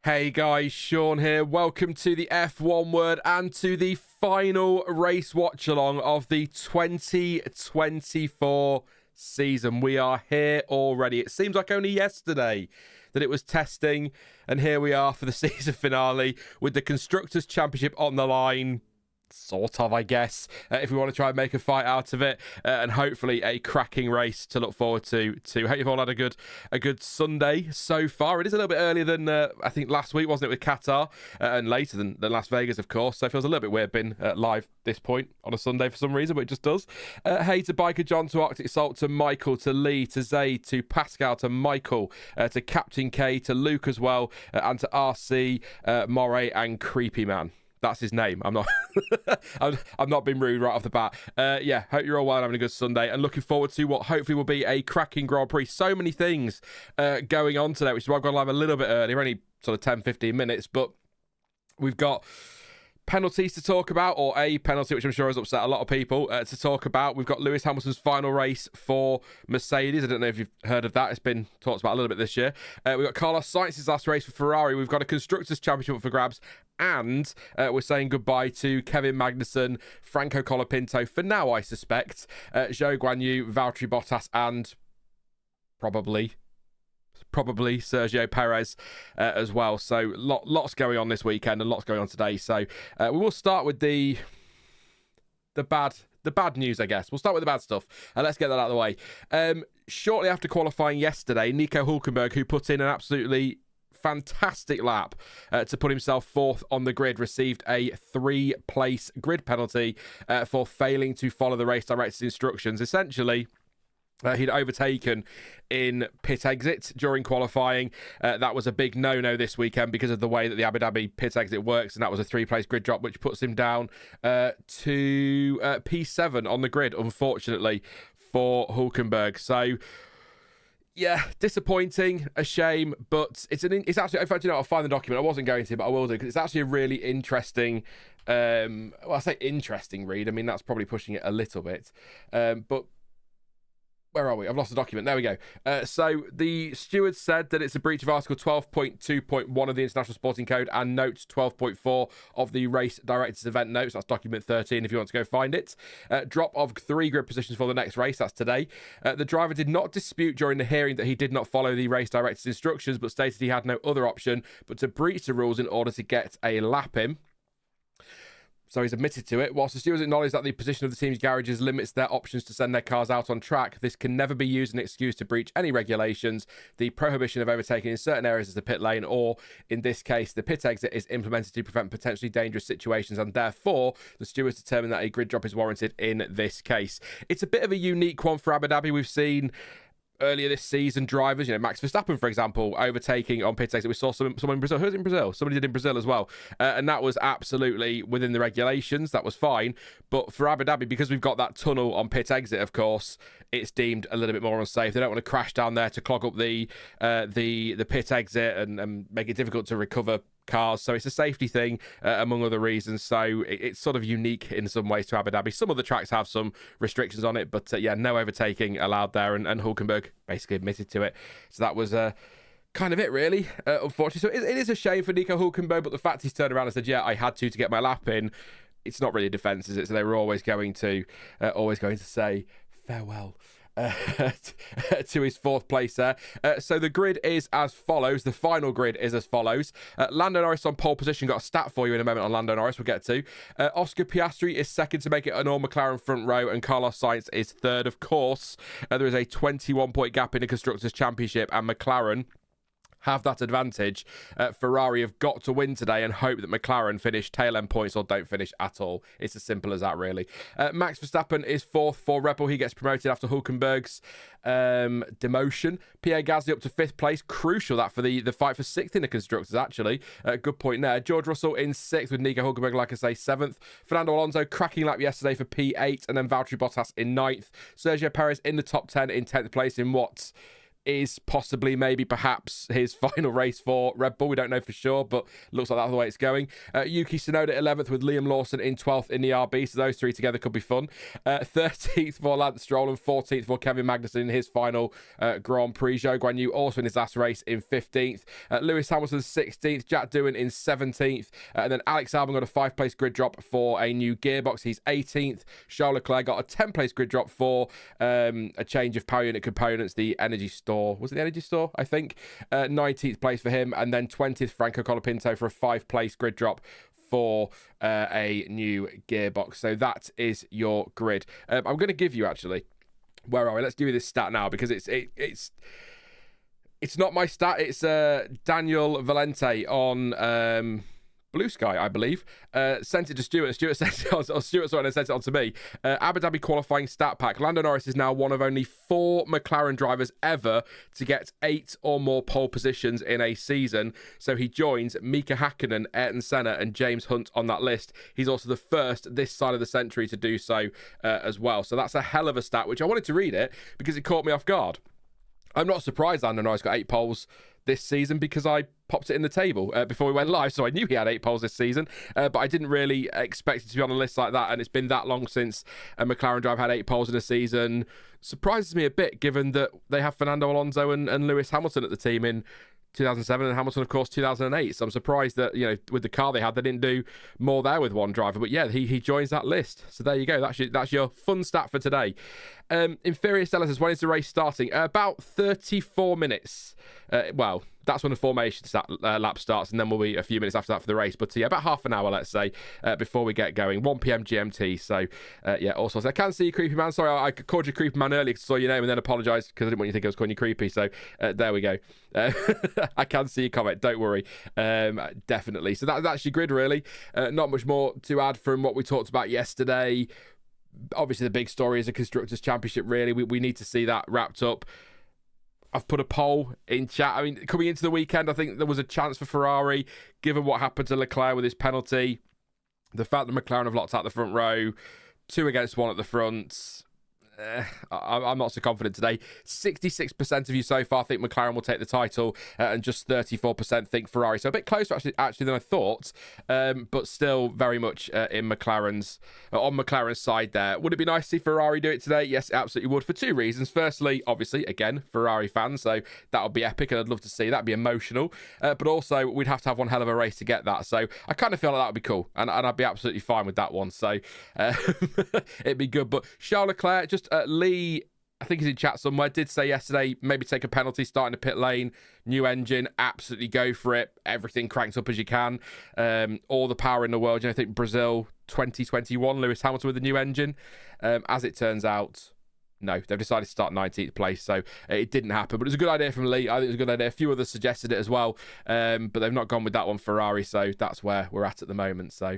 Hey guys, Sean here. Welcome to the F1 Word and to the final race watch-along of the 2024 season. We are here already. It seems like only yesterday that it was testing, and here we are for the season finale with the Constructors' Championship on the line. Sort of, I guess, if we want to try and make a fight out of it, and hopefully a cracking race to look forward to. Hope you've all had a good Sunday so far. It is a little bit earlier than I think last week, wasn't it, with Qatar, and later than Las Vegas, of course. So it feels a little bit weird being live this point on a Sunday for some reason, but it just does. Hey to Biker John, to Arctic Salt, to Michael, to Lee, to Zayd, to Pascal, to Michael, to Captain K, to Luke as well, and to RC, Moray, and Creepy Man. That's his name. I'm not I'm not being rude right off the bat. Yeah, hope you're all well and having a good Sunday, and looking forward to what hopefully will be a cracking Grand Prix. So many things going on today, which is why I've gone live a little bit earlier, only sort of 10-15 minutes, but we've got penalties to talk about, or a penalty which I'm sure has upset a lot of people to talk about. We've got Lewis Hamilton's final race for Mercedes. I don't know if you've heard of that. It's been talked about a little bit this year. We've got Carlos Sainz's last race for Ferrari. We've got a Constructors' Championship for grabs, and we're saying goodbye to Kevin Magnussen, Franco Colapinto for now, I suspect, Zhou Guanyu, Valtteri Bottas, and probably Sergio Perez as well. So lots going on this weekend and lots going on today. So we will start with the bad news, I guess. We'll start with the bad stuff. Let's get that out of the way. Shortly after qualifying yesterday, Nico Hulkenberg, who put in an absolutely fantastic lap to put himself fourth on the grid, received a 3-place grid penalty for failing to follow the race director's instructions. Essentially, He'd overtaken in pit exit during qualifying. That was a big no-no this weekend because of the way that the Abu Dhabi pit exit works, and that was a 3-place grid drop, which puts him down to P7 on the grid, unfortunately, for Hulkenberg. So, yeah, disappointing, a shame, but it's actually, in fact, I'll find the document. I wasn't going to, but I will do, because it's actually a really interesting, well, I say interesting read. I mean, that's probably pushing it a little bit, but where are we? I've lost the document. There we go. So the steward said that it's a breach of Article 12.2.1 of the International Sporting Code and Note 12.4 of the Race Directors Event Notes. That's document 13 if you want to go find it. Drop of 3 grid positions for the next race. That's today. The driver did not dispute during the hearing that he did not follow the race director's instructions, but stated he had no other option but to breach the rules in order to get a lap in. So he's admitted to it. Whilst the stewards acknowledge that the position of the team's garages limits their options to send their cars out on track, this can never be used as an excuse to breach any regulations. The prohibition of overtaking in certain areas of the pit lane, or in this case, the pit exit, is implemented to prevent potentially dangerous situations, and therefore the stewards determined that a grid drop is warranted in this case. It's a bit of a unique one for Abu Dhabi. We've seen earlier this season drivers, Max Verstappen, for example, overtaking on pit exit. We saw someone in Brazil. Who's in Brazil? Somebody did in Brazil as well. And that was absolutely within the regulations. That was fine. But for Abu Dhabi, because we've got that tunnel on pit exit, of course, it's deemed a little bit more unsafe. They don't want to crash down there to clog up the pit exit and make it difficult to recover cars. So it's a safety thing, among other reasons. So it's sort of unique in some ways to Abu Dhabi. Some of the tracks have some restrictions on it, but yeah, no overtaking allowed there, and Hulkenberg basically admitted to it. So that was kind of it, really, unfortunately. So it is a shame for Nico Hulkenberg, but the fact he's turned around and said, yeah, I had to get my lap in, it's not really a defence, is it? So they were always going to say farewell to his 4th place there. So the grid is as follows. The final grid is as follows. Lando Norris on pole position. Got a stat for you in a moment on Lando Norris. We'll get to. Oscar Piastri is 2nd to make it an all-McLaren front row, and Carlos Sainz is 3rd, of course. There is a 21-point gap in the Constructors' Championship, and McLaren have that advantage. Ferrari have got to win today and hope that McLaren finish tail end points or don't finish at all. It's as simple as that, really. Max Verstappen is 4th for Red Bull. He gets promoted after Hulkenberg's demotion. Pierre Gasly up to 5th place. Crucial that for the fight for 6th in the Constructors, actually. Good point there. George Russell in 6th with Nico Hulkenberg, like I say, 7th. Fernando Alonso cracking lap yesterday for P8, and then Valtteri Bottas in 9th. Sergio Perez in the top 10 in 10th place in what is possibly, maybe, perhaps his final race for Red Bull. We don't know for sure, but looks like that's the way it's going. Yuki Tsunoda 11th with Liam Lawson in 12th in the RB, so those 3 together could be fun. 13th for Lance Stroll and 14th for Kevin Magnussen in his final Grand Prix. Zhou Guanyu also in his last race in 15th. Lewis Hamilton 16th, Jack Doohan in 17th, and then Alex Albon got a 5-place grid drop for a new gearbox. He's 18th. Charles Leclerc got a 10-place grid drop for a change of power unit components, the energy store. Was it the energy store? I think. 19th place for him, and then 20th Franco Colapinto for a 5-place grid drop for a new gearbox. So that is your grid. I'm going to give you, actually, where are we? Let's do this stat now, because it's not my stat. It's Daniel Valente on Blue Sky, I believe, sent it to Stuart. Stuart sent it on, or Stuart saw it and sent it on to me. Abu Dhabi qualifying stat pack. Lando Norris is now one of only 4 McLaren drivers ever to get 8 or more pole positions in a season. So he joins Mika Hakkinen, Ayrton Senna, and James Hunt on that list. He's also the first this side of the century to do so as well. So that's a hell of a stat, which I wanted to read it because it caught me off guard. I'm not surprised Lando Norris got 8 poles this season, because I popped it in the table before we went live, so I knew he had 8 poles this season, but I didn't really expect it to be on a list like that, and it's been that long since a McLaren driver had 8 poles in a season. Surprises me a bit, given that they have Fernando Alonso and Lewis Hamilton at the team in 2007, and Hamilton, of course, 2008. So I'm surprised that, with the car they had, they didn't do more there with one driver. But yeah, he joins that list. So there you go. That's your fun stat for today. Inferior Stellar says, when is the race starting? About 34 minutes. Well, that's when the formation lap starts, and then we'll be a few minutes after that for the race. But yeah, about half an hour, let's say, before we get going. 1 p.m. GMT. So yeah, also, I can see you, Creepy Man. Sorry, I called you Creepy Man earlier because I saw your name and then apologised because I didn't want you to think I was calling you Creepy. So there we go. I can see your comment. Don't worry. Definitely. So that's your grid, really. Not much more to add from what we talked about yesterday. Obviously, the big story is the Constructors' Championship, really. We need to see that wrapped up. I've put a poll in chat. I mean, coming into the weekend, I think there was a chance for Ferrari, given what happened to Leclerc with his penalty. The fact that McLaren have locked out the front row, 2 against 1 at the front. I'm not so confident today. 66% of you so far think McLaren will take the title, and just 34% think Ferrari. So a bit closer actually than I thought, but still very much on McLaren's side there. Would it be nice to see Ferrari do it today? Yes, it absolutely would, for 2 reasons. Firstly, obviously, again, Ferrari fans, so that would be epic, and I'd love to see that. It'd be emotional, but also we'd have to have one hell of a race to get that. So I kind of feel like that would be cool, and I'd be absolutely fine with that one. So it'd be good. But Charles Leclerc, just Lee, I think he's in chat somewhere, did say yesterday, maybe take a penalty starting to pit lane, new engine, absolutely go for it, everything cranked up as you can, all the power in the world. I think Brazil 2021, Lewis Hamilton with the new engine. As it turns out, no, they've decided to start 19th place, so it didn't happen. But it was a good idea from Lee. I think it was a good idea. A few others suggested it as well, but they've not gone with that one, Ferrari, so that's where we're at the moment. So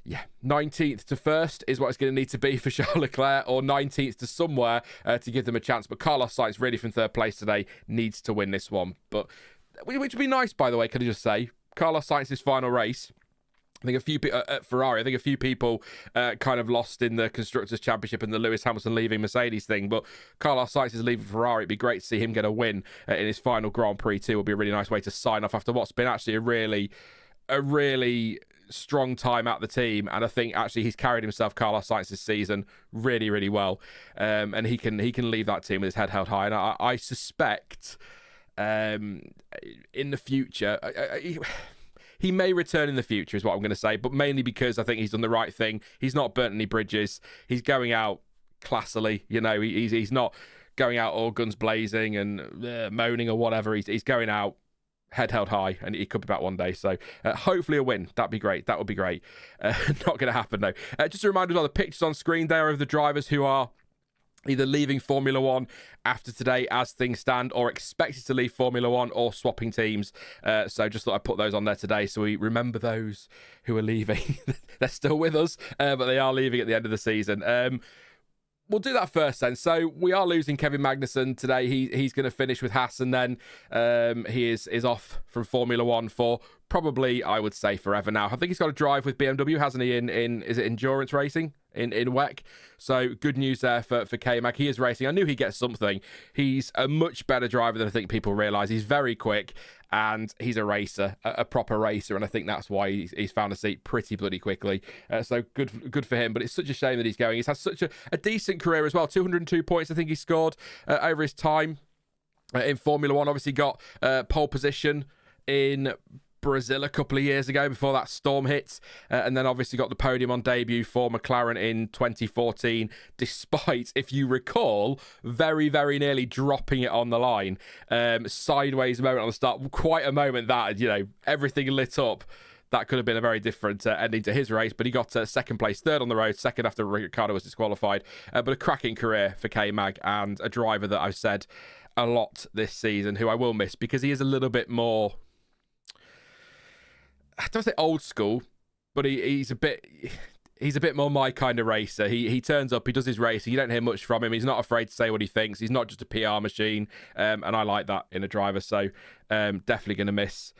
yeah, 19th to 1st is what it's going to need to be for Charles Leclerc, or 19th to somewhere to give them a chance. But Carlos Sainz, really from 3rd place today, needs to win this one. But which would be nice, by the way, can I just say, Carlos Sainz's final race. I think a few people at Ferrari, kind of lost in the Constructors' Championship and the Lewis Hamilton leaving Mercedes thing. But Carlos Sainz is leaving Ferrari. It'd be great to see him get a win in his final Grand Prix too. It would be a really nice way to sign off after what's been actually a really strong time at the team, and I think actually he's carried himself, Carlos Sainz, this season really, really well, and he can leave that team with his head held high. And I suspect in the future he may return in the future, is what I'm going to say, but mainly because I think he's done the right thing. He's not burnt any bridges. He's going out classily, he's not going out all guns blazing and moaning or whatever. He's going out head held high, and he could be back one day. So hopefully a win. That'd be great. That would be great. Not going to happen though. Just a reminder as well, the pictures on screen there of the drivers who are either leaving Formula One after today as things stand, or expected to leave Formula One, or swapping teams. So just thought I'd put those on there today so we remember those who are leaving. They're still with us, but they are leaving at the end of the season. We'll do that first then. So we are losing Kevin Magnussen today. He's going to finish with Haas, and then he is off from Formula One for probably, I would say, forever now. I think he's got a drive with BMW, hasn't he, in is it endurance racing in WEC? So good news there for K-Mag. He is racing. I knew he'd get something. He's a much better driver than I think people realise. He's very quick, and he's a racer, a proper racer, and I think that's why he's found a seat pretty bloody quickly. So good for him, but it's such a shame that he's going. He's had such a decent career as well. 202 points I think he scored over his time in Formula One. Obviously got pole position in Brazil a couple of years ago before that storm hit, and then obviously got the podium on debut for McLaren in 2014, despite, if you recall, very, very nearly dropping it on the line. Sideways moment on the start, quite a moment that, everything lit up. That could have been a very different ending to his race, but he got second place, 3rd on the road, 2nd after Ricciardo was disqualified. But a cracking career for K-Mag, and a driver that I've said a lot this season, who I will miss because he is a little bit more, I don't say old school, but he's a bit more my kind of racer. He turns up, he does his racing, you don't hear much from him. He's not afraid to say what he thinks. He's not just a PR machine, and I like that in a driver. So definitely going to miss.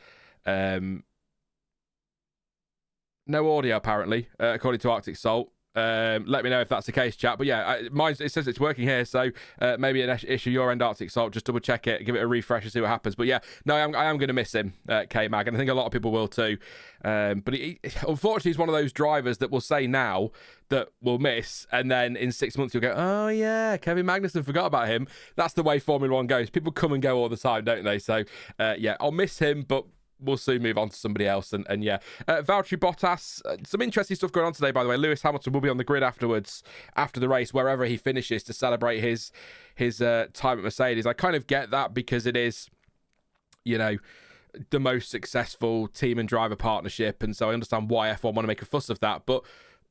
No audio apparently, according to Arctic Salt. Let me know if that's the case, chat. But yeah, it says it's working here, so maybe an issue your end, Arctic Salt. Just double check it, give it a refresh and see what happens. But yeah, no, I am going to miss him, K-Mag, and I think a lot of people will too. But unfortunately, he's one of those drivers that will say now that we'll miss, and then in 6 months you'll go, oh yeah, Kevin Magnussen, forgot about him. That's the way Formula One goes. People come and go all the time, don't they? So yeah, I'll miss him, but we'll soon move on to somebody else. And yeah, Valtteri Bottas, some interesting stuff going on today, by the way. Lewis Hamilton will be on the grid afterwards, after the race, wherever he finishes, to celebrate his time at Mercedes. I kind of get that because it is, the most successful team and driver partnership, and so I understand why F1 want to make a fuss of that. But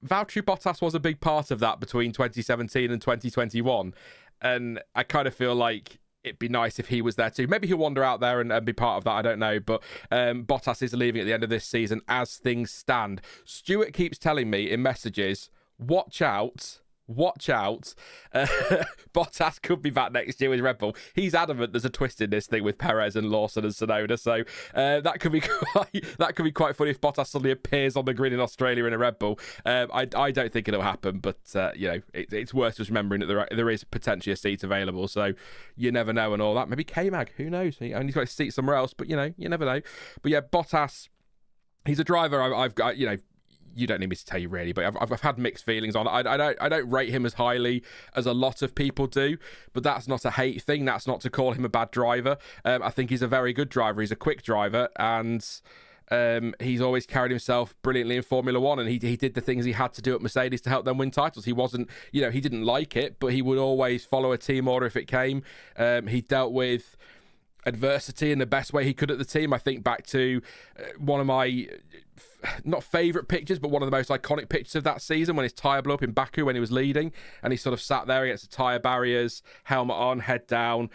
Valtteri Bottas was a big part of that between 2017 and 2021, and I kind of feel like it'd be nice if he was there too. Maybe he'll wander out there and be part of that, I don't know. But Bottas is leaving at the end of this season as things stand. Stuart keeps telling me in messages, watch out watch out. Bottas could be back next year with Red Bull. He's adamant there's a twist in this thing with Perez and Lawson and Tsunoda, so that could be quite funny if Bottas suddenly appears on the grid in Australia in a Red Bull. I don't think it'll happen, but it's worth just remembering that there is potentially a seat available, so you never know and all that. Maybe K-Mag, who knows? He only got a seat somewhere else, but you never know. But yeah, Bottas, he's a driver I've got, you don't need me to tell you really, but I've had mixed feelings on. I don't rate him as highly as a lot of people do, but that's not a hate thing. That's not to call him a bad driver. I think he's a very good driver. He's a quick driver, and he's always carried himself brilliantly in Formula One, and he did the things he had to do at Mercedes to help them win titles. He wasn't, he didn't like it, but he would always follow a team order if it came. He dealt with adversity in the best way he could at the team. I think back to one of my not favourite pictures, but one of the most iconic pictures of that season when his tyre blew up in Baku when he was leading, and he sort of sat there against the tyre barriers, helmet on, head down.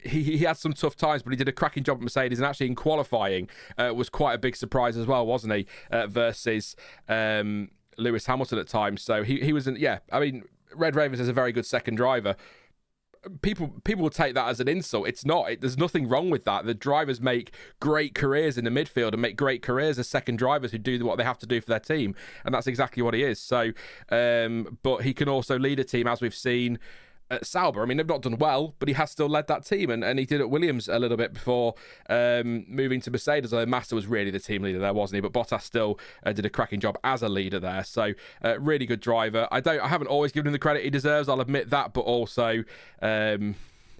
He had some tough times, but he did a cracking job at Mercedes, and actually in qualifying was quite a big surprise as well, wasn't he? Versus Lewis Hamilton at times. So he was Red Ravens is a very good second driver. People will take that as an insult. It's not. There's nothing wrong with that. The drivers make great careers in the midfield and make great careers as second drivers who do what they have to do for their team, and that's exactly what he is. So, but he can also lead a team, as we've seen at Sauber. I mean, they've not done well, but he has still led that team, and he did at Williams a little bit before moving to Mercedes, although Massa was really the team leader there, wasn't he? But Bottas still did a cracking job as a leader there. So really good driver. I haven't always given him the credit he deserves, I'll admit that, but also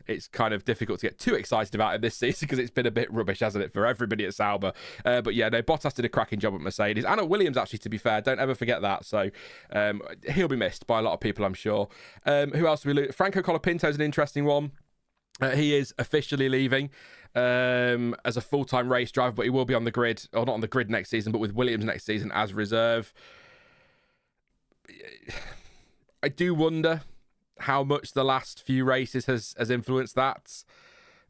it's kind of difficult to get too excited about it this season because it's been a bit rubbish, hasn't it, for everybody at Sauber. But yeah, no, Bottas did a cracking job at Mercedes and at Williams, actually, to be fair. Don't ever forget that. So he'll be missed by a lot of people, I'm sure. Who else do we lose? Franco Colapinto is an interesting one. He is officially leaving as a full-time race driver, but he will be on the grid, or not on the grid next season, but with Williams next season as reserve. I do wonder how much the last few races has influenced that.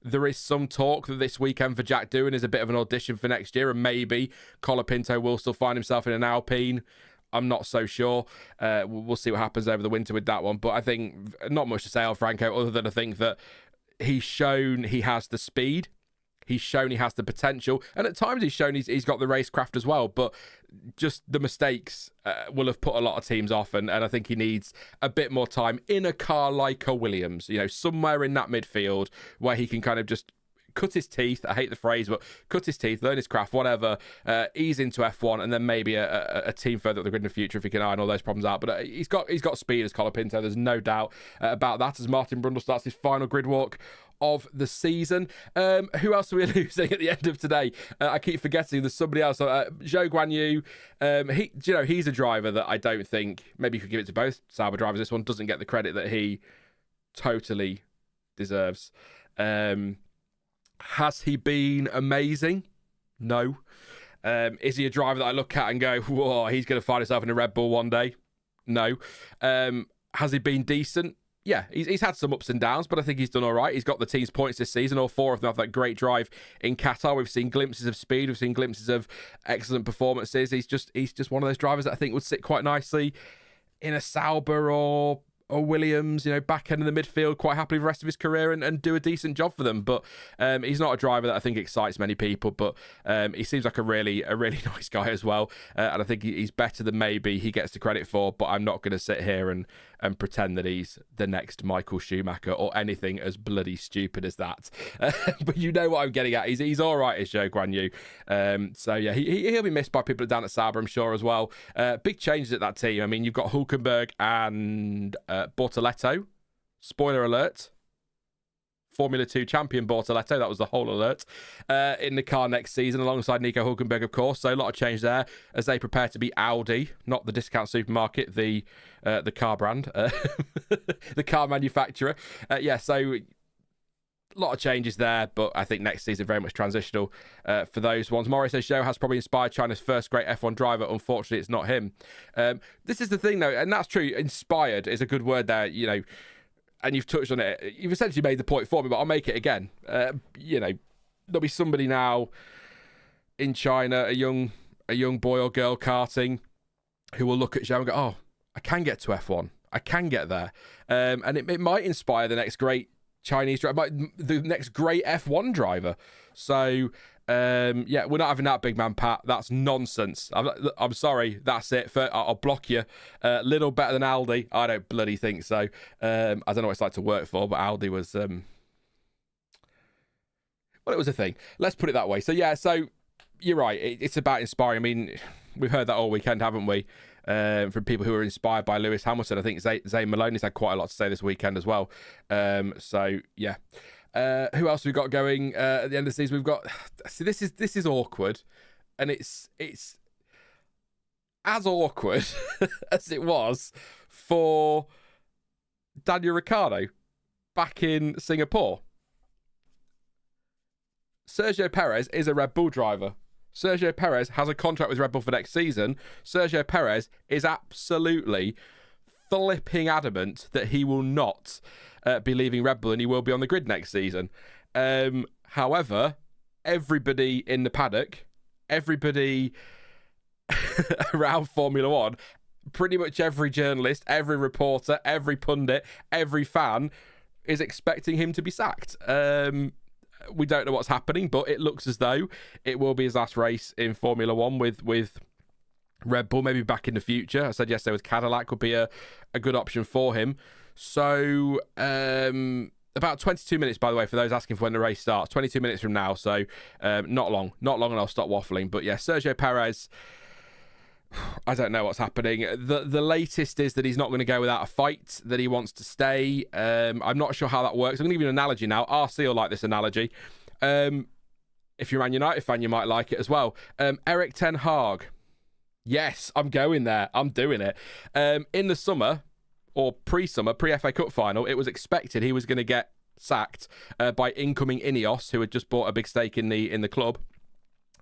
There is some talk that this weekend for Jack Doohan is a bit of an audition for next year, and maybe Colapinto will still find himself in an Alpine. I'm not so sure. We'll see what happens over the winter with that one. But I think not much to say on Franco, other than I think that he's shown he has the speed. He's shown he has the potential. And at times he's shown he's got the racecraft as well. But just the mistakes will have put a lot of teams off. And I think he needs a bit more time in a car like a Williams, somewhere in that midfield where he can kind of just cut his teeth. I hate the phrase, but cut his teeth, learn his craft, whatever, ease into F1, and then maybe a team further up the grid in the future if he can iron all those problems out. But he's got speed as Colapinto. There's no doubt about that, as Martin Brundle starts his final grid walk of the season. Who else are we losing at the end of today? I keep forgetting there's somebody else. Zhou Guanyu, he's a driver that I don't think, maybe you could give it to both Sauber drivers, this one doesn't get the credit that he totally deserves. Has he been amazing? No. Is he a driver that I look at and go, whoa, he's going to find himself in a Red Bull one day? No. Has he been decent? Yeah, he's had some ups and downs, but I think he's done all right. He's got the team's points this season. All four of them have that great drive in Qatar. We've seen glimpses of speed. We've seen glimpses of excellent performances. He's just one of those drivers that I think would sit quite nicely in a Sauber or Williams, back end in the midfield quite happily for the rest of his career and do a decent job for them. But he's not a driver that I think excites many people, but he seems like a really nice guy as well. And I think he's better than maybe he gets the credit for, but I'm not going to sit here and pretend that he's the next Michael Schumacher or anything as bloody stupid as that. But you know what I'm getting at. He's all right as Zhou Guanyu. So yeah, he'll be missed by people down at Sauber, I'm sure, as well. Big changes at that team. I mean, you've got Hulkenberg and Bortoleto. Spoiler alert. Formula 2 champion Bortoleto, that was the whole alert, in the car next season alongside Nico Hulkenberg, of course. So a lot of change there as they prepare to be Audi, not the discount supermarket, the car brand, the car manufacturer. So a lot of changes there, but I think next season very much transitional for those ones. Morris says Zhou has probably inspired China's first great F1 driver. Unfortunately, it's not him. This is the thing, though, and that's true. Inspired is a good word there, and you've touched on it. You've essentially made the point for me, but I'll make it again. There'll be somebody now in China, a young boy or girl karting, who will look at Zhou and go, oh, I can get to F1. I can get there. And it might inspire the next great Chinese driver, the next great F1 driver. So, yeah, we're not having that, big man Pat. That's nonsense. I'm sorry. That's it. I'll block you. Little better than Aldi. I don't bloody think so. I don't know what it's like to work for, but Aldi was... well, it was a thing. Let's put it that way. So, yeah, so you're right. It's about inspiring. I mean, we've heard that all weekend, haven't we? From people who are inspired by Lewis Hamilton. I think Zane Maloney's had quite a lot to say this weekend as well. So, yeah. Who else have we got going at the end of the season? We've got... See, this is awkward. And it's as awkward as it was for Daniel Ricciardo back in Singapore. Sergio Perez is a Red Bull driver. Sergio Perez has a contract with Red Bull for next season. Sergio Perez is absolutely flipping adamant that he will not be leaving Red Bull and he will be on the grid next season. However, everybody in the paddock, everybody around Formula One, pretty much every journalist, every reporter, every pundit, every fan is expecting him to be sacked. We don't know what's happening, but it looks as though it will be his last race in Formula One with Red Bull, maybe back in the future. I said yesterday with Cadillac would be a good option for him. So, about 22 minutes, by the way, for those asking for when the race starts. 22 minutes from now, so not long, and I'll stop waffling. But yeah, Sergio Perez, I don't know what's happening. The latest is that he's not going to go without a fight, that he wants to stay. I'm not sure how that works. I'm going to give you an analogy now. RC will like this analogy. If you're a Man United fan, you might like it as well. Eric Ten Hag. Yes, I'm going there. I'm doing it. In the summer, or pre-summer, pre-FA Cup final, it was expected he was going to get sacked by incoming Ineos, who had just bought a big stake in the club.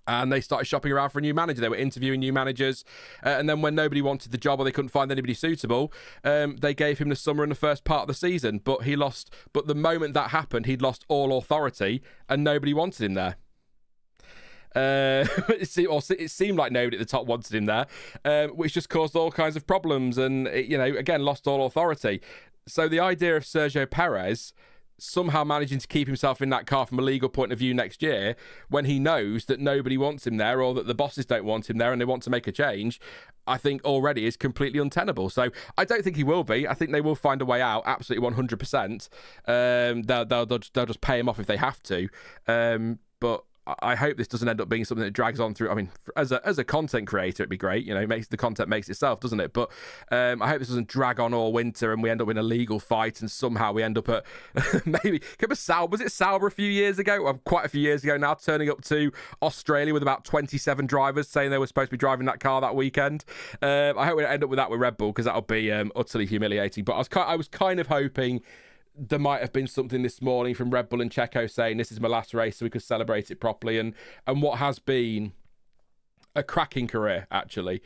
And they started shopping around for a new manager. They were interviewing new managers. And then when nobody wanted the job or they couldn't find anybody suitable, they gave him the summer and the first part of the season. But the moment that happened, he'd lost all authority and nobody wanted him there. It seemed like nobody at the top wanted him there, which just caused all kinds of problems and, again, lost all authority. So the idea of Sergio Perez somehow managing to keep himself in that car from a legal point of view next year when he knows that nobody wants him there or that the bosses don't want him there and they want to make a change, I think already is completely untenable. So I don't think he will be. I think they will find a way out, absolutely 100%. They'll just pay him off if they have to. But I hope this doesn't end up being something that drags on through. I mean, as a content creator, it'd be great. The content makes itself, doesn't it? But I hope this doesn't drag on all winter and we end up in a legal fight and somehow we end up at maybe was it Sauber a few years ago? Well, quite a few years ago now, turning up to Australia with about 27 drivers saying they were supposed to be driving that car that weekend. I hope we don't end up with that with Red Bull because that'll be utterly humiliating. But I was kind of hoping there might have been something this morning from Red Bull and Checo saying this is my last race so we could celebrate it properly and what has been a cracking career, actually.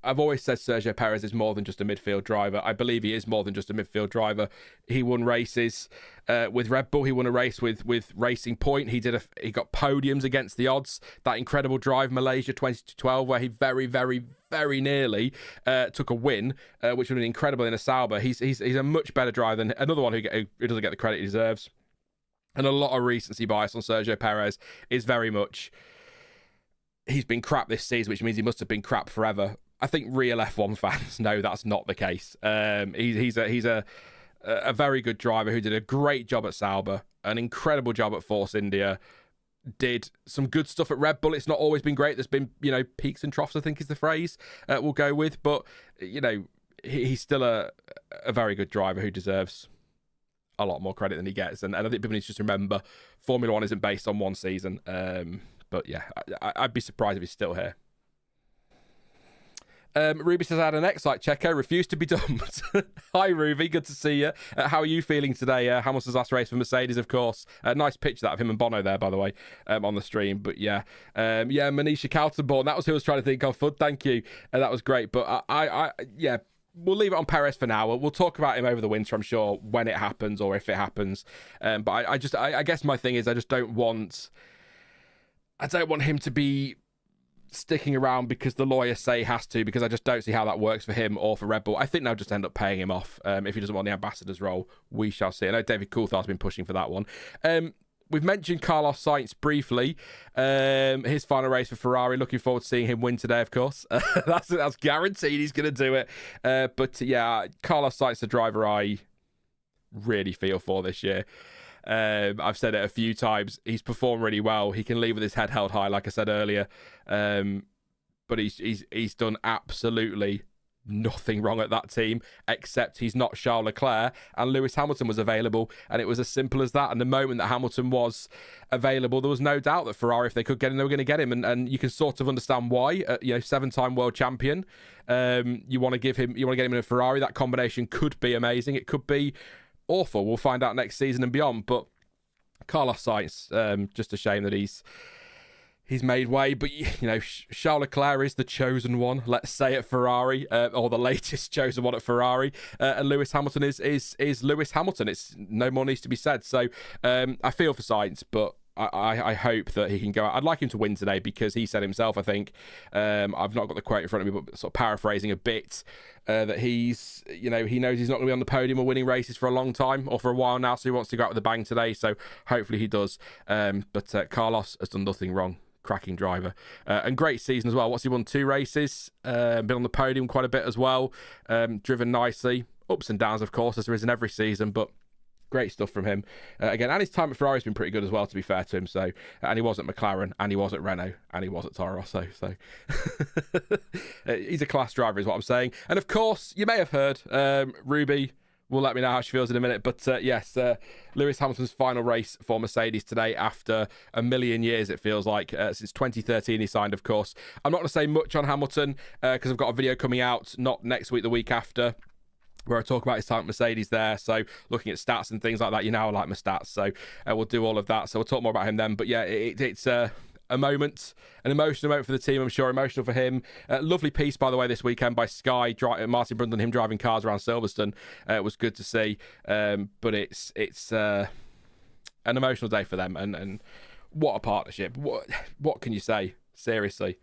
I've always said Sergio Perez is more than just a midfield driver. I believe he is more than just a midfield driver. He won races with Red Bull. He won a race with Racing Point. He got podiums against the odds. That incredible drive, Malaysia 2012, where he very, very, very nearly took a win, which would have been incredible in a Sauber. He's a much better driver than another one who doesn't get the credit he deserves. And a lot of recency bias on Sergio Perez is very much he's been crap this season, which means he must have been crap forever. I think real F1 fans know that's not the case. He's a very good driver who did a great job at Sauber, an incredible job at Force India, did some good stuff at Red Bull. It's not always been great. There's been, peaks and troughs, I think is the phrase we'll go with. But, he's still a very good driver who deserves a lot more credit than he gets. And I think people need to just remember Formula One isn't based on one season. But yeah, I'd be surprised if he's still here. Ruby says, I had an ex like Checo, refused to be dumped. Hi, Ruby. Good to see you. How are you feeling today? Hamilton's last race for Mercedes, of course. Nice picture that of him and Bono there, by the way, on the stream. But yeah, Manisha Kaltenborn. That was who I was trying to think of. Fud, thank you. That was great. But yeah, we'll leave it on Perez for now. We'll talk about him over the winter, I'm sure, when it happens or if it happens. But I guess my thing is I don't want him to be sticking around because the lawyers say he has to, because I just don't see how that works for him or for Red Bull. I think they'll just end up paying him off if he doesn't want the ambassador's role. We shall see. I know David Coulthard's been pushing for that one. We've mentioned Carlos Sainz briefly. His final race for Ferrari. Looking forward to seeing him win today, of course. That's guaranteed he's going to do it. But yeah, Carlos Sainz, the driver I really feel for this year. I've said it a few times. He's performed really well. He can leave with his head held high, like I said earlier. But he's done absolutely nothing wrong at that team, except he's not Charles Leclerc, and Lewis Hamilton was available, and it was as simple as that. And the moment that Hamilton was available, there was no doubt that Ferrari, if they could get him, they were going to get him. And you can sort of understand why. 7-time world champion. You want to get him in a Ferrari. That combination could be amazing. It could be awful. We'll find out next season and beyond. But Carlos Sainz, just a shame that he's made way, but Charles Leclerc is the chosen one, let's say, at Ferrari, or the latest chosen one at Ferrari, and Lewis Hamilton is Lewis Hamilton. It's no more needs to be said. So I feel for Sainz, but I hope that he can go out. I'd like him to win today, because he said himself, I think, I've not got the quote in front of me, but sort of paraphrasing a bit, that he knows he's not going to be on the podium or winning races for a long time, or for a while now, so he wants to go out with a bang today. So hopefully he does. But Carlos has done nothing wrong. Cracking driver, and great season as well. What's he won? 2 races, been on the podium quite a bit as well, driven nicely, ups and downs of course, as there is in every season, but great stuff from him again. And his time at Ferrari has been pretty good as well, to be fair to him. So, and he was at McLaren, and he was at Renault, and he was at Toro Rosso, so he's a class driver is what I'm saying. And of course, you may have heard, Ruby will let me know how she feels in a minute. But yes, Lewis Hamilton's final race for Mercedes today, after a million years, it feels like, since 2013 he signed, of course. I'm not going to say much on Hamilton, because I've got a video coming out, not next week, the week after, where I talk about his time at Mercedes there. So looking at stats and things like that, I like my stats. So we'll do all of that. So we'll talk more about him then. But yeah, it's a moment, an emotional moment for the team, I'm sure, emotional for him. Lovely piece, by the way, this weekend by Sky, Martin Brundle, him driving cars around Silverstone. It was good to see, but it's an emotional day for them, and what a partnership. What can you say? Seriously,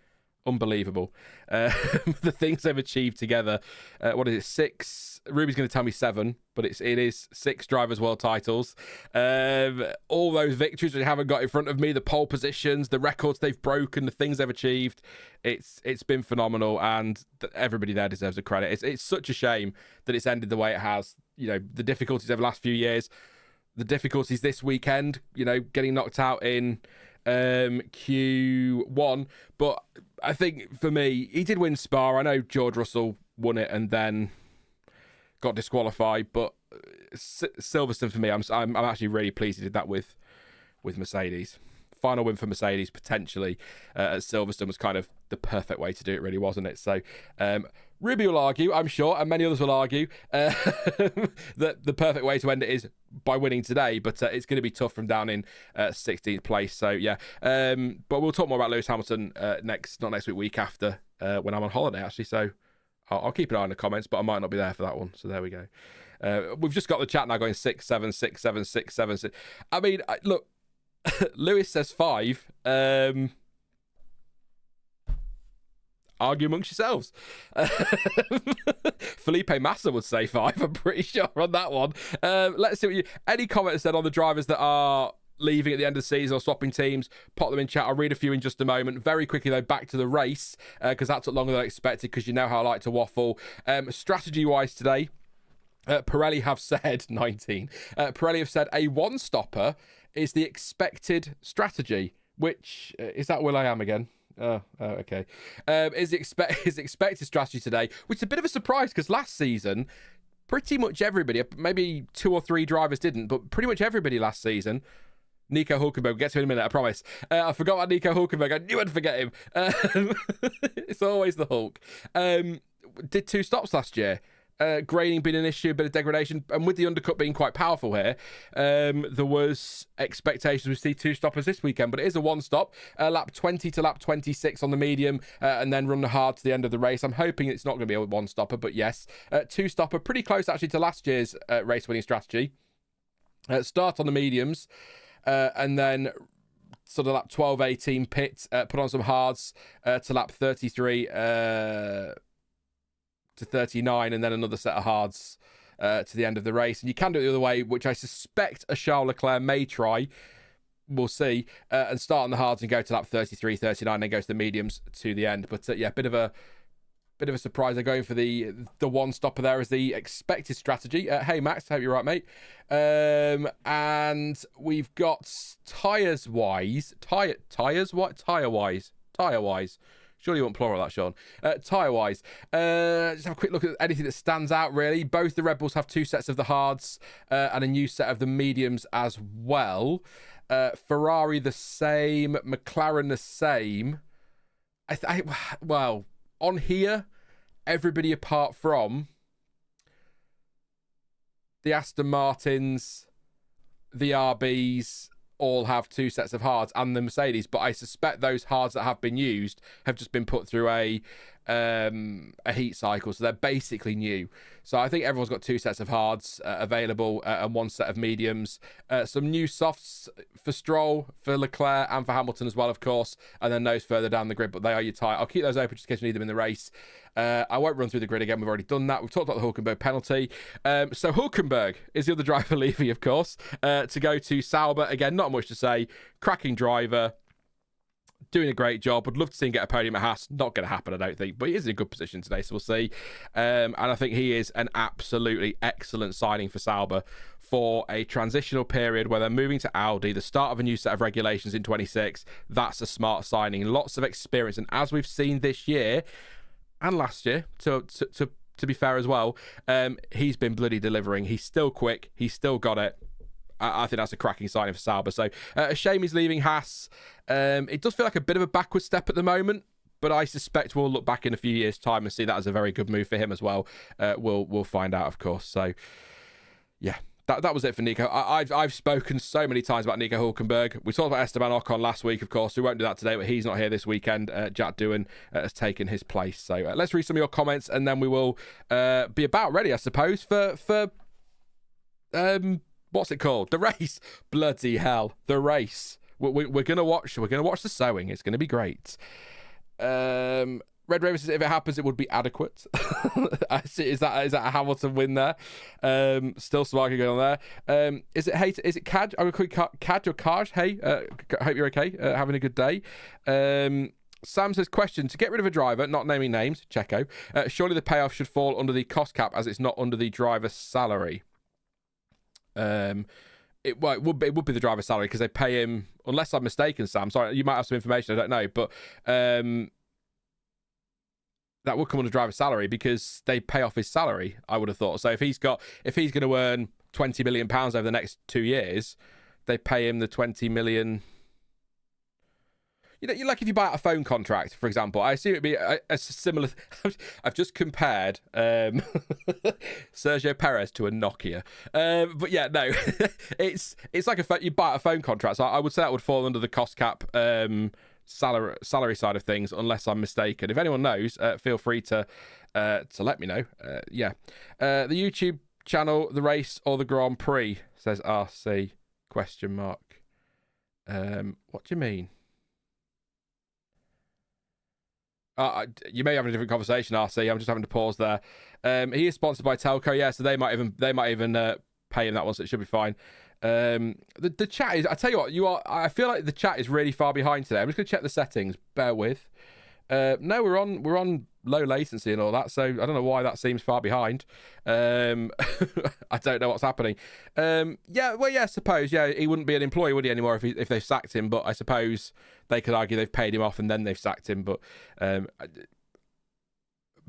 unbelievable. The things they've achieved together. What is it, 6? Ruby's going to tell me 7, but it is 6 drivers' world titles. All those victories we haven't got in front of me, the pole positions, the records they've broken, the things they've achieved. It's been phenomenal, and everybody there deserves a credit. It's such a shame that it's ended the way it has. The difficulties over the last few years, the difficulties this weekend, getting knocked out in Q1. But I think for me, he did win Spa. I know George Russell won it and then got disqualified, but Silverstone for me, I'm actually really pleased he did that with Mercedes. Final win for Mercedes potentially at Silverstone was kind of the perfect way to do it, really, wasn't it? So Ruby will argue, I'm sure, and many others will argue, that the perfect way to end it is by winning today, but it's going to be tough from down in 16th place. So yeah, but we'll talk more about Lewis Hamilton not next week after, when I'm on holiday actually. So I'll keep an eye on the comments, but I might not be there for that one. So there we go. We've just got the chat now going 6, 7, 6, 7, 6, 7, 6. I mean, look, Lewis says 5. Argue amongst yourselves. Felipe Massa would say 5. I'm pretty sure on that one. Let's see any comments said on the drivers that are leaving at the end of the season or swapping teams. Pop them in chat. I'll read a few in just a moment. Very quickly though, back to the race, because that took longer than I expected, because you know how I like to waffle. Strategy wise today, Pirelli have said 19. Pirelli have said a one stopper is the expected strategy, which is that Will I Am again. Okay. Is expected strategy today, which is a bit of a surprise, because last season pretty much everybody, maybe 2 or 3 drivers didn't, but pretty much everybody last season. Nico Hulkenberg, we'll get to him in a minute, I promise. I forgot about Nico Hulkenberg. I knew I'd forget him. It's always the Hulk. Did 2 stops last year. Grading being an issue, a bit of degradation, and with the undercut being quite powerful here, there was expectations we see 2 stoppers this weekend, but it is a 1 stop, lap 20 to lap 26 on the medium, and then run the hard to the end of the race. I'm hoping it's not going to be a 1 stopper, but yes, 2 stopper, pretty close actually to last year's race winning strategy. Start on the mediums, and then sort of lap 12, 18 pit, put on some hards to lap 33 to 39, and then another set of hards to the end of the race. And you can do it the other way, which I suspect a Charles Leclerc may try. We'll see. And start on the hards and go to lap 33, 39, then go to the mediums to the end. But yeah, bit of a surprise. They're going for the one stopper there as the expected strategy. Hey Max, hope you're right, mate. And we've got tire wise. Surely you want plural that, Sean. Tyre-wise, just have a quick look at anything that stands out, really. Both the Red Bulls have 2 sets of the hards and a new set of the mediums as well. Ferrari the same. McLaren the same. Well, on here, everybody apart from the Aston Martins, the RBs, all have 2 sets of hards, and the Mercedes, but I suspect those hards that have been used have just been put through a heat cycle, so they're basically new. So I think everyone's got 2 sets of hards available and 1 set of mediums. Some new softs for Stroll, for Leclerc, and for Hamilton as well, of course, and then those further down the grid, but they are your tyre. I'll keep those open just in case you need them in the race. I won't run through the grid again. We've already done that. We've talked about the Hulkenberg penalty. So Hulkenberg is the other driver leaving, of course, to go to Sauber. Again, not much to say. Cracking driver. Doing a great job. Would love to see him get a podium at Haas. Not going to happen, I don't think. But he is in a good position today, so we'll see. And I think he is an absolutely excellent signing for Sauber for a transitional period where they're moving to Audi, the start of a new set of regulations in 26. That's a smart signing. Lots of experience. And as we've seen this year and last year, to be fair as well, he's been bloody delivering. He's still quick. He's still got it. I think that's a cracking signing for Sauber. So a shame he's leaving Haas. It does feel like a bit of a backward step at the moment, but I suspect we'll look back in a few years' time and see that as a very good move for him as well. We'll find out, of course. So yeah, that was it for Nico. I've spoken so many times about Nico Hulkenberg. We talked about Esteban Ocon last week, of course. We won't do that today, but he's not here this weekend. Jack Doohan has taken his place. So let's read some of your comments, and then we will be about ready, I suppose, for what's it called? The race. Bloody hell. The race. We're gonna watch the sewing. It's gonna be great. Red Raven says if it happens, it would be adequate. Is that a Hamilton win there? Still smarking going on there. Is it Cad? I'm gonna call you Cad or Kaj. Hey, hope you're okay. Having a good day. Sam says, question, to get rid of a driver, not naming names, Checo, surely the payoff should fall under the cost cap as it's not under the driver's salary. It would be the driver's salary because they pay him, unless I'm mistaken, Sam. Sorry, you might have some information, I don't know, but that would come under driver's salary because they pay off his salary, I would have thought. So if he's going to earn £20 million over the next 2 years, they pay him the 20 million. You know, like if you buy out a phone contract, for example, I assume it'd be a similar. I've just compared Sergio Perez to a Nokia, but yeah, no, it's like you buy out a phone contract. So I would say that would fall under the cost cap salary side of things, unless I'm mistaken. If anyone knows, feel free to let me know. Yeah, the YouTube channel, the race or the Grand Prix, says RC ? What do you mean? You may have a different conversation, RC. I'm just having to pause there. He is sponsored by Telco, yeah, so they might even pay him that one, so it should be fine. The chat is, I tell you what, I feel like the chat is really far behind today. I'm just gonna check the settings. Bear with. No, we're on low latency and all that, so I don't know why that seems far behind. I don't know what's happening. I suppose, yeah, he wouldn't be an employee, would he, anymore if they've sacked him, but I suppose they could argue they've paid him off and then they've sacked him, but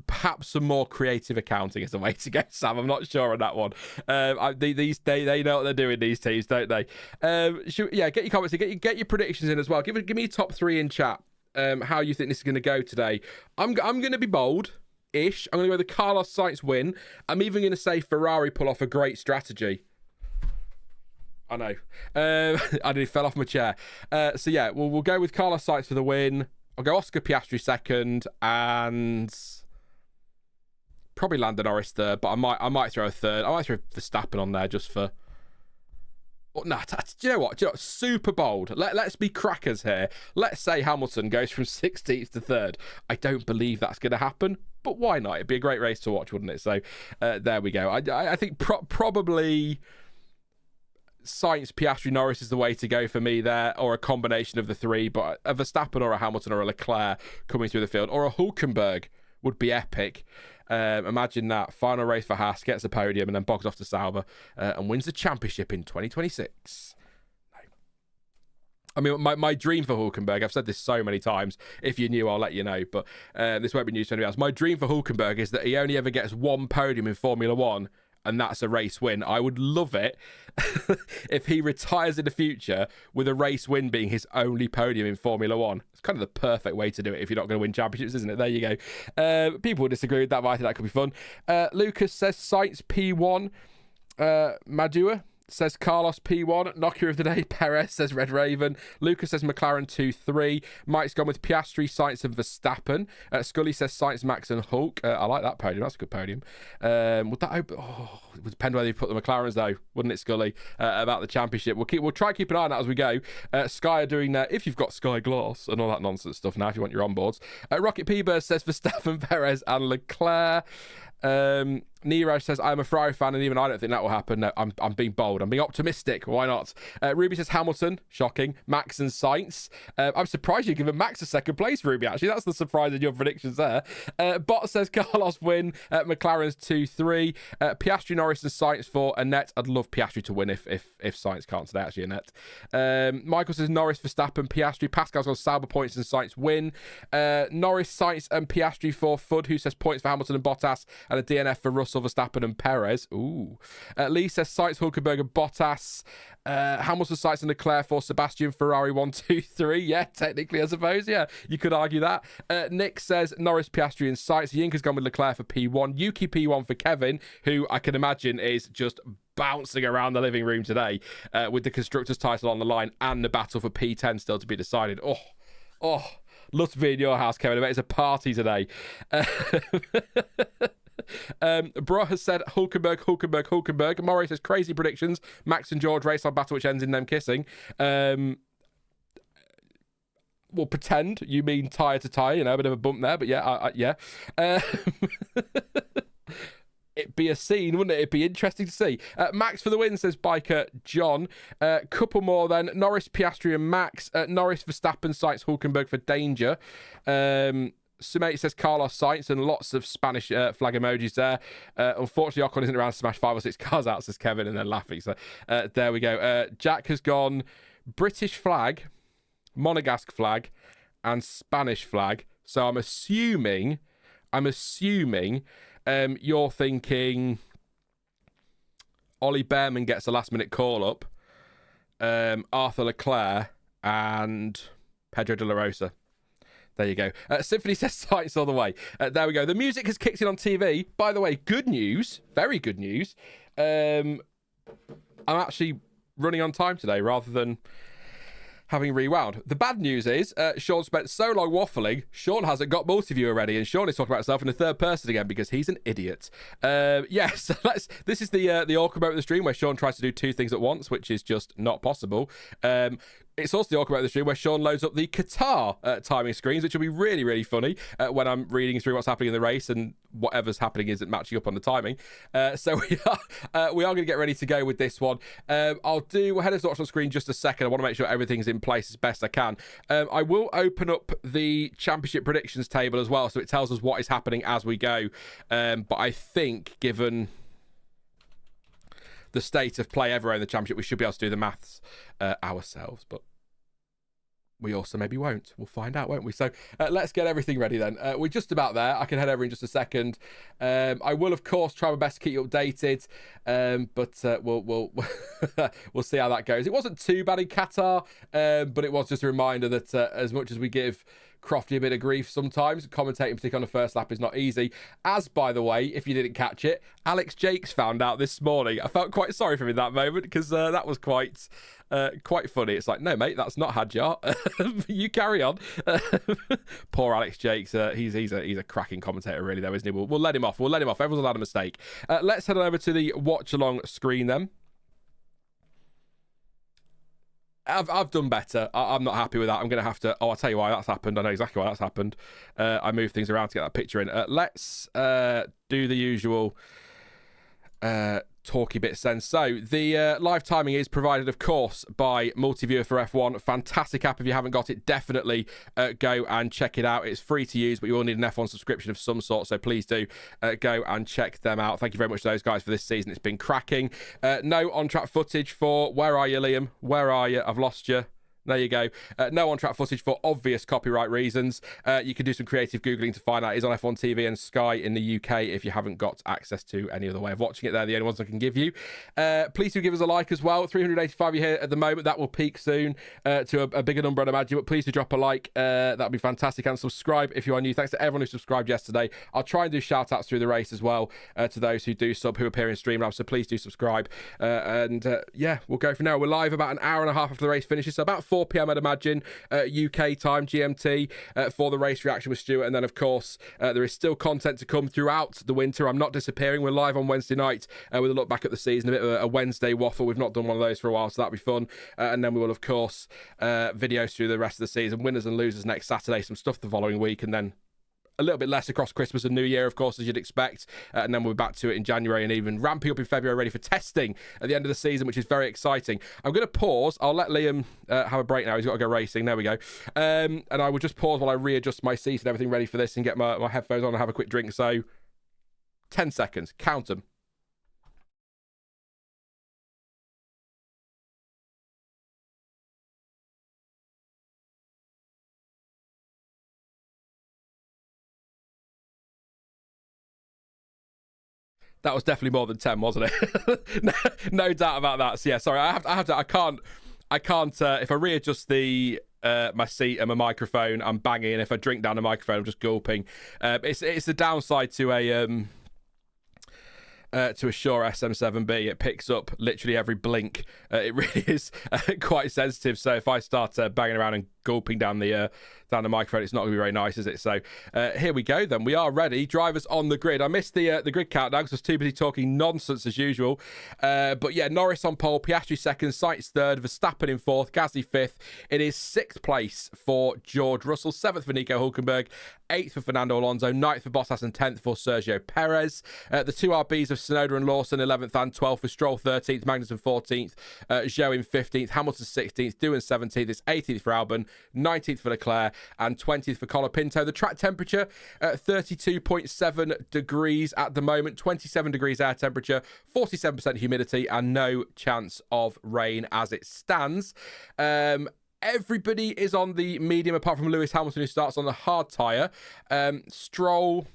perhaps some more creative accounting is the way to go, Sam. I'm not sure on that one. They know what they're doing, these teams, don't they? Get your comments, get your predictions in as well. Give me your top 3 in chat. How you think this is going to go today. I'm going to be bold-ish. I'm going to go with the Carlos Sainz win. I'm even going to say Ferrari pull off a great strategy. I know. I nearly fell off my chair. So yeah, we'll go with Carlos Sainz for the win. I'll go Oscar Piastri second, and probably Lando Norris third. But I might throw a third. I might throw Verstappen on there just for No, do you know what? Super bold. Let's be crackers here. Let's say Hamilton goes from 16th to 3rd. I don't believe that's going to happen, but why not? It'd be a great race to watch, wouldn't it? So there we go. I think probably Sainz, Piastri, Norris is the way to go for me there, or a combination of the three, but a Verstappen or a Hamilton or a Leclerc coming through the field, or a Hulkenberg would be epic. Imagine that. Final race for Haas, gets a podium, and then bogs off to Sauber and wins the championship in 2026. No. I mean, my dream for Hulkenberg, I've said this so many times. If you knew, I'll let you know, but this won't be news to anyone else. My dream for Hulkenberg is that he only ever gets one podium in Formula One, and that's a race win. I would love it if he retires in the future with a race win being his only podium in Formula One. It's kind of the perfect way to do it if you're not going to win championships, isn't it? There you go. People will disagree with that, but I think that could be fun. Lucas says Sainz P1. Madua says Carlos P1. Knocker of the day, Perez, says Red Raven. Lucas says McLaren 2-3. Mike's gone with Piastri, Sainz and Verstappen. Scully says Sainz, Max and Hulk. I like that podium. That's a good podium. Would that open? Oh, it would depend whether you put the McLarens though, wouldn't it, Scully? About the championship. We'll try to keep an eye on that as we go. Sky are doing that. If you've got Sky Glass and all that nonsense stuff now, if you want your onboards. Rocket P-Bird says Verstappen, Perez and Leclerc. Nero says I'm a Ferrari fan and even I don't think that will happen. No, I'm being bold. I'm being optimistic. Why not? Ruby says Hamilton. Shocking. Max and Sainz. I'm surprised you've given Max a second place, Ruby, actually. That's the surprise in your predictions there. Bot says Carlos win. McLaren's 2-3. Piastri, Norris and Sainz for Annette. I'd love Piastri to win if Sainz can't today, actually, Annette. Michael says Norris, Verstappen, Piastri. Pascal's on Sauber points and Sainz win. Norris, Sainz and Piastri for Fudd, who says points for Hamilton and Bottas and a DNF for Russell, Verstappen and Perez. Ooh. Lee says Sainz, Hulkenberg and Bottas. Hamilton, Sainz and Leclerc for Sebastian, Ferrari 1, 2, 3. Yeah, technically, I suppose. Yeah, you could argue that. Nick says Norris, Piastri and Sainz. Yinka's gone with Leclerc for P1. Yuki P1 for Kevin, who I can imagine is just bouncing around the living room today with the Constructors title on the line and the battle for P10 still to be decided. Oh, love to be in your house, Kevin. I bet it's a party today. Bro has said Hulkenberg. Murray says crazy predictions. Max and George race on battle which ends in them kissing. We'll pretend you mean tyre to tyre, a bit of a bump there, but yeah. It'd be a scene, wouldn't it? It'd be interesting to see. Max for the win, says Biker John. Couple more then. Norris, Piastri and Max. Norris, Verstappen, Sainz, Hulkenberg for danger. Sumate says Carlos Sainz and lots of Spanish flag emojis there. Unfortunately, Ocon isn't around to smash 5 or 6 cars out, says Kevin, and then laughing. So there we go. Jack has gone British flag, Monegasque flag, and Spanish flag. So I'm assuming you're thinking Ollie Behrman gets a last-minute call-up, Arthur Leclerc, and Pedro de la Rosa. There you go. Symphony says Sainz all the way. There we go. The music has kicked in on TV. By the way, good news. Very good news. I'm actually running on time today rather than having rewound. The bad news is Sean spent so long waffling, Sean hasn't got multi-view already, and Sean is talking about himself in the third person again because he's an idiot. Yes, this is the awkward moment of the stream where Sean tries to do 2 things at once, which is just not possible. It's also the awkward moment of the stream where Sean loads up the Qatar timing screens, which will be really, really funny when I'm reading through what's happening in the race and whatever's happening isn't matching up on the timing. So we are going to get ready to go with this one. We'll head us watch on screen just a second. I want to make sure everything's in place as best I can. I will open up the championship predictions table as well, so it tells us what is happening as we go. But I think, given the state of play everywhere in the championship, we should be able to do the maths ourselves, but we also maybe won't. We'll find out, won't we? So let's get everything ready then. We're just about there. I can head over in just a second. I will, of course, try my best to keep you updated, but we'll see how that goes. It wasn't too bad in Qatar, but it was just a reminder that as much as we give Crofty a bit of grief sometimes, commentating particularly on the first lap is not easy. As, by the way, if you didn't catch it, Alex Jakes found out this morning. I felt quite sorry for him in that moment because that was quite funny. It's like, no, mate, that's not Hadjar. You carry on. Poor Alex Jakes. He's a cracking commentator, really, though, isn't he? We'll let him off. Everyone's allowed a mistake. Let's head on over to the watch along screen then. I've done better. I'm not happy with that. I'm going to have to... Oh, I'll tell you why that's happened. I know exactly why that's happened. I moved things around to get that picture in. Let's do the usual talky bits then. So the live timing is provided, of course, by Multiviewer for F1. Fantastic app. If you haven't got it, definitely go and check it out. It's free to use, but you will need an F1 subscription of some sort, so please do go and check them out. Thank you very much to those guys for this season. It's been cracking. No on-track footage for... Where are you, Liam? Where are you? I've lost you. There you go. No on-track footage for obvious copyright reasons. You can do some creative Googling to find out. It's on F1 TV and Sky in the UK if you haven't got access to any other way of watching it. They're the only ones I can give you. Please do give us a like as well. 385 you here at the moment. That will peak soon to a bigger number, I'd imagine. But please do drop a like. That would be fantastic. And subscribe if you are new. Thanks to everyone who subscribed yesterday. I'll try and do shout-outs through the race as well to those who do sub, who appear in Streamlabs. So please do subscribe. Yeah, we'll go from now. We're live about an hour and a half after the race finishes. So about 4 p.m. I'd imagine, UK time, GMT, for the race reaction with Stuart. And then, of course, there is still content to come throughout the winter. I'm not disappearing. We're live on Wednesday night with a look back at the season, a bit of a Wednesday waffle. We've not done one of those for a while, so that'll be fun. And then we will, of course, videos through the rest of the season, winners and losers next Saturday, some stuff the following week, and then a little bit less across Christmas and New Year, of course, as you'd expect. And then we'll be back to it in January and even ramping up in February, ready for testing at the end of the season, which is very exciting. I'm going to pause. I'll let Liam have a break now. He's got to go racing. There we go. And I will just pause while I readjust my seat and everything ready for this and get my headphones on and have a quick drink. So 10 seconds. Count them. That was definitely more than 10, wasn't it? no doubt about that. So yeah, sorry, I can't, if I readjust the, my seat and my microphone, I'm banging. And if I drink down the microphone, I'm just gulping. It's the downside to a Shure SM7B. It picks up literally every blink. It really is quite sensitive. So if I start banging around and gulping down the microphone, it's not going to be very nice, is it? So here we go then. We are ready. Drivers on the grid. I missed the grid countdown because I was too busy talking nonsense as usual. But yeah, Norris on pole, Piastri second, Sainz third, Verstappen in fourth, Gasly fifth. It is sixth place for George Russell, seventh for Nico Hulkenberg, eighth for Fernando Alonso, ninth for Bottas and 10th for Sergio Perez. The two RBs of Tsunoda and Lawson, 11th and 12th, for Stroll 13th, Magnussen 14th, Zhou in 15th, Hamilton 16th, Doohan 17th, it's 18th for Albon, 19th for Leclerc and 20th for Colapinto. The track temperature 32.7 degrees at the moment, 27 degrees air temperature, 47% humidity and no chance of rain as it stands. Everybody is on the medium apart from Lewis Hamilton, who starts on the hard tyre. Stroll,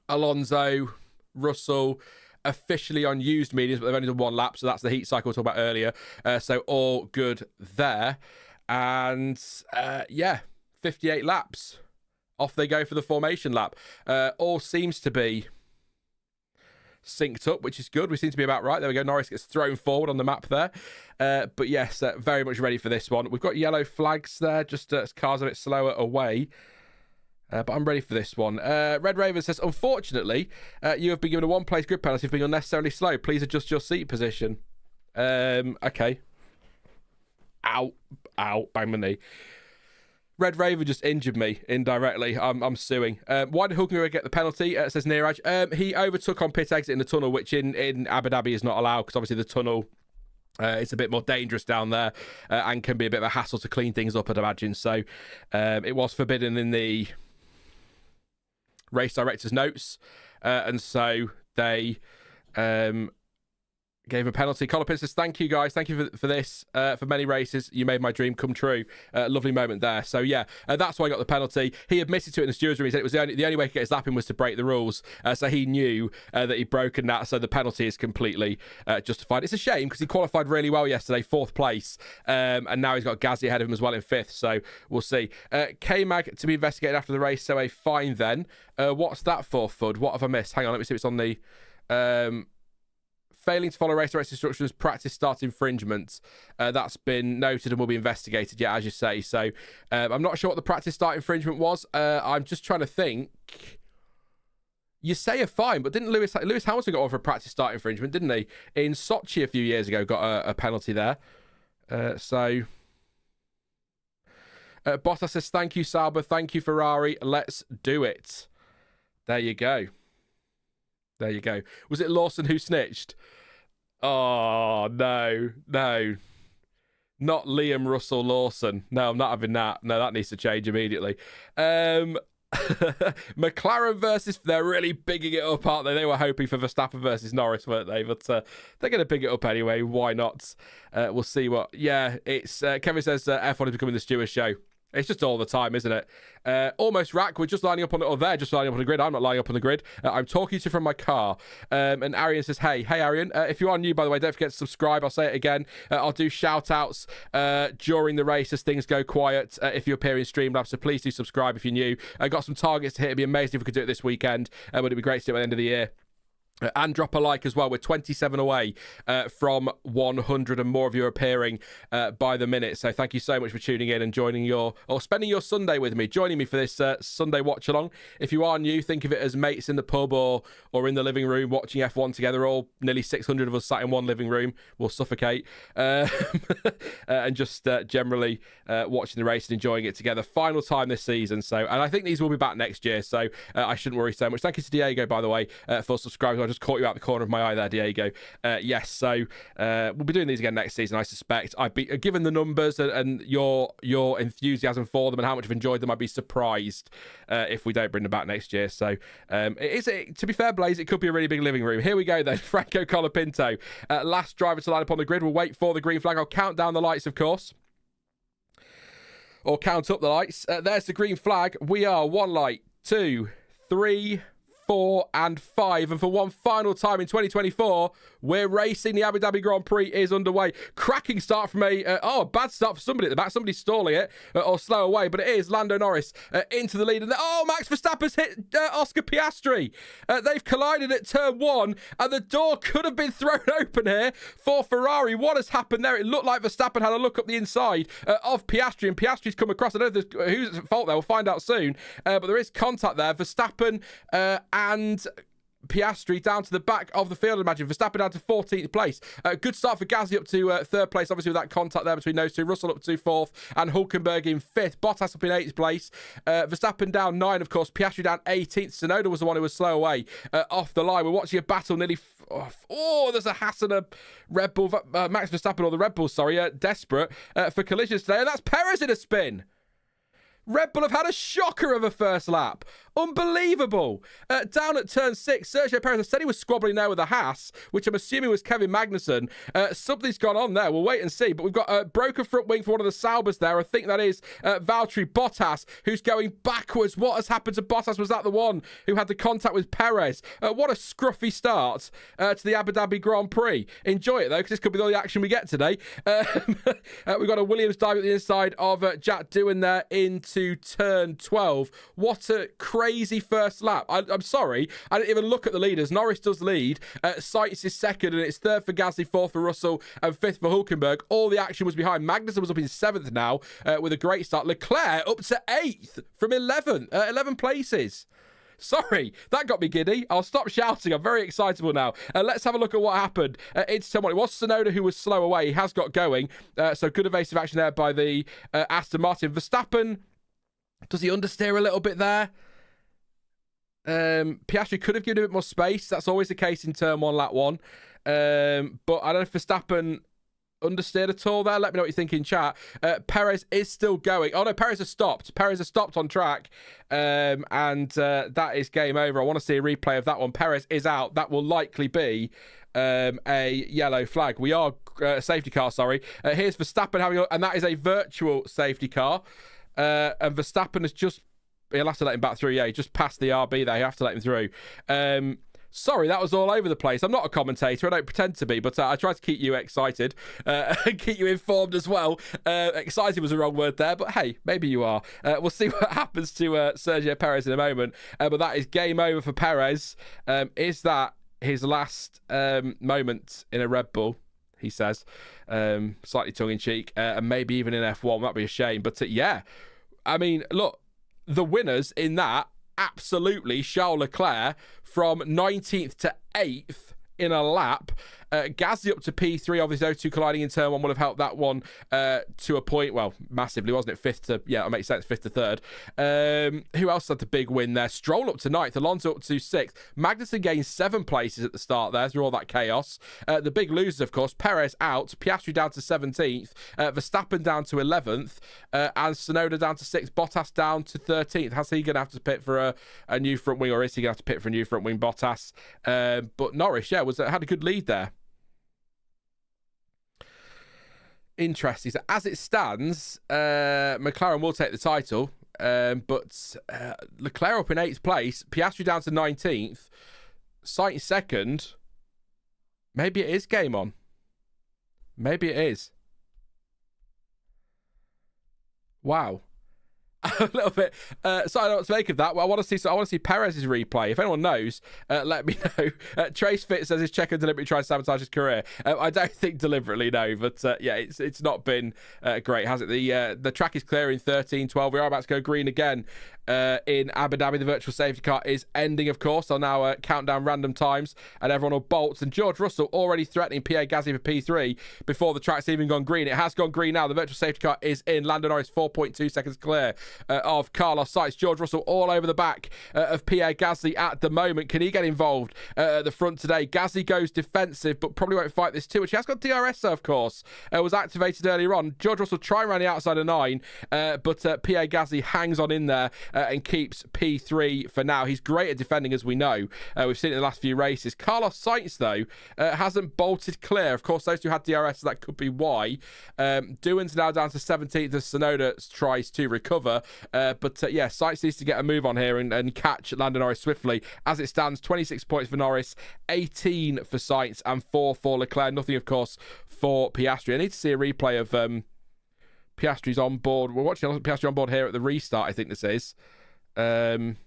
Alonso, Russell officially on used mediums, but they've only done one lap, so that's the heat cycle we talked about earlier. So all good there. And yeah, 58 laps. Off they go for the formation lap. All seems to be synced up, which is good. We seem to be about right. There we go. Norris gets thrown forward on the map there. But yes, very much ready for this one. We've got yellow flags there, just cars a bit slower away. But I'm ready for this one. Red Raven says, unfortunately, you have been given a one-place grid penalty for being unnecessarily slow. Please adjust your seat position. Okay. Ow, bang my knee. Red Raven just injured me indirectly. I'm suing. Why did Hulkenberg get the penalty? Says Neeraj. He overtook on pit exit in the tunnel, which in Abu Dhabi is not allowed because obviously the tunnel it's a bit more dangerous down there and can be a bit of a hassle to clean things up, I'd imagine. So it was forbidden in the race director's notes, and so they gave a penalty. Colapinto says, thank you guys, thank you for this, for many races, you made my dream come true. Lovely moment there. So yeah, that's why I got the penalty. He admitted to it in the stewards room. He said it was the only way to get his lap in was to break the rules, so he knew that he'd broken that, so the penalty is completely justified. It's a shame because he qualified really well yesterday, 4th place, and now he's got Gasly ahead of him as well in 5th, so we'll see. K-Mag to be investigated after the race, so a fine then. What's that for, Fud? What have I missed? Hang on, let me see if it's on the failing to follow race instructions, practice start infringements. That's been noted and will be investigated, yeah, as you say. So I'm not sure what the practice start infringement was. I'm just trying to think. You say a fine, but didn't Lewis Hamilton got one for a practice start infringement, didn't he? In Sochi a few years ago, got a penalty there. So Bottas says, thank you, Sauber. Thank you, Ferrari. Let's do it. There you go. There you go. Was it Lawson who snitched? Oh, no. Not Liam Russell Lawson. No, I'm not having that. No, that needs to change immediately. McLaren versus... They're really bigging it up, aren't they? They were hoping for Verstappen versus Norris, weren't they? But they're going to big it up anyway. Why not? We'll see what... Yeah, it's... Kevin says F1 is becoming the Stewart show. It's just all the time, isn't it? Almost rack. We're just lining up on... Or they're just lining up on the grid. I'm not lining up on the grid. I'm talking to you from my car. And Arian says, hey, Arian. If you are new, by the way, don't forget to subscribe. I'll say it again. I'll do shout-outs during the race as things go quiet if you appear in Streamlabs. So please do subscribe if you're new. I got some targets to hit. It'd be amazing if we could do it this weekend. But it'd be great to do it at the end of the year. And drop a like as well. We're 27 away from 100 and more of you appearing by the minute. So thank you so much for tuning in and joining spending your Sunday with me, joining me for this Sunday watch along. If you are new, think of it as mates in the pub or in the living room watching F1 together. All nearly 600 of us sat in one living room. We'll suffocate. And just generally watching the race and enjoying it together. Final time this season. And I think these will be back next year. So I shouldn't worry so much. Thank you to Diego, by the way, for subscribing. I just caught you out the corner of my eye there, Diego. Yes, so we'll be doing these again next season, I suspect. I'd be given the numbers and your enthusiasm for them and how much I've enjoyed them, I'd be surprised if we don't bring them back next year. So to be fair, Blaze, it could be a really big living room. Here we go then. Franco Colapinto, last driver to line up on the grid. We'll wait for the green flag. I'll count down the lights, of course. Or count up the lights. There's the green flag. We are 1 light, 2, 3, 4 and 5, and for one final time in 2024 we're racing. The Abu Dhabi Grand Prix is underway. Cracking start from a bad start for somebody at the back. Somebody's stalling it or slow away, but it is Lando Norris into the lead, and Max Verstappen's hit Oscar Piastri. They've collided at turn 1 and the door could have been thrown open here for Ferrari. What has happened there? It looked like Verstappen had a look up the inside of Piastri, and Piastri's come across. I don't know who's at fault there. We'll find out soon, but there is contact there. Verstappen and Piastri down to the back of the field, I imagine. Verstappen down to 14th place. Good start for Gasly up to 3rd place, obviously, with that contact there between those two. Russell up to 4th and Hulkenberg in 5th. Bottas up in 8th place. Verstappen down 9, of course. Piastri down 18th. Tsunoda was the one who was slow away off the line. We're watching a battle nearly... there's a Haas and a Red Bull. Max Verstappen, or the Red Bull, sorry, desperate for collisions today. And that's Perez in a spin. Red Bull have had a shocker of a first lap. Unbelievable. Down at turn 6, Sergio Perez, I said he was squabbling there with a Haas, which I'm assuming was Kevin Magnussen. Something's gone on there. We'll wait and see. But we've got a broken front wing for one of the Saubers there. I think that is Valtteri Bottas, who's going backwards. What has happened to Bottas? Was that the one who had the contact with Perez? What a scruffy start to the Abu Dhabi Grand Prix. Enjoy it, though, because this could be all the action we get today. We've got a Williams dive at the inside of Jack Doohan there into turn 12. What a crazy first lap. I'm sorry, I didn't even look at the leaders. Norris does lead. Sainz is 2nd, and it's 3rd for Gasly, 4th for Russell, and 5th for Hulkenberg. All the action was behind. Magnussen was up in 7th now with a great start. Leclerc up to 8th from 11 places. Sorry, that got me giddy. I'll stop shouting. I'm very excitable now. Let's have a look at what happened. It's someone. It was Tsunoda who was slow away. He has got going. So good evasive action there by the Aston Martin. Verstappen, does he understeer a little bit there? Piastri could have given a bit more space. That's always the case in turn 1, lap 1. But I don't know if Verstappen understeered at all there. Let me know what you think in chat. Perez is still going. Oh no, Perez has stopped. Perez has stopped on track. And that is game over. I want to see a replay of that one. Perez is out. That will likely be a yellow flag. We are safety car, sorry. Here's Verstappen having and that is a virtual safety car. And Verstappen has just... He'll have to let him back through. Yeah, he just passed the RB there. You have to let him through. Sorry, that was all over the place. I'm not a commentator. I don't pretend to be, but I try to keep you excited and keep you informed as well. Excited was the wrong word there, but hey, maybe you are. We'll see what happens to Sergio Perez in a moment. But that is game over for Perez. Is that his last moment in a Red Bull? He says, slightly tongue-in-cheek, and maybe even in F1. That'd be a shame. But yeah, I mean, look, the winners in that, absolutely Charles Leclerc from 19th to 8th in a lap. Gasly up to P3. Obviously, those two colliding in turn one would have helped that one to a point. Well, massively, wasn't it? Fifth to, yeah, that makes sense. Fifth to third. Who else had the big win there? Stroll up to ninth. Alonso up to sixth. Magnussen gained 7 places at the start there through all that chaos. The big losers, of course, Perez out. Piastri down to 17th. Verstappen down to 11th. And Tsunoda down to 6th. Bottas down to 13th. How's he going to have to pit for a new front wing, or is he going to have to pit for a new front wing, Bottas? But Norris, yeah, had a good lead there. Interesting. So as it stands, McLaren will take the title, but Leclerc up in 8th place, Piastri down to 19th, Sainz second. Maybe it is game on. Maybe it is. Wow. A little bit. So I don't know what to make of that. Well, I want to see Perez's replay. If anyone knows, let me know. Trace Fit says his checker deliberately tried to sabotage his career. I don't think deliberately, no, but yeah, it's not been great, has it? The track is clear in 13-12. We are about to go green again in Abu Dhabi. The virtual safety car is ending, of course. I'll now count down random times, and everyone will bolt. And George Russell already threatening Pierre Gasly for P3 before the track's even gone green. It has gone green now. The virtual safety car is in. Lando Norris 4.2 seconds clear of Carlos Sainz. George Russell all over the back of Pierre Gasly at the moment. Can he get involved at the front today? Gasly goes defensive, but probably won't fight this too much. He has got DRS, of course. Was activated earlier on. George Russell trying around the outside of 9, but Pierre Gasly hangs on in there and keeps P3 for now. He's great at defending, as we know. We've seen it in the last few races. Carlos Sainz, though, hasn't bolted clear. Of course, those two had DRS, so that could be why. Doohan's now down to 17th as Tsunoda tries to recover. But yeah, Sainz needs to get a move on here and catch Lando Norris swiftly. As it stands, 26 points for Norris, 18 for Sainz, and 4 for Leclerc. Nothing, of course, for Piastri. I need to see a replay of Piastri's on board. We're watching Piastri on board here at the restart, I think this is. Behind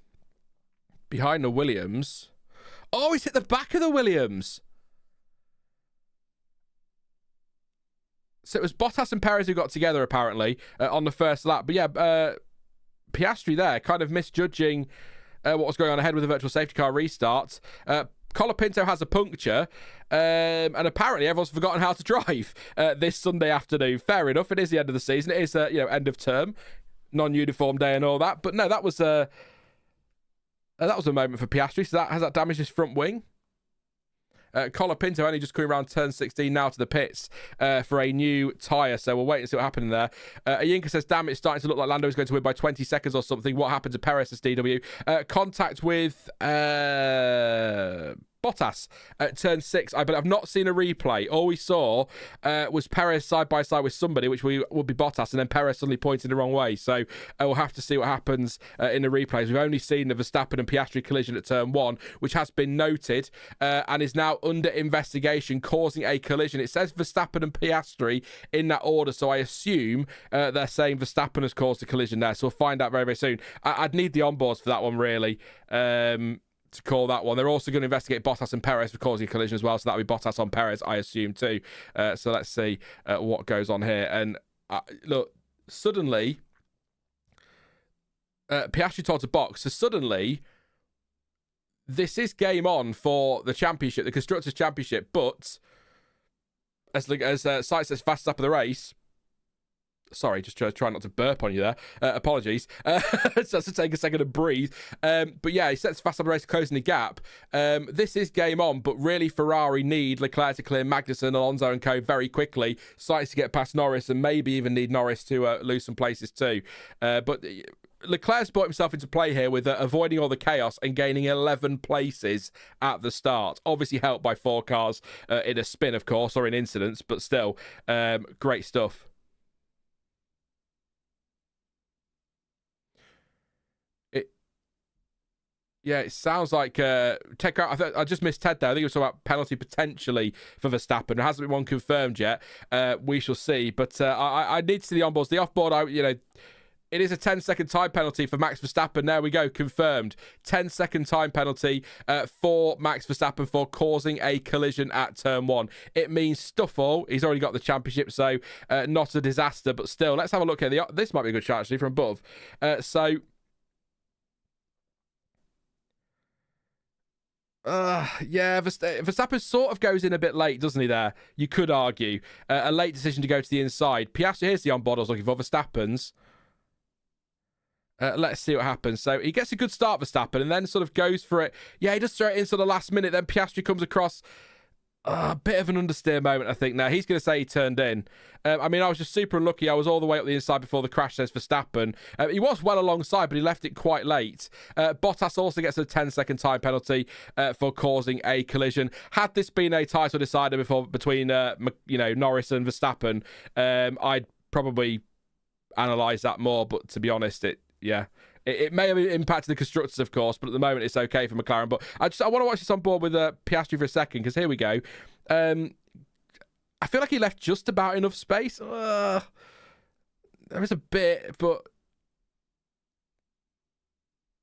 the Williams. Oh, he's hit the back of the Williams. So it was Bottas and Perez who got together, apparently, on the first lap. But yeah, Piastri there kind of misjudging what was going on ahead with the virtual safety car restart. Colapinto has a puncture, and apparently everyone's forgotten how to drive this Sunday afternoon. Fair enough, it is the end of the season. It is end of term, non-uniform day and all that. But no, that was a moment for Piastri. So has that damaged his front wing? Colapinto only just coming around turn 16 now to the pits for a new tyre. So we'll wait and see what happens there. Ayinka says, damn, it's starting to look like Lando is going to win by 20 seconds or something. What happened to Perez as DW? Contact with Bottas at turn 6. But I've not seen a replay. All we saw was Perez side by side with somebody, which would be Bottas, and then Perez suddenly pointed the wrong way. So we'll have to see what happens in the replays. We've only seen the Verstappen and Piastri collision at turn 1, which has been noted and is now under investigation, causing a collision. It says Verstappen and Piastri in that order, so I assume they're saying Verstappen has caused a collision there. So we'll find out very, very soon. I'd need the onboards for that one, really. To call that one. They're also going to investigate Bottas and Perez for causing a collision as well, so that'll be Bottas on Perez, I assume, too. So let's see what goes on here. And look, suddenly Piastri towards a box, so suddenly this is game on for the championship, the Constructors' Championship, but as Sainz says, fastest up of the race. Sorry, just trying not to burp on you there. Apologies. So to take a second to breathe. But yeah, he sets fast up the race, closing the gap. This is game on, but really Ferrari need Leclerc to clear Magnussen, Alonso and co very quickly. Sainz to get past Norris, and maybe even need Norris to lose some places too. But Leclerc's brought himself into play here with avoiding all the chaos and gaining 11 places at the start. Obviously helped by 4 cars in a spin, of course, or in incidents, but still, great stuff. Yeah, it sounds like Ted. I just missed Ted there. I think he was talking about penalty potentially for Verstappen. There hasn't been one confirmed yet. We shall see. But I need to see the onboards. The offboard, it is a 10-second time penalty for Max Verstappen. There we go, confirmed. 10-second time penalty for Max Verstappen for causing a collision at turn 1. It means stuff all. He's already got the championship, so not a disaster. But still, let's have a look here. This might be a good shot, actually, from above. So Yeah, Verstappen sort of goes in a bit late, doesn't he, there? You could argue. A late decision to go to the inside. Piastri, here's the on-board I was looking for, Verstappen's. Let's see what happens. So he gets a good start, Verstappen, and then sort of goes for it. Yeah, he does throw it in sort of last minute. Then Piastri comes across. A bit of an understeer moment, I think. Now, he's going to say he turned in. I mean, I was just super unlucky. I was all the way up the inside before the crash, says Verstappen. He was well alongside, but he left it quite late. Bottas also gets a 10-second time penalty for causing a collision. Had this been a title decider between Norris and Verstappen, I'd probably analyse that more. But to be honest, it may have impacted the constructors, of course, but at the moment it's okay for McLaren. But I want to watch this on board with Piastri for a second, because here we go. I feel like he left just about enough space. There is a bit, but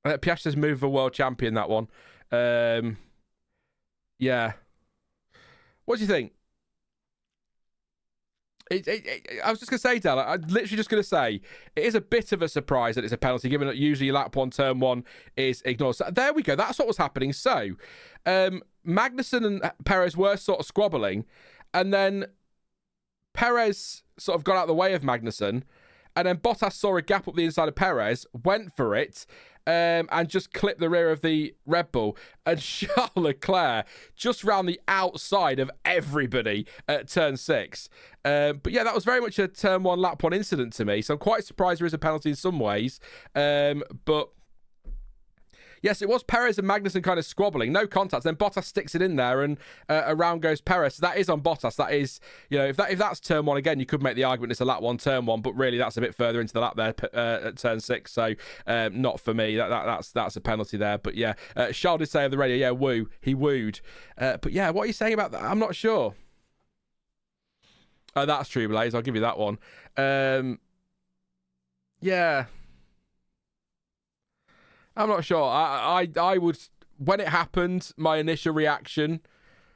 Piastri's move for world champion, that one. Yeah. What do you think? I was just going to say, Della, I'm literally just going to say, it is a bit of a surprise that it's a penalty, given that usually lap one, turn one is ignored. So there we go. That's what was happening. So, Magnussen and Perez were sort of squabbling, and then Perez sort of got out of the way of Magnussen, and then Bottas saw a gap up the inside of Perez, went for it, and just clipped the rear of the Red Bull. And Charles Leclerc just round the outside of everybody at turn 6. But yeah, that was very much a turn 1, lap 1 incident to me. So I'm quite surprised there is a penalty in some ways. But yes, it was Perez and Magnussen kind of squabbling. No contact. Then Bottas sticks it in there, and around goes Perez. So that is on Bottas. That is, if that's turn 1 again, you could make the argument it's a lap 1, turn 1, but really that's a bit further into the lap there at turn 6. So not for me. That's a penalty there. But yeah, Charles did say on the radio, yeah, woo. He wooed. But yeah, what are you saying about that? I'm not sure. Oh, that's true, Blaze. I'll give you that one. Yeah. I'm not sure. I would, when it happened, my initial reaction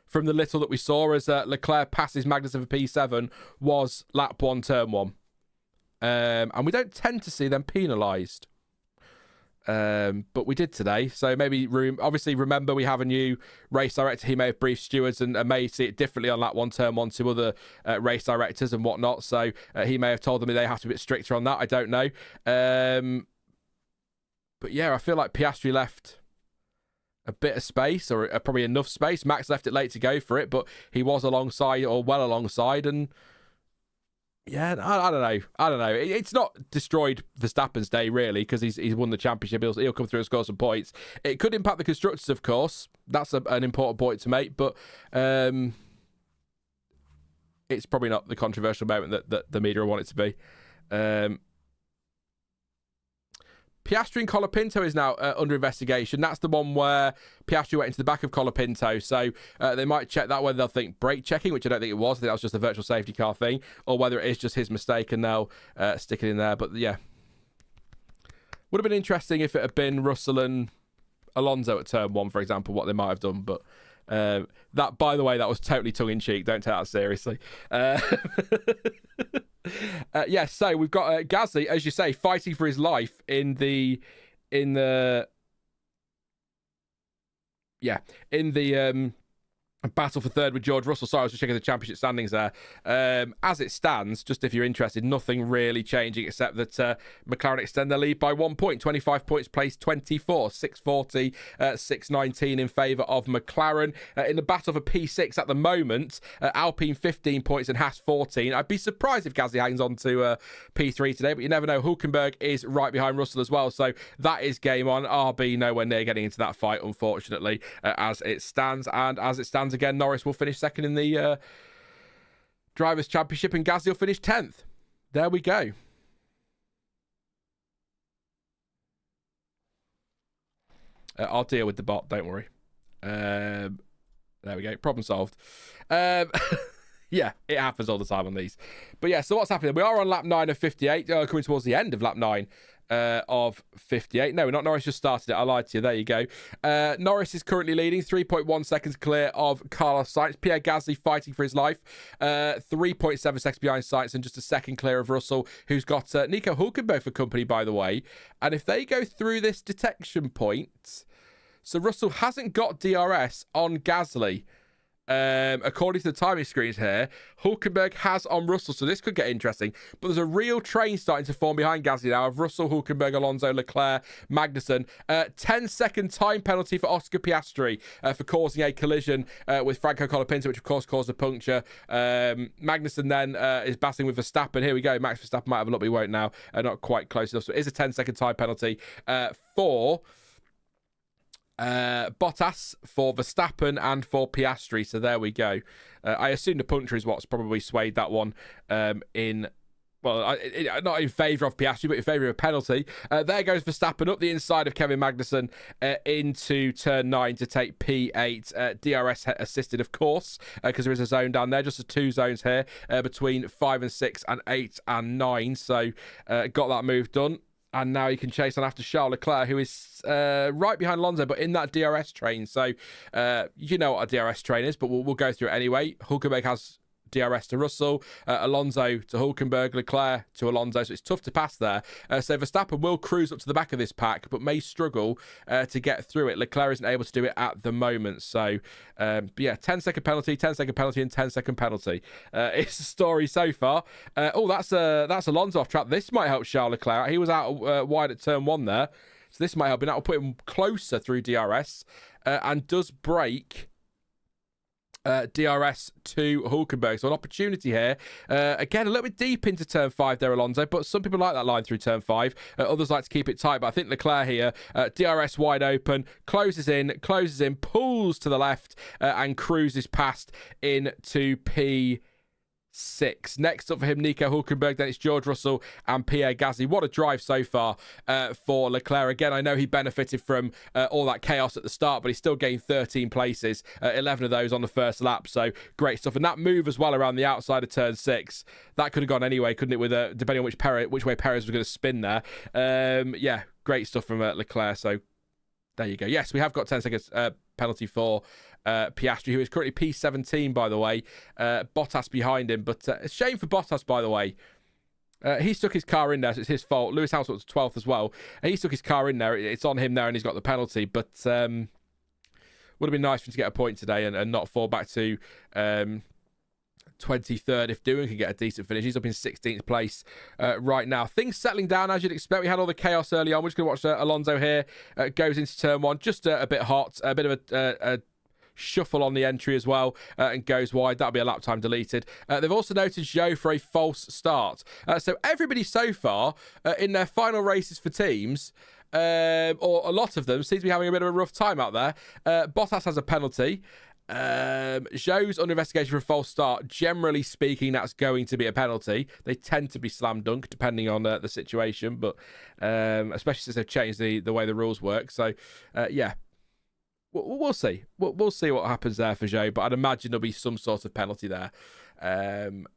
from the little that we saw as Leclerc passes Magnussen for P7 was lap 1, turn 1. And we don't tend to see them penalised. But we did today. So maybe, obviously, remember we have a new race director. He may have briefed stewards and may see it differently on lap 1, turn 1 to other race directors and whatnot. So he may have told them they have to be a bit stricter on that. I don't know. But yeah, I feel like Piastri left a bit of space, or probably enough space. Max left it late to go for it, but he was alongside, or well alongside, and yeah, I don't know. It's not destroyed Verstappen's day, really, because he's won the championship. He'll come through and score some points. It could impact the constructors, of course. That's an important point to make, but it's probably not the controversial moment that the media want it to be. Piastri and Colapinto is now under investigation. That's the one where Piastri went into the back of Colapinto. So they might check that, whether they'll think brake checking, which I don't think it was. I think that was just a virtual safety car thing, or whether it is just his mistake and they'll stick it in there. But yeah, would have been interesting if it had been Russell and Alonso at turn 1, for example, what they might have done. But that, by the way, that was totally tongue-in-cheek. Don't take that seriously. Yes, so we've got Gasly, as you say, fighting for his life in the battle for third with George Russell. Sorry, I was just checking the championship standings there. As it stands, just if you're interested, nothing really changing except that McLaren extend their lead by 1 point. 25 points, placed 24. 640, 619 in favour of McLaren. In the battle for P6 at the moment, Alpine 15 points and Haas 14. I'd be surprised if Gasly hangs on to P3 today, but you never know. Hulkenberg is right behind Russell as well, so that is game on. RB nowhere near getting into that fight, unfortunately, as it stands. And as it stands again, Norris will finish second in the Drivers' Championship, and Gasly will finish 10th. There we go. I'll deal with the bot, don't worry. There we go. Problem solved. Yeah, it happens all the time on these. But yeah, so what's happening? We are on lap 9 of 58, coming towards the end of lap 9 of 58. No, not Norris just started it. I lied to you. There you go. Norris is currently leading, 3.1 seconds clear of Carlos Sainz. Pierre Gasly fighting for his life, 3.7 seconds behind Sainz, and just a second clear of Russell, who's got Nico Hulkenberg for company, by the way. And if they go through this detection point, So Russell hasn't got DRS on Gasly. According to the timing screens here, Hulkenberg has on Russell, so this could get interesting. But there's a real train starting to form behind Gasly now of Russell, Hulkenberg, Alonso, Leclerc, Magnussen. 10-second time penalty for Oscar Piastri for causing a collision with Franco Colapinto, which of course caused a puncture. Magnussen then is battling with Verstappen. Here we go. Max Verstappen might have a look, but he won't now. Not quite close enough. So it is a 10-second time penalty for Bottas, for Verstappen, and for Piastri. So there we go. I assume the puncture is what's probably swayed that one not in favour of Piastri, but in favour of a penalty. There goes Verstappen up the inside of Kevin Magnussen into turn 9 to take P8. DRS assisted, of course, because there is a zone down there. Just the 2 zones here between 5 and 6 and 8 and 9. So got that move done. And now he can chase on after Charles Leclerc, who is right behind Alonso, but in that DRS train. So you know what a DRS train is, but we'll go through it anyway. Hulkenberg has DRS to Russell, Alonso to Hulkenberg, Leclerc to Alonso, so it's tough to pass there. So Verstappen will cruise up to the back of this pack, but may struggle to get through it. Leclerc isn't able to do it at the moment. So, 10-second penalty, 10-second penalty, and 10-second penalty. It's the story so far. That's Alonso off track. This might help Charles Leclerc. He was out wide at turn 1 there, so this might help him. That will put him closer through DRS and does break DRS to Hulkenberg. So an opportunity here. Again, a little bit deep into turn 5 there, Alonso, but some people like that line through turn 5. Others like to keep it tight, but I think Leclerc here, DRS wide open, closes in, pulls to the left, and cruises past into P6. Next up for him, Nico Hulkenberg. Then it's George Russell and Pierre Gasly. What a drive so far for Leclerc. Again, I know he benefited from all that chaos at the start, but he still gained 13 places, 11 of those on the first lap. So great stuff. And that move as well around the outside of turn 6, that could have gone anyway, couldn't it? With depending on which way Perez was going to spin there. Great stuff from Leclerc. So there you go. Yes, we have got 10 seconds penalty for Piastri, who is currently P17, by the way. Bottas behind him, but a shame for Bottas, by the way. He stuck his car in there, so it's his fault. Lewis Hamilton was 12th as well. He stuck his car in there. It's on him there, and he's got the penalty. But would have been nice for him to get a point today and not fall back to 23rd if Doohan can get a decent finish. He's up in 16th place right now. Things settling down as you'd expect. We had all the chaos early on. We're just going to watch Alonso here. Goes into turn 1, just a bit hot, a bit of a shuffle on the entry as well, and goes wide. That'll be a lap time deleted. They've also noted Zhou for a false start. So everybody so far in their final races for teams, or a lot of them, seems to be having a bit of a rough time out there. Bottas has a penalty. Zhou's under investigation for a false start. Generally speaking, that's going to be a penalty. They tend to be slam dunk depending on the situation, but especially since they've changed the way the rules work. So we'll see. We'll see what happens there for Zhou, but I'd imagine there'll be some sort of penalty there.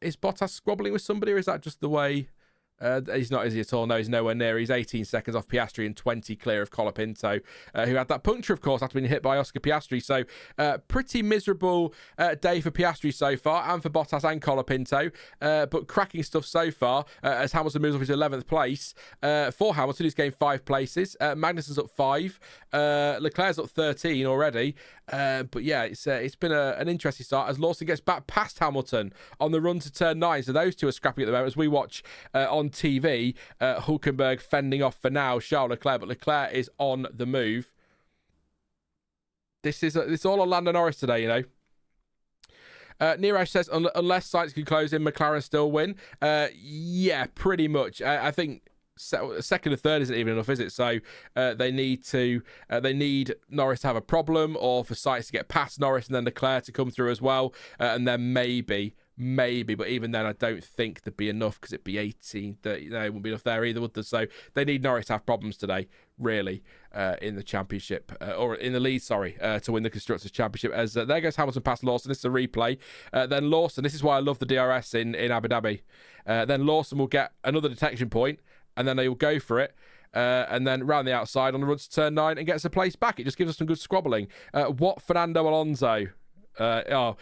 Is Bottas squabbling with somebody, or is that just the way? He's not, is he, at all? No, he's nowhere near. He's 18 seconds off Piastri and 20 clear of Colapinto, who had that puncture, of course, after being hit by Oscar Piastri. So pretty miserable day for Piastri so far, and for Bottas and Colapinto, but cracking stuff so far as Hamilton moves up into 11th place. For Hamilton, who's gained 5 places. Magnussen's up 5. Leclerc's up 13 already. But yeah, it's been an interesting start as Lawson gets back past Hamilton on the run to turn 9. So those two are scrapping at the moment as we watch on TV. Hulkenberg fending off for now Charles Leclerc, but Leclerc is on the move. It's all on Lando Norris today, you know. Neeraj says, unless Sainz can close in, McLaren still win. Yeah, pretty much. I think second and third isn't even enough, is it? So they need Norris to have a problem, or for Sainz to get past Norris and then Leclerc to come through as well, and then maybe, but even then I don't think there'd be enough, because it'd be 18, 30, it wouldn't be enough there either, would there? So they need Norris to have problems today, really, in the championship, or in the lead, to win the Constructors' Championship. As there goes Hamilton past Lawson. This is a replay. Then Lawson, this is why I love the DRS in Abu Dhabi. Then Lawson will get another detection point, and then they will go for it, and then round the outside on the run to turn 9 and gets a place back. It just gives us some good squabbling. What Fernando Alonso? Abu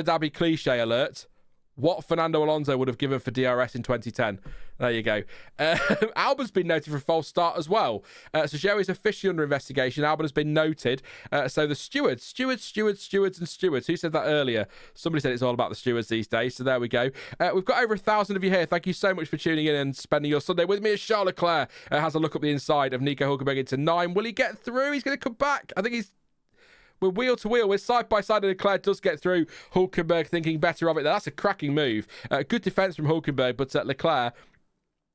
Dhabi cliche alert. What Fernando Alonso would have given for DRS in 2010. There you go. Albon's been noted for a false start as well. So Joey's officially under investigation. Albon has been noted. So the stewards. Who said that earlier? Somebody said it's all about the stewards these days. So there we go. We've got over 1,000 of you here. Thank you so much for tuning in and spending your Sunday with me as Charles Leclerc has a look up the inside of Nico Hulkenberg into 9. Will he get through? He's going to come back. I think we're wheel to wheel. We're side by side, and Leclerc does get through. Hulkenberg thinking better of it. That's a cracking move. Good defence from Hulkenberg, but Leclerc,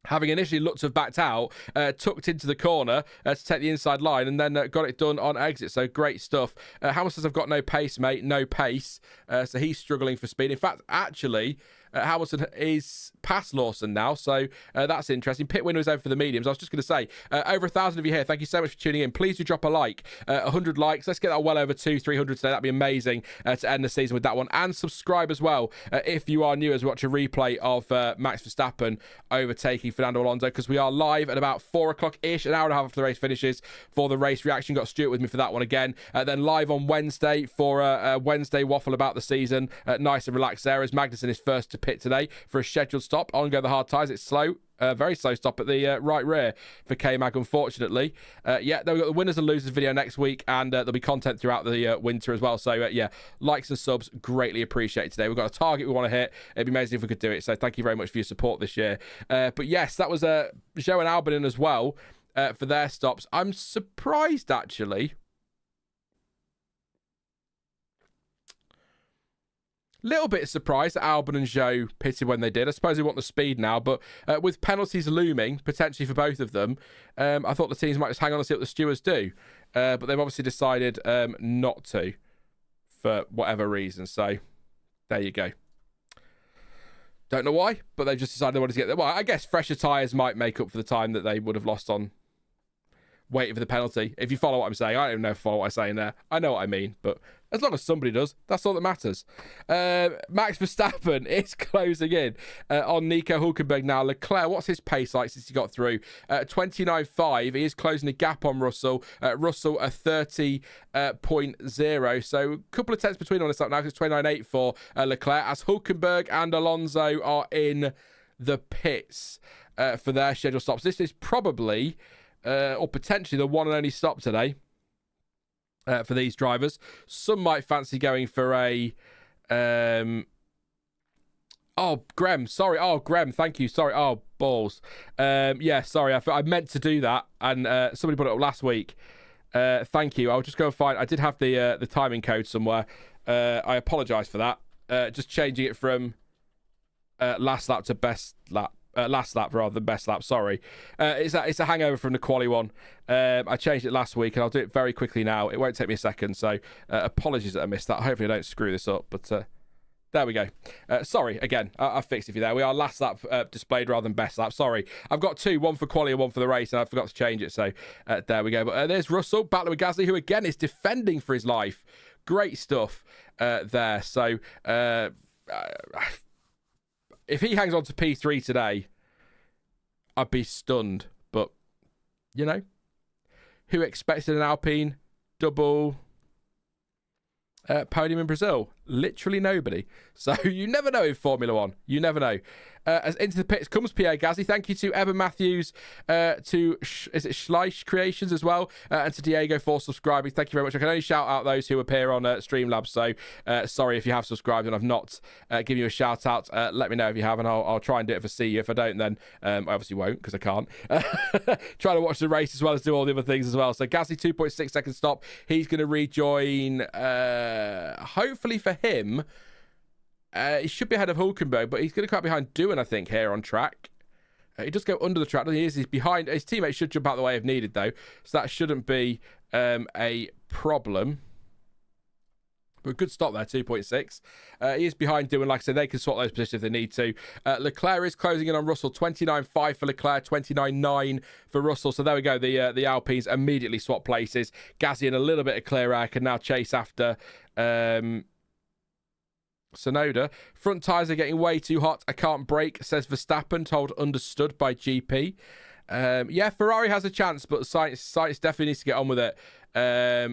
having initially looked to have backed out, tucked into the corner to take the inside line, and then got it done on exit. So great stuff. Hamilton says, I've got no pace, mate. No pace. So he's struggling for speed. In fact, actually, Hamilton is past Lawson now, so that's interesting. Pit window is over for the mediums. I was just going to say, over 1,000 of you here. Thank you so much for tuning in. Please do drop a like. 100 likes. Let's get that well over 200-300 today. That'd be amazing to end the season with that one. And subscribe as well if you are new as watch a replay of Max Verstappen overtaking Fernando Alonso, because we are live at about 4 o'clock-ish, an hour and a half after the race finishes for the race reaction. Got Stuart with me for that one again. Then live on Wednesday for a Wednesday waffle about the season. Nice and relaxed there as Magnussen is first to pit today for a scheduled stop. On go the hard tyres. It's slow. Very slow stop at the right rear for K-Mag, unfortunately. Yeah, then we've got the winners and losers video next week, and there'll be content throughout the winter as well. So, yeah, likes and subs, greatly appreciated today. We've got a target we want to hit. It'd be amazing if we could do it. So thank you very much for your support this year. But yes, that was Joe and Albon in as well for their stops. I'm surprised, actually. Little bit surprised that Albon and Zhou pitted when they did. I suppose they want the speed now, but with penalties looming, potentially for both of them, I thought the teams might just hang on and see what the stewards do. But they've obviously decided not to, for whatever reason. So, there you go. Don't know why, but they've just decided they wanted to get there. Well, I guess fresher tyres might make up for the time that they would have lost on waiting for the penalty. If you follow what I'm saying, I don't even know if you follow what I'm saying there. I know what I mean, but as long as somebody does, that's all that matters. Max Verstappen is closing in on Nico Hulkenberg now. Leclerc, what's his pace like since he got through? 29.5. He is closing the gap on Russell. Russell a 30.0. So a couple of tenths between on this up now, because it's 29.8 for Leclerc, as Hulkenberg and Alonso are in the pits for their scheduled stops. This is probably or potentially the one and only stop today for these drivers. Some might fancy going for a Graham, sorry. Oh, Graham, thank you. Sorry. Oh, balls. Yeah, sorry. I meant to do that, and somebody put it up last week. Thank you. I'll just go and find. I did have the timing code somewhere. I apologise for that. Just changing it from last lap to best lap. Last lap rather than best lap, sorry. It's a hangover from the quali one. I changed it last week, and I'll do it very quickly now. It won't take me a second, so apologies that I missed that. Hopefully I don't screw this up, but there we go. Sorry, again, I fixed it for you there. We are last lap displayed rather than best lap. Sorry. I've got two, one for quali and one for the race, and I forgot to change it, so there we go. But there's Russell, battling with Gasly, who again is defending for his life. Great stuff there. So, if he hangs on to P3 today, I'd be stunned. But, you know, who expected an Alpine double podium in Brazil? Literally nobody. So you never know in Formula One. You never know. As into the pits comes Pierre Gasly. Thank you to Evan Matthews, to Schleich Creations as well, and to Diego for subscribing. Thank you very much. I can only shout out those who appear on Streamlabs, so sorry if you have subscribed and I've not given you a shout out. Let me know if you have, and I'll try and do it if I see you. If I don't, then I obviously won't, because I can't. Try to watch the race as well as do all the other things as well. So Gasly, 2.6 second stop. He's going to rejoin, hopefully for him. He should be ahead of Hulkenberg, but he's going to come behind Doohan, I think, here on track. He does go under the track. He's behind. His teammate should jump out of the way if needed, though. So that shouldn't be a problem. But good stop there, 2.6. He is behind Doohan. Like I said, they can swap those positions if they need to. Leclerc is closing in on Russell. 29.5 for Leclerc, 29.9 for Russell. So there we go. The Alpines immediately swap places. Gasly in a little bit of clear air can now chase after Sonoda. Front tyres are getting way too hot. I can't brake, says Verstappen, told understood by GP. Yeah, Ferrari has a chance, but Sainz definitely needs to get on with it. I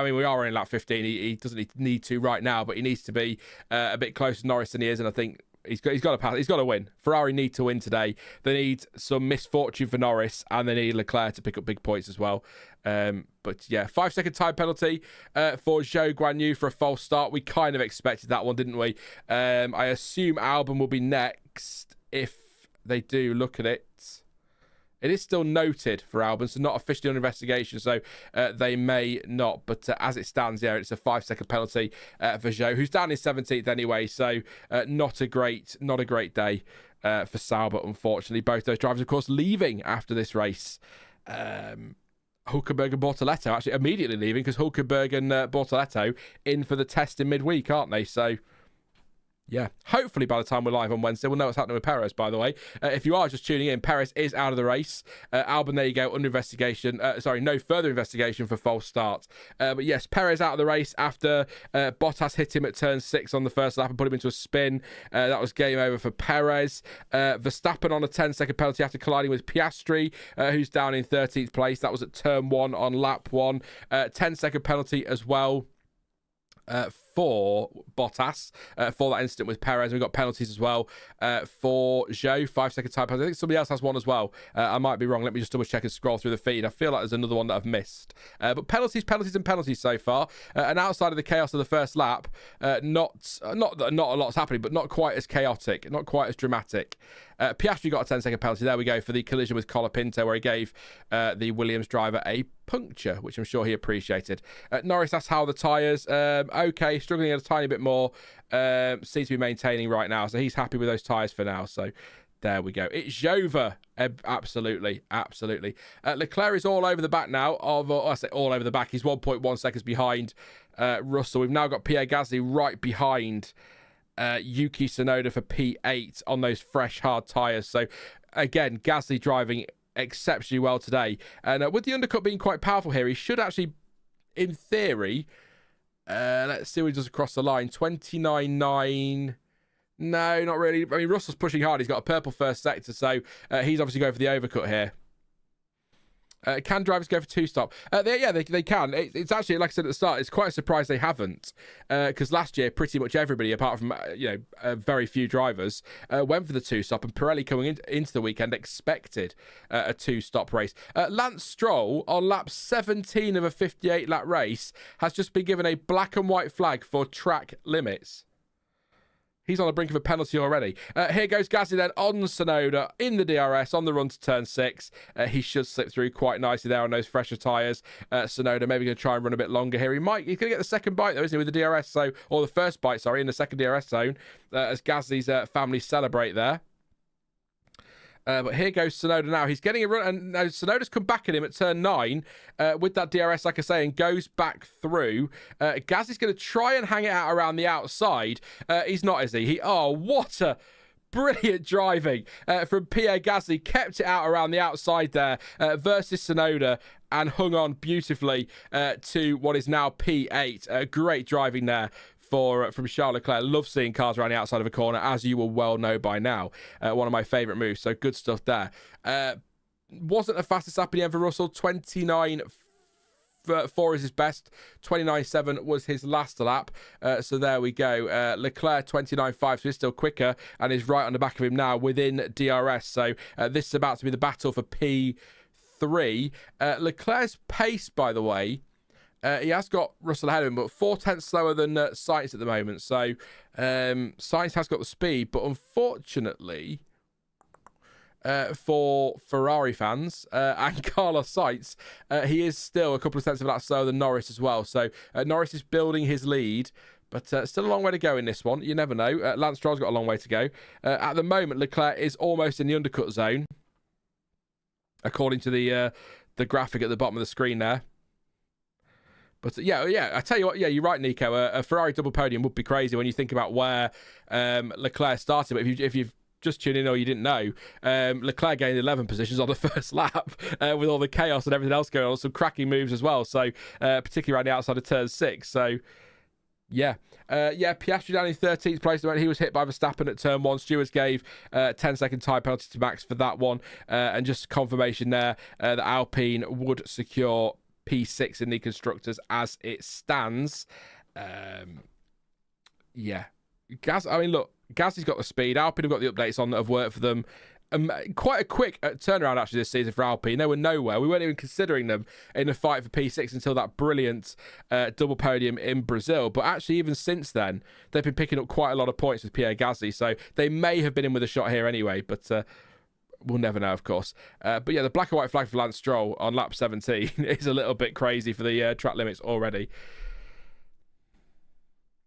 mean, we are only lap 15. He doesn't need to right now, but he needs to be a bit closer to Norris than he is, and I think he's got to pass. He's got to win. Ferrari need to win today. They need some misfortune for Norris, and they need Leclerc to pick up big points as well. But yeah, 5-second time penalty for Zhou Guanyu for a false start. We kind of expected that one, didn't we? I assume Albon will be next if they do look at it. It is still noted for Albon, so not officially under investigation, so they may not. But as it stands, yeah, it's a 5-second penalty for Zhou, who's down in 17th anyway. So not a great day for Sauber, unfortunately. Both those drivers, of course, leaving after this race. Hulkenberg and Bortoletto actually immediately leaving, because Hulkenberg and Bortoletto in for the test in midweek, aren't they? So yeah, hopefully by the time we're live on Wednesday, we'll know what's happening with Perez, by the way. If you are just tuning in, Perez is out of the race. Albon, there you go, under investigation. No further investigation for false start. But yes, Perez out of the race after Bottas hit him at turn 6 on the first lap and put him into a spin. That was game over for Perez. Verstappen on a 10-second penalty after colliding with Piastri, who's down in 13th place. That was at turn 1 on lap 1. 10-second penalty as well for Bottas for that incident with Perez. We've got penalties as well for Zhou, 5-second time penalty. I think somebody else has one as well. I might be wrong. Let me just double check and scroll through the feed. I feel like there's another one that I've missed. But penalties so far. And outside of the chaos of the first lap, not a lot's happening, but not quite as chaotic, not quite as dramatic. Piastri got a 10-second penalty. There we go, for the collision with Colapinto, where he gave the Williams driver a puncture, which I'm sure he appreciated. Norris, that's how the tyres. Okay, struggling a tiny bit more. Seems to be maintaining right now, so he's happy with those tyres for now. So there we go. It's over. Absolutely. Leclerc is all over the back now. I say all over the back. He's 1.1 seconds behind Russell. We've now got Pierre Gasly right behind Yuki Tsunoda for P8 on those fresh, hard tyres. So again, Gasly driving exceptionally well today. And with the undercut being quite powerful here, he should actually, in theory, let's see what he does across the line. 29.9. No, not really. I mean, Russell's pushing hard. He's got a purple first sector, so he's obviously going for the overcut here. Can drivers go for two-stop? They can. It's actually, like I said at the start, it's quite a surprise they haven't. Because last year, pretty much everybody, apart from very few drivers, went for the two-stop. And Pirelli coming into the weekend expected a two-stop race. Lance Stroll, on lap 17 of a 58-lap race, has just been given a black and white flag for track limits. He's on the brink of a penalty already. Here goes Gasly then on Tsunoda in the DRS on the run to turn 6. He should slip through quite nicely there on those fresher tyres. Tsunoda maybe going to try and run a bit longer here. He's going to get the second bite though, isn't he, with the DRS? Or the first bite, sorry, in the second DRS zone as Gasly's family celebrate there. But here goes Tsunoda now. He's getting a run, and now Tsunoda's come back at him at turn 9 with that DRS, like I say, and goes back through. Gasly's going to try and hang it out around the outside. He's not, is he? What a brilliant driving from Pierre Gasly. Kept it out around the outside there versus Tsunoda, and hung on beautifully to what is now P8. Great driving there from Charles Leclerc. Love seeing cars around the outside of a corner, as you will well know by now. One of my favourite moves, so good stuff there. Wasn't the fastest lap in the end for Russell. 29.4 is his best. 29.7 was his last lap. So there we go. Leclerc 29.5, so he's still quicker and is right on the back of him now within DRS. So this is about to be the battle for P3. Leclerc's pace, by the way, he has got Russell ahead of him, but 4/10 slower than Sainz at the moment. So Sainz has got the speed, but unfortunately for Ferrari fans and Carlos Sainz, he is still a couple of tenths of a lap slower than Norris as well. So Norris is building his lead, but still a long way to go in this one. You never know. Lance Stroll's got a long way to go. At the moment, Leclerc is almost in the undercut zone, according to the graphic at the bottom of the screen there. But I tell you what, you're right, Nico. A Ferrari double podium would be crazy when you think about where Leclerc started. But if you've just tuned in or you didn't know, Leclerc gained 11 positions on the first lap with all the chaos and everything else going on. Some cracking moves as well. So particularly around the outside of turn 6. So Piastri down in 13th place. He was hit by Verstappen at turn 1. Stewards gave 10-second time penalty to Max for that one. And just confirmation there that Alpine would secure P6 in the Constructors as it stands. Gasly Gasly's got the speed. Alpine have got the updates on that have worked for them. Quite a quick turnaround actually this season for Alpine. They were nowhere. We weren't even considering them in the fight for P6 until that brilliant double podium in Brazil. But actually, even since then, they've been picking up quite a lot of points with Pierre Gasly. So they may have been in with a shot here anyway. But we'll never know, of course. But yeah, the black and white flag for Lance Stroll on lap 17 is a little bit crazy for the track limits already.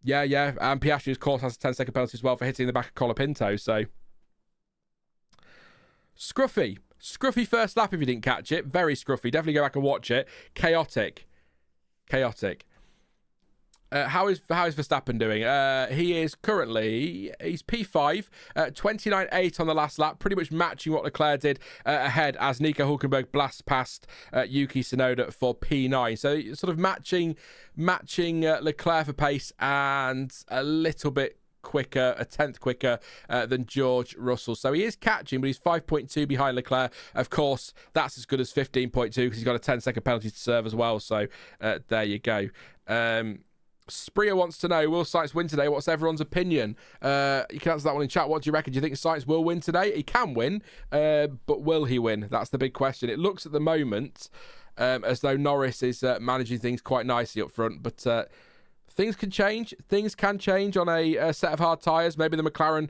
Yeah. And Piastri, of course, has a 10-second penalty as well for hitting the back of Colapinto. So Scruffy first lap if you didn't catch it. Very scruffy. Definitely go back and watch it. Chaotic. How is Verstappen doing? He is currently, he's P5, 29.8 on the last lap, pretty much matching what Leclerc did ahead as Nico Hulkenberg blasts past Yuki Tsunoda for P9. So sort of matching Leclerc for pace and a little bit quicker, a tenth quicker than George Russell. So he is catching, but he's 5.2 behind Leclerc. Of course, that's as good as 15.2 because he's got a 10-second penalty to serve as well. So there you go. Spreer wants to know, will Sainz win today? What's everyone's opinion? You can answer that one in chat. What do you reckon? Do you think Sainz will win today? He can win, but will he win? That's the big question. It looks at the moment as though Norris is managing things quite nicely up front, but things can change. Things can change on a set of hard tyres. Maybe the McLaren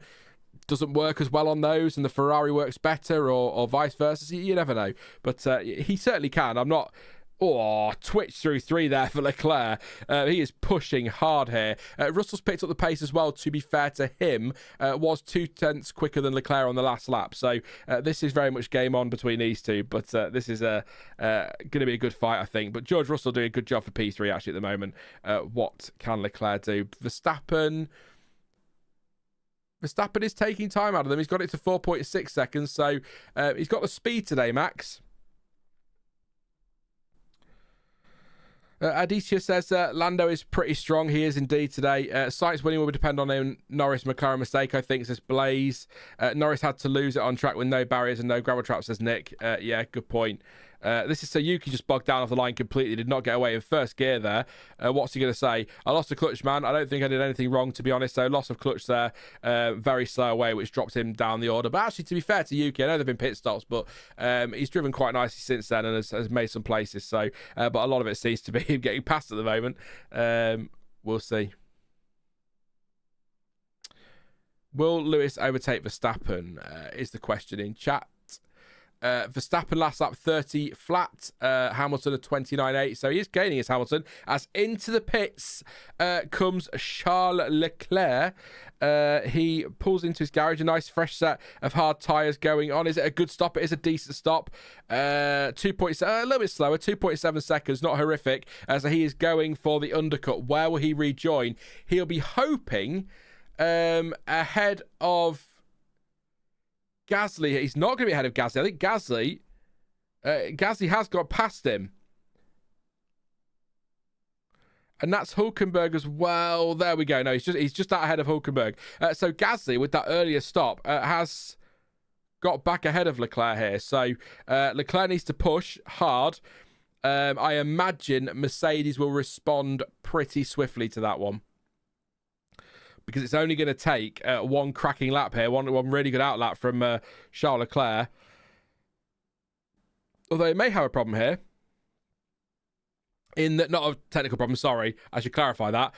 doesn't work as well on those and the Ferrari works better or vice versa. You never know. But he certainly can. I'm not... Oh, twitch through 3 there for Leclerc. He is pushing hard here. Russell's picked up the pace as well, to be fair to him. Was 2/10 quicker than Leclerc on the last lap. So this is very much game on between these two. But this is going to be a good fight, I think. But George Russell doing a good job for P3 actually at the moment. What can Leclerc do? Verstappen is taking time out of them. He's got it to 4.6 seconds. So he's got the speed today, Max. Aditya says Lando is pretty strong. He is indeed today. Sainz winning will depend on a Norris McLaren mistake, I think, says Blaze. Norris had to lose it on track with no barriers and no gravel traps, says Nick. Yeah, good point. This is so Yuki just bogged down off the line completely, did not get away in first gear there. What's he going to say? I lost a clutch, man. I don't think I did anything wrong, to be honest. So loss of clutch there, very slow away, which dropped him down the order. But actually, to be fair to Yuki, I know there have been pit stops, but he's driven quite nicely since then and has made some places. So, but a lot of it seems to be him getting past at the moment. We'll see. Will Lewis overtake Verstappen? Is the question in chat. Verstappen last lap 30 flat, Hamilton at 29.8, so he is gaining his Hamilton as into the pits comes Charles Leclerc. He pulls into his garage, a nice fresh set of hard tyres going on. Is it a good stop? It is a decent stop. 2.7, a little bit slower, 2.7 seconds, not horrific, as he is going for the undercut. Where will he rejoin? He'll be hoping ahead of Gasly. He's not going to be ahead of Gasly. I think Gasly has got past him. And that's Hulkenberg as well. There we go. No, he's just out ahead of Hulkenberg. So Gasly, with that earlier stop, has got back ahead of Leclerc here. So Leclerc needs to push hard. I imagine Mercedes will respond pretty swiftly to that one, because it's only going to take one cracking lap here, one really good out lap from Charles Leclerc. Although he may have a problem here. Not a technical problem, sorry. I should clarify that.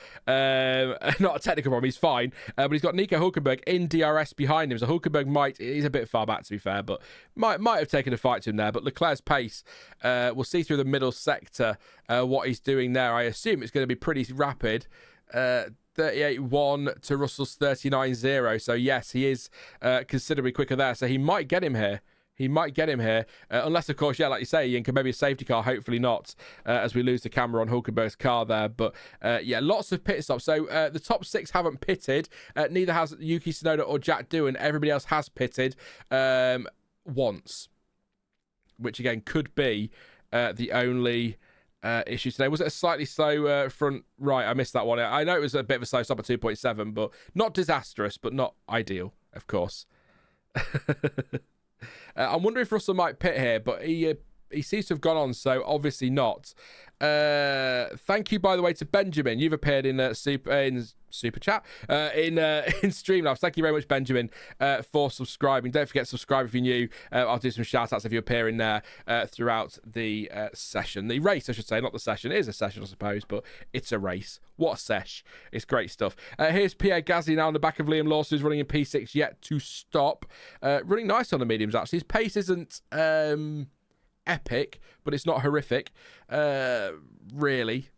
Not a technical problem, he's fine. But he's got Nico Hulkenberg in DRS behind him. So Hulkenberg he's a bit far back to be fair, but might have taken a fight to him there. But Leclerc's pace, we'll see through the middle sector what he's doing there. I assume it's going to be pretty rapid. 38.1 to Russell's 39.0. So yes, he is considerably quicker there. So he might get him here. Unless, of course, yeah, like you say, Ian, can maybe a safety car. Hopefully not, as we lose the camera on Hulkenberg's car there. But yeah, lots of pit stops. So the top 6 haven't pitted. Neither has Yuki Tsunoda or Jack Doohan. Everybody else has pitted once, which again could be the only issue today. Was it a slightly slow front right? I missed that one. I know it was a bit of a slow stop at 2.7, but not disastrous, but not ideal, of course. I'm wondering if Russell might pit here, but he he seems to have gone on, so obviously not. Thank you, by the way, to Benjamin. You've appeared in Super Chat, in Streamlabs. Thank you very much, Benjamin, for subscribing. Don't forget to subscribe if you're new. I'll do some shout outs if you appear in there throughout the session. The race, I should say, not the session. It is a session, I suppose, but it's a race. What a sesh. It's great stuff. Here's Pierre Gasly now on the back of Liam Lawson, who's running in P6 yet to stop. Running nice on the mediums, actually. His pace isn't epic, but it's not horrific. Really.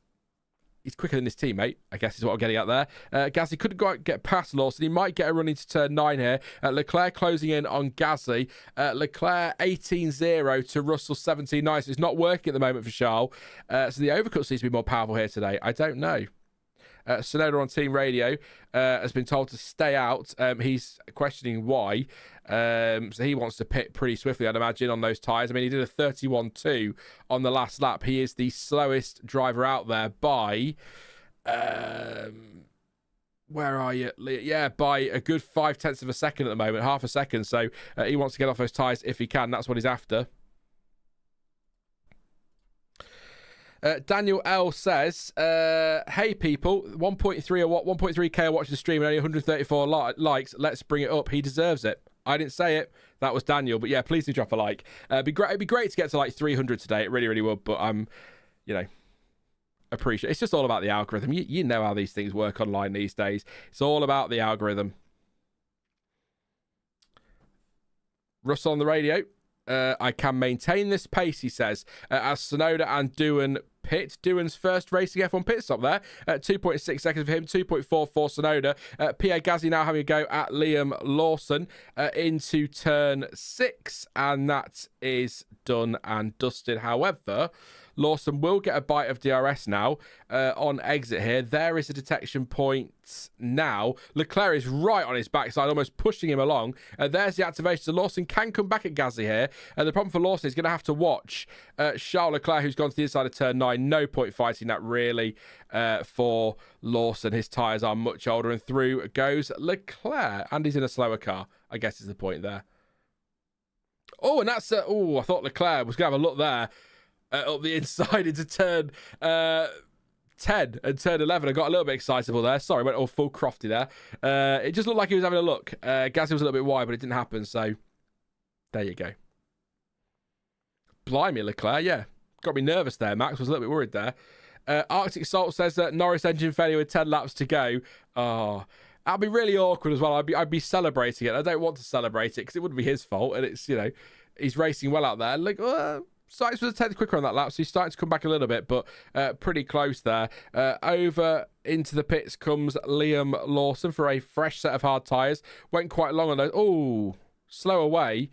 He's quicker than his teammate, I guess is what I'm getting at there. Gasly couldn't get past Lawson. He might get a run into turn 9 here. Leclerc closing in on Gasly. Leclerc 18-0 to Russell 17-9. So it's not working at the moment for Charles. So the overcut seems to be more powerful here today. I don't know. Sonoda on team radio has been told to stay out. He's questioning why. So he wants to pit pretty swiftly, I'd imagine, on those tyres. I mean, he did a 31.2 on the last lap. He is the slowest driver out there by... where are you? Yeah, by a good 0.5 of a second at the moment, half a second. So he wants to get off those tyres if he can. That's what he's after. Daniel L says, hey people, 1.3K are watching the stream and only 134 likes. Let's bring it up. He deserves it. I didn't say it. That was Daniel. But yeah, please do drop a like. It'd be great to get to like 300 today. It really, really would. But I'm, appreciate. It's just all about the algorithm. You know how these things work online these days. It's all about the algorithm. Russell on the radio. I can maintain this pace, he says, as Sonoda and Doohan pit. Doohan's first racing F1 pit stop there. 2.6 seconds for him, 2.4 for Sonoda. Pierre Gasly now having a go at Liam Lawson into turn 6, and that is done and dusted. However, Lawson will get a bite of DRS now on exit here. There is a detection point now. Leclerc is right on his backside, almost pushing him along. There's the activation. So Lawson can come back at Gasly here. The problem for Lawson is going to have to watch Charles Leclerc, who's gone to the inside of turn 9. No point fighting that really for Lawson. His tyres are much older, and through goes Leclerc. And he's in a slower car, I guess is the point there. Oh, and that's... I thought Leclerc was going to have a look there. Up the inside into turn 10 and turn 11. I got a little bit excitable there. Sorry, went all full crofty there. It just looked like he was having a look. Gasly was a little bit wide, but it didn't happen. So there you go. Blimey, Leclerc. Yeah, got me nervous there. Max was a little bit worried there. Arctic Salt says that Norris engine failure with 10 laps to go. Oh, that'd be really awkward as well. I'd be celebrating it. I don't want to celebrate it because it wouldn't be his fault. And it's, he's racing well out there. Like, Sainz was a tenth quicker on that lap, so he's starting to come back a little bit, but pretty close there. Over into the pits comes Liam Lawson for a fresh set of hard tyres. Went quite long on those. Oh, slow away.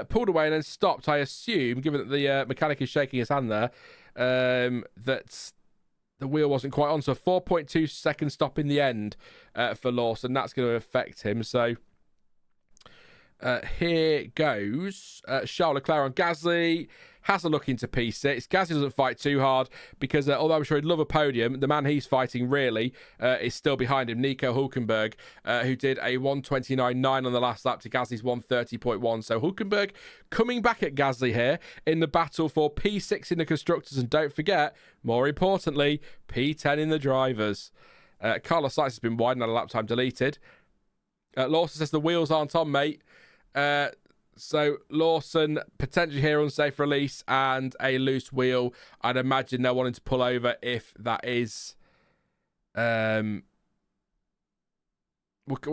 Pulled away and then stopped, I assume, given that the mechanic is shaking his hand there, that the wheel wasn't quite on. So a 4.2 second stop in the end for Lawson. That's going to affect him, so... here goes Charles Leclerc on Gasly. Has a look into P6. Gasly doesn't fight too hard because although I'm sure he'd love a podium, the man he's fighting really is still behind him, Nico Hulkenberg, who did a 129.9 on the last lap to Gasly's 130.1. So Hulkenberg coming back at Gasly here in the battle for P6 in the Constructors, and don't forget, more importantly, P10 in the Drivers. Carlos Sainz has been wide and had a lap time deleted. Lawson says the wheels aren't on, mate. So Lawson potentially here unsafe release and a loose wheel. I'd imagine they're wanting to pull over if that is. We'll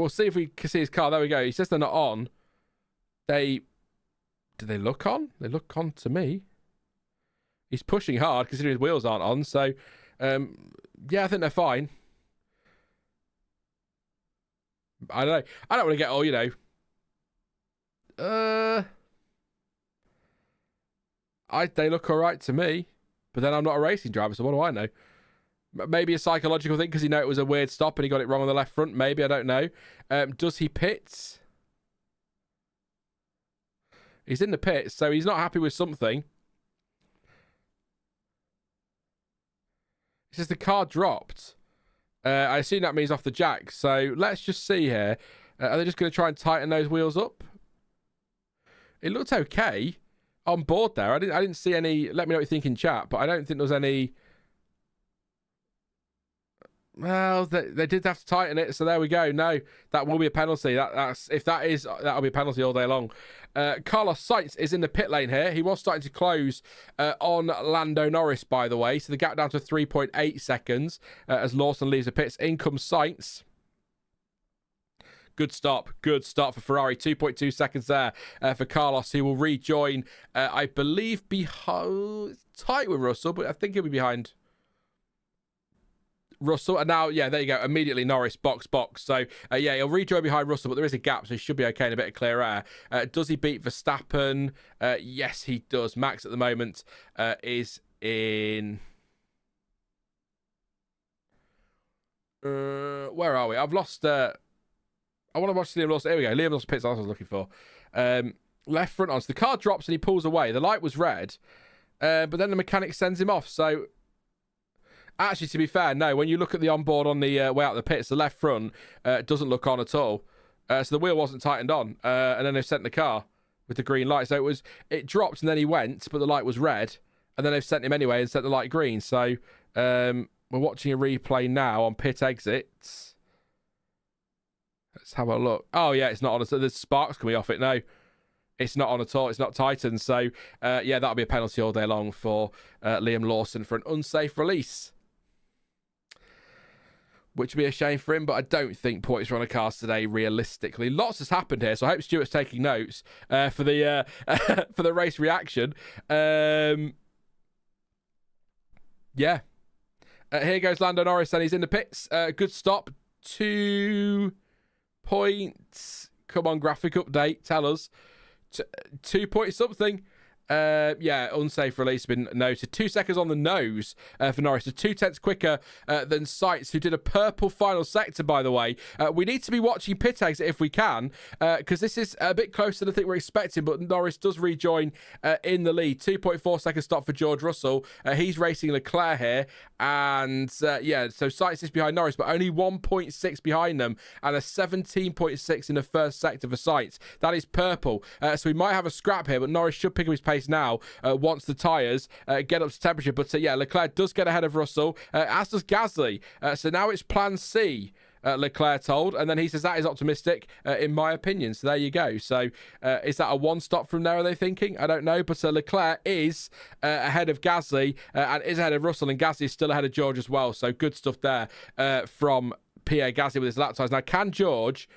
see if we can see his car. There we go. He says they're not on. Do they look on? They look on to me. He's pushing hard considering his wheels aren't on. So yeah, I think they're fine. I don't know. I don't want to get all they look all right to me, but then I'm not a racing driver, so what do I know? Maybe a psychological thing because he knew it was a weird stop and he got it wrong on the left front. Maybe, I don't know. Does he pit? He's in the pits, so he's not happy with something. He says the car dropped. I assume that means off the jack. So let's just see here. Are they just going to try and tighten those wheels up? It looked okay. on board there. I didn't see any. Let me know what you think in chat, but I don't think there was any. Well, they did have to tighten it, so there we go. No, that will be a penalty. That'll be a penalty all day long. Carlos Sainz is in the pit lane here. He was starting to close on Lando Norris, by the way. So the gap down to 3.8 seconds as Lawson leaves the pits. In comes Sainz. Good stop for Ferrari. 2.2 seconds there for Carlos, who will rejoin, I believe, behind, tight with Russell, but I think he'll be behind Russell. And now, yeah, there you go. Immediately Norris, box. So, yeah, he'll rejoin behind Russell, but there is a gap, so he should be okay in a bit of clear air. Does he beat Verstappen? Yes, he does. Max at the moment is in... where are we? I've lost... I want to watch Liam Lawson. Here we go. Liam Lawson pits. That's what I was looking for. Left front on. So the car drops and he pulls away. The light was red, but then the mechanic sends him off. So, actually, to be fair, no. When you look at the onboard on the way out of the pits, the left front doesn't look on at all. So the wheel wasn't tightened on, and then they've sent the car with the green light. So it dropped and then he went, but the light was red, and then they've sent him anyway and set the light green. So we're watching a replay now on pit exits. Let's have a look. Oh, yeah, it's not on. So there's sparks coming off it. No, it's not on at all. It's not tightened. So, yeah, that'll be a penalty all day long for Liam Lawson for an unsafe release. Which would be a shame for him, but I don't think points are on the cars today, realistically. Lots has happened here, so I hope Stuart's taking notes for the for the race reaction. Yeah. Here goes Lando Norris, and he's in the pits. Good stop. 2 points. Come on, graphic update. Tell us. 2 point something. Yeah, unsafe release been noted. 2 seconds on the nose for Norris. So 2/10 quicker than Sainz, who did a purple final sector, by the way. We need to be watching pit exit if we can, because this is a bit closer than I think we're expecting, but Norris does rejoin in the lead. 2.4 second stop for George Russell. He's racing Leclerc here, and yeah, so Sainz is behind Norris, but only 1.6 behind them, and a 17.6 in the first sector for Sainz. That is purple. So we might have a scrap here, but Norris should pick up his pace now once the tyres get up to temperature. But yeah, Leclerc does get ahead of Russell, as does Gasly. So now it's plan C, Leclerc told, and then he says that is optimistic in my opinion. So there you go. So is that a one stop from there, are they thinking? I don't know, but Leclerc is ahead of Gasly and is ahead of Russell, and Gasly is still ahead of George as well. So good stuff there from Pierre Gasly with his lap times. Now, can George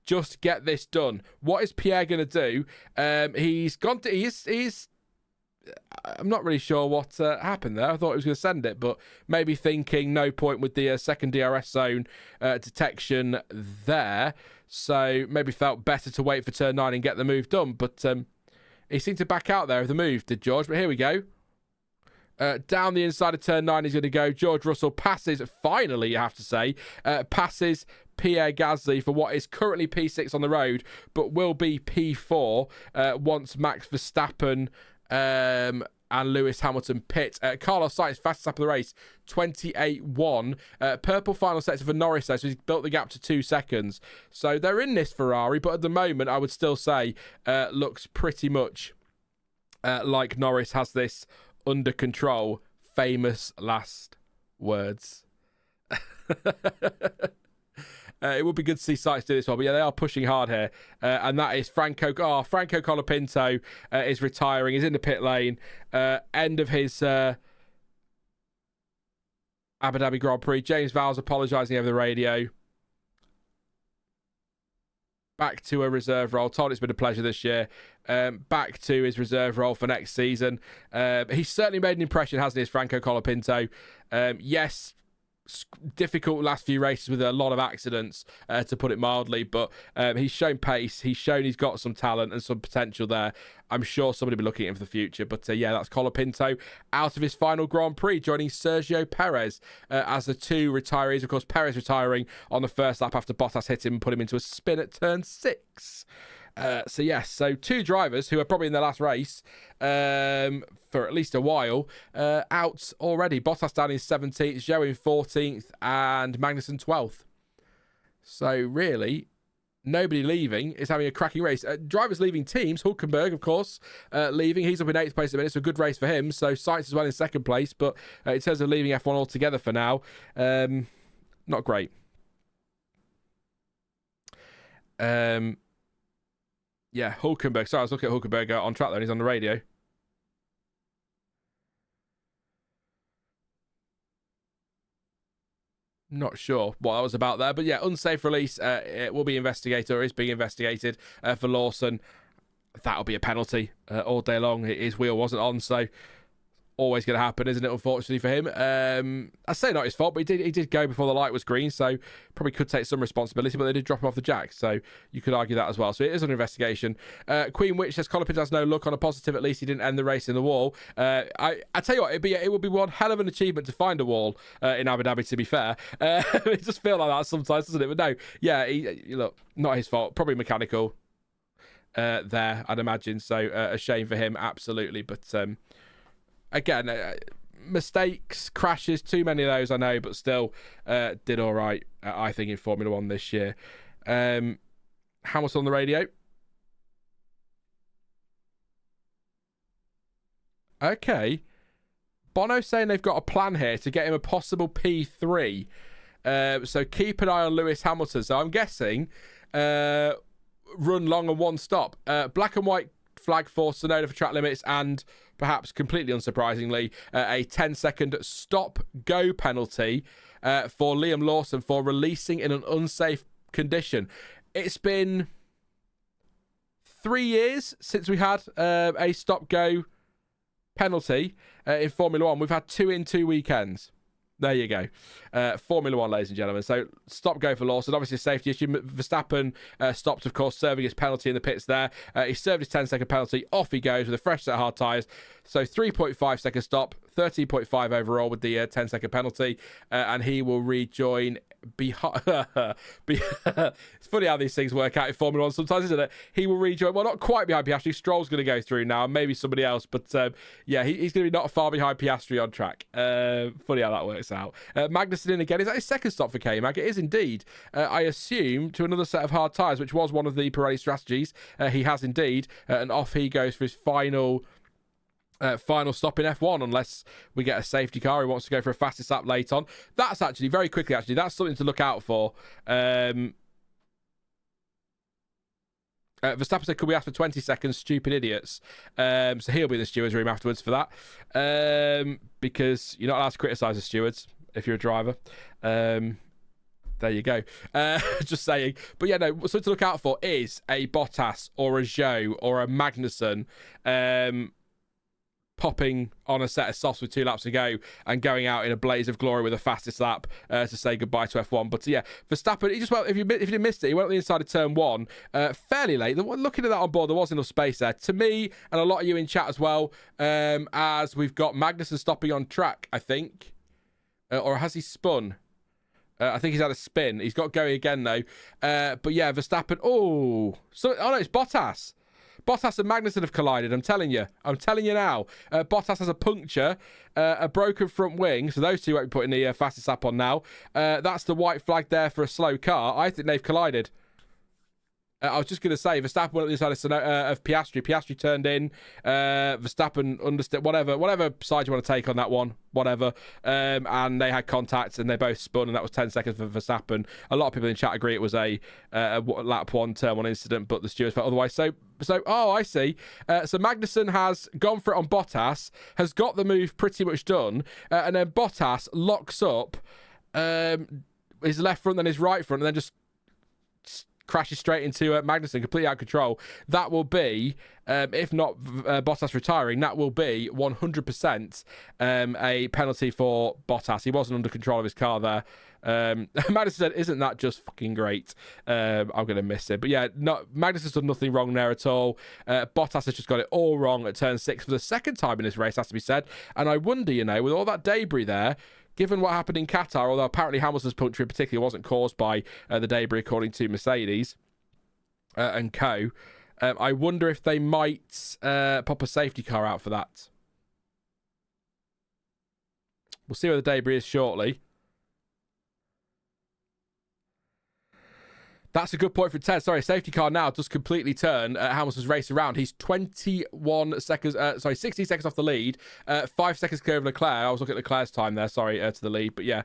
just get this done? What is Pierre going to do? He's gone to... He's I'm not really sure what happened there. I thought he was going to send it, but maybe thinking no point with the second DRS zone detection there. So maybe felt better to wait for turn 9 and get the move done. But he seemed to back out there of the move, did George? But here we go. Down the inside of turn 9 he's going to go. George Russell passes, finally, you have to say, passes Pierre Gasly for what is currently P6 on the road, but will be P4 once Max Verstappen and Lewis Hamilton pit. Carlos Sainz, fastest lap of the race, 28.1. Purple final sector for Norris, though, so he's built the gap to 2 seconds. So they're in this Ferrari, but at the moment, I would still say, looks pretty much like Norris has this under control. Famous last words. It would be good to see Sainz do this one, but yeah, they are pushing hard here. And that is Franco. Oh, Franco Colapinto is retiring. He's in the pit lane. End of his Abu Dhabi Grand Prix. James Vowles apologising over the radio. Back to a reserve role. Told it's been a pleasure this year. Back to his reserve role for next season. He's certainly made an impression, hasn't he, as Franco Colapinto? Yes, difficult last few races with a lot of accidents, to put it mildly, but he's shown pace. He's shown he's got some talent and some potential there. I'm sure somebody will be looking at him for the future. But yeah, that's Colapinto out of his final Grand Prix, joining Sergio Perez as the 2 retirees. Of course, Perez retiring on the first lap after Bottas hit him and put him into a spin at turn 6. So yes, so 2 drivers who are probably in their last race for at least a while out already. Bottas down in 17th, Zhou in 14th, and Magnussen 12th. So really, nobody leaving is having a cracking race. Drivers leaving teams, Hulkenberg, of course, leaving. He's up in 8th place at the minute, so a good race for him. So Sainz as well in 2nd place, but in terms of leaving F1 altogether for now, not great. Yeah, Hulkenberg. Sorry, I was looking at Hulkenberg on track there, and he's on the radio. Not sure what that was about there, but yeah, unsafe release. It will be investigated, or is being investigated for Lawson. That'll be a penalty all day long. His wheel wasn't on, so always going to happen, isn't it? Unfortunately for him. I say not his fault, but he did go before the light was green, so probably could take some responsibility. But they did drop him off the jack, so you could argue that as well. So it is under investigation. Queen Witch says Colapinto has no luck. On a positive, at least he didn't end the race in the wall. I tell you what, it would be one hell of an achievement to find a wall in Abu Dhabi. To be fair, it just feels like that sometimes, doesn't it? But no, yeah, look, not his fault. Probably mechanical there, I'd imagine. So a shame for him, absolutely. But again, mistakes, crashes, too many of those, I know, but still did all right, I think, in Formula One this year. Hamilton on the radio. Okay. Bono saying they've got a plan here to get him a possible P3. So keep an eye on Lewis Hamilton. So I'm guessing run long and one stop. Black and white flag for Tsunoda for track limits, and perhaps completely unsurprisingly, a 10-second stop-go penalty for Liam Lawson for releasing in an unsafe condition. It's been 3 years since we had a stop-go penalty in Formula One. We've had 2 in 2 weekends. There you go. Formula One, ladies and gentlemen. So stop go for Lawson. Obviously a safety issue. Verstappen stopped, of course, serving his penalty in the pits there. He served his 10-second penalty. Off he goes with a fresh set of hard tyres. So 3.5 second stop, 13.5 overall with the 10-second penalty. And he will rejoin behind. It's funny how these things work out in Formula One sometimes, isn't it? He will rejoin, well, not quite behind Piastri. Stroll's going to go through now, maybe somebody else, but yeah, he's going to be not far behind Piastri on track. Funny how that works out. Magnussen in again. Is that his second stop for K-Mag? It is indeed. I assume to another set of hard tyres, which was one of the Pirelli strategies. He has indeed, and off he goes for his final stop in F1, unless we get a safety car who wants to go for a fastest lap late on. That's actually, very quickly, that's something to look out for. Verstappen said, could we ask for 20 seconds, stupid idiots? So he'll be in the stewards room afterwards for that. Because you're not allowed to criticise the stewards if you're a driver. There you go. Just saying. But yeah, no, something to look out for is a Bottas or a Zhou or a Magnussen popping on a set of softs with 2 laps to go and going out in a blaze of glory with a fastest lap to say goodbye to F1. But yeah, Verstappen, he just went, if you missed it, he went on the inside of turn 1 fairly late. Looking at that on board, there was enough space there. To me, and a lot of you in chat as well, as we've got Magnussen stopping on track, I think. Or has he spun? I think he's had a spin. He's got going again, though. But yeah, Verstappen. Oh, no, it's Bottas. Bottas and Magnussen have collided, I'm telling you now. Bottas has a puncture, a broken front wing, so those two won't be putting the fastest lap on now. That's the white flag there for a slow car. I think they've collided. I was just going to say, Verstappen went at the side of Piastri. Piastri turned in. Verstappen understood, whatever side you want to take on that one, whatever. And they had contact and they both spun, and that was 10 seconds for Verstappen. A lot of people in chat agree it was a lap 1, turn 1 incident, but the stewards felt otherwise. So, oh, I see. So Magnussen has gone for it on Bottas, has got the move pretty much done, and then Bottas locks up his left front, then his right front, and then just crashes straight into Magnussen, completely out of control. That will be, if not Bottas retiring, that will be 100% a penalty for Bottas. He wasn't under control of his car there. Magnussen said, isn't that just fucking great? I'm going to miss it. But yeah, Magnussen's done nothing wrong there at all. Bottas has just got it all wrong at turn 6 for the second time in this race, has to be said. And I wonder, with all that debris there, given what happened in Qatar, although apparently Hamilton's puncture in particular wasn't caused by the debris, according to Mercedes and co., I wonder if they might pop a safety car out for that. We'll see where the debris is shortly. That's a good point for Ted. Sorry, safety car now does completely turn Hamilton's race around. He's 21 seconds, 60 seconds off the lead. 5 seconds clear of Leclerc. I was looking at Leclerc's time there, sorry, to the lead. But yeah,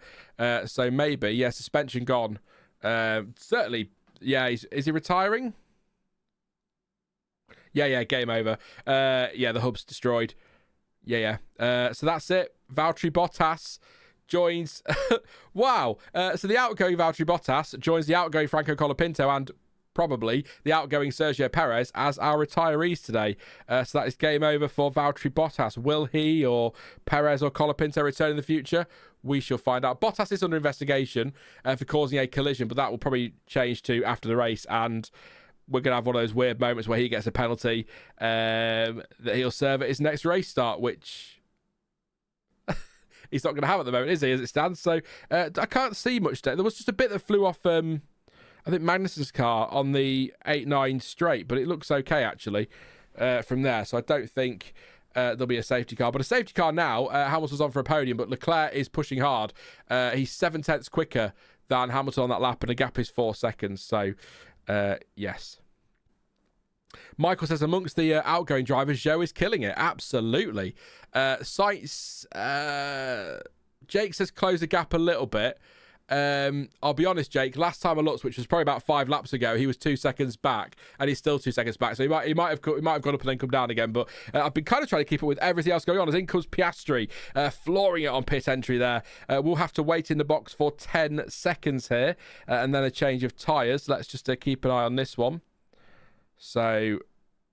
so maybe, yeah, suspension gone. Certainly, yeah, is he retiring? Yeah, game over. Yeah, the hub's destroyed. Yeah. So that's it. Valtteri Bottas joins. Wow. So the outgoing Valtteri Bottas joins the outgoing Franco Colapinto and probably the outgoing Sergio Perez as our retirees today. So that is game over for Valtteri Bottas. Will he or Perez or Colapinto return in the future? We shall find out. Bottas is under investigation for causing a collision, but that will probably change to after the race, and we're going to have one of those weird moments where he gets a penalty that he'll serve at his next race start, which he's not going to have at the moment, is he, as it stands? So I can't see much. There was just a bit that flew off, I think, Magnussen's car on the 8-9 straight, but it looks okay, actually, from there. So I don't think there'll be a safety car. But a safety car now, Hamilton's on for a podium, but Leclerc is pushing hard. He's 7/10 quicker than Hamilton on that lap, and the gap is 4 seconds. So, yes. Michael says, amongst the outgoing drivers, Joe is killing it. Absolutely. Sainz, Jake says, close the gap a little bit. I'll be honest, Jake, last time I looked, which was probably about 5 laps ago, he was 2 seconds back, and he's still 2 seconds back. So he might have gone up and then come down again. But I've been kind of trying to keep up with everything else going on. As in comes Piastri, flooring it on pit entry there. We'll have to wait in the box for 10 seconds here, and then a change of tyres. Let's just keep an eye on this one. So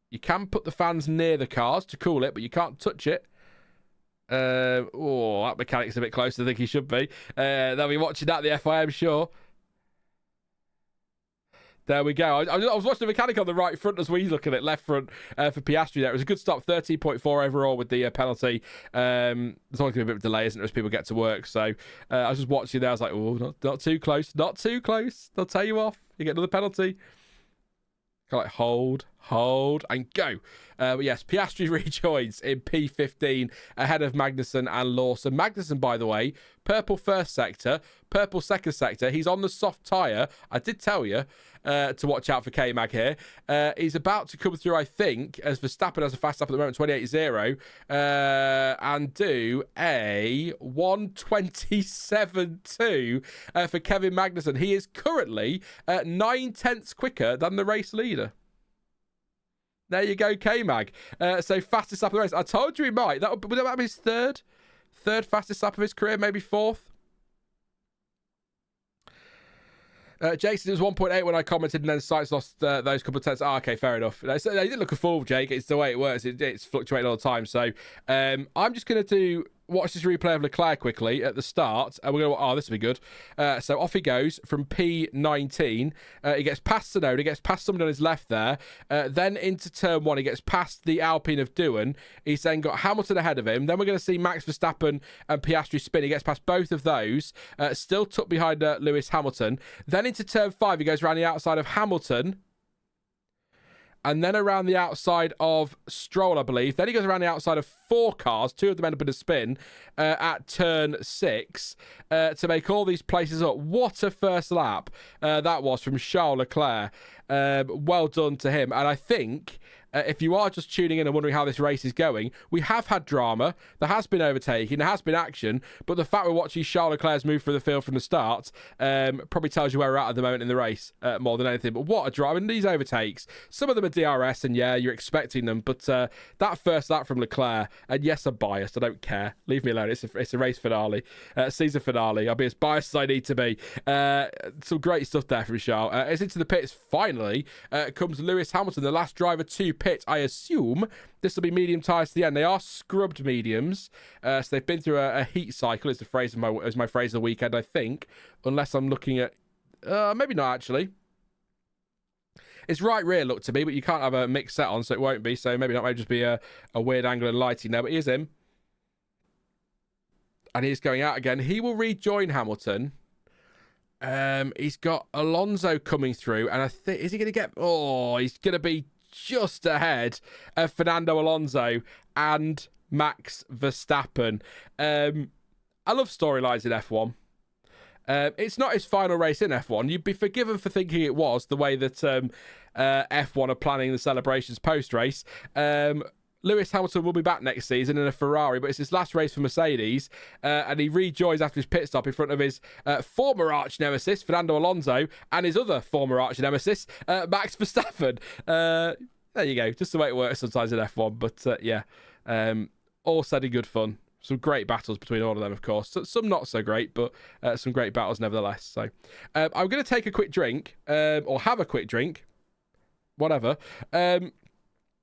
you can put the fans near the cars to cool it, but you can't touch it. That mechanic's a bit closer than I think he should be. They'll be watching that, the FIA, I'm sure. There we go. I was watching the mechanic on the right front as we look at it, left front for Piastri there. It was a good stop, 13.4 overall with the penalty. There's always going to be a bit of delay, isn't there, as people get to work. So I was just watching there. I was like, oh, not too close. Not too close. They'll tell you off. You get another penalty. Kind of like hold, and go. But yes, Piastri rejoins in P15 ahead of Magnussen and Lawson. Magnussen, by the way, purple first sector, purple second sector. He's on the soft tyre. I did tell you to watch out for K-Mag here. He's about to come through, I think, as Verstappen has a fast lap at the moment, 28.0, and do a 1:27.2 for Kevin Magnussen. He is currently 9/10 quicker than the race leader. There you go, K-Mag. So fastest lap of the race. I told you he might. Would that be his third fastest lap of his career, maybe fourth? Jason, it was 1.8 when I commented, and then Sainz lost those couple of tenths. Okay, fair enough. They didn't look a fool, Jake. It's the way it works. It's fluctuating all the time. So I'm just going to watch this replay of Leclerc quickly at the start. And we're going to, this will be good. So off he goes from P19. He gets past Tsunoda. He gets past someone on his left there. Then into turn 1. He gets past the Alpine of Doohan. He's then got Hamilton ahead of him. Then we're going to see Max Verstappen and Piastri spin. He gets past both of those. Still tucked behind Lewis Hamilton. Then into turn 5. He goes around the outside of Hamilton. And then around the outside of Stroll, I believe. Then he goes around the outside of 4 cars. 2 of them end up in a spin at turn 6 to make all these places up. What a first lap that was from Charles Leclerc. Well done to him. And I think if you are just tuning in and wondering how this race is going, we have had drama. There has been overtaking. There has been action. But the fact we're watching Charles Leclerc's move through the field from the start probably tells you where we're at the moment in the race more than anything. But what a drama. And these overtakes, some of them are DRS, and yeah, you're expecting them. But that first lap from Leclerc, and yes, I'm biased. I don't care. Leave me alone. It's a race finale, season finale. I'll be as biased as I need to be. Some great stuff there from Charles. As into the pits, finally, comes Lewis Hamilton, the last driver to pit. I assume this will be medium tyres to the end. They are scrubbed mediums, so they've been through a heat cycle. Is the phrase of my phrase of the weekend, I think, unless I'm looking at maybe not actually. It's right rear look to me, but you can't have a mix set on, so it won't be. So maybe not. Maybe just be a weird angle and lighting there. But here's him, and he's going out again. He will rejoin Hamilton. He's got Alonso coming through, and I think is he going to get? Oh, he's going to be just ahead of Fernando Alonso and Max Verstappen. I love storylines in F1. It's not his final race in F1. You'd be forgiven for thinking it was, the way that F1 are planning the celebrations post-race. Lewis Hamilton will be back next season in a Ferrari, but it's his last race for Mercedes, and he rejoins after his pit stop in front of his former arch-nemesis, Fernando Alonso, and his other former arch-nemesis, Max Verstappen. There you go. Just the way it works sometimes in F1, but yeah, all said in good fun. Some great battles between all of them, of course. Some not so great, but some great battles nevertheless. So I'm going to take a quick drink, or have a quick drink, whatever.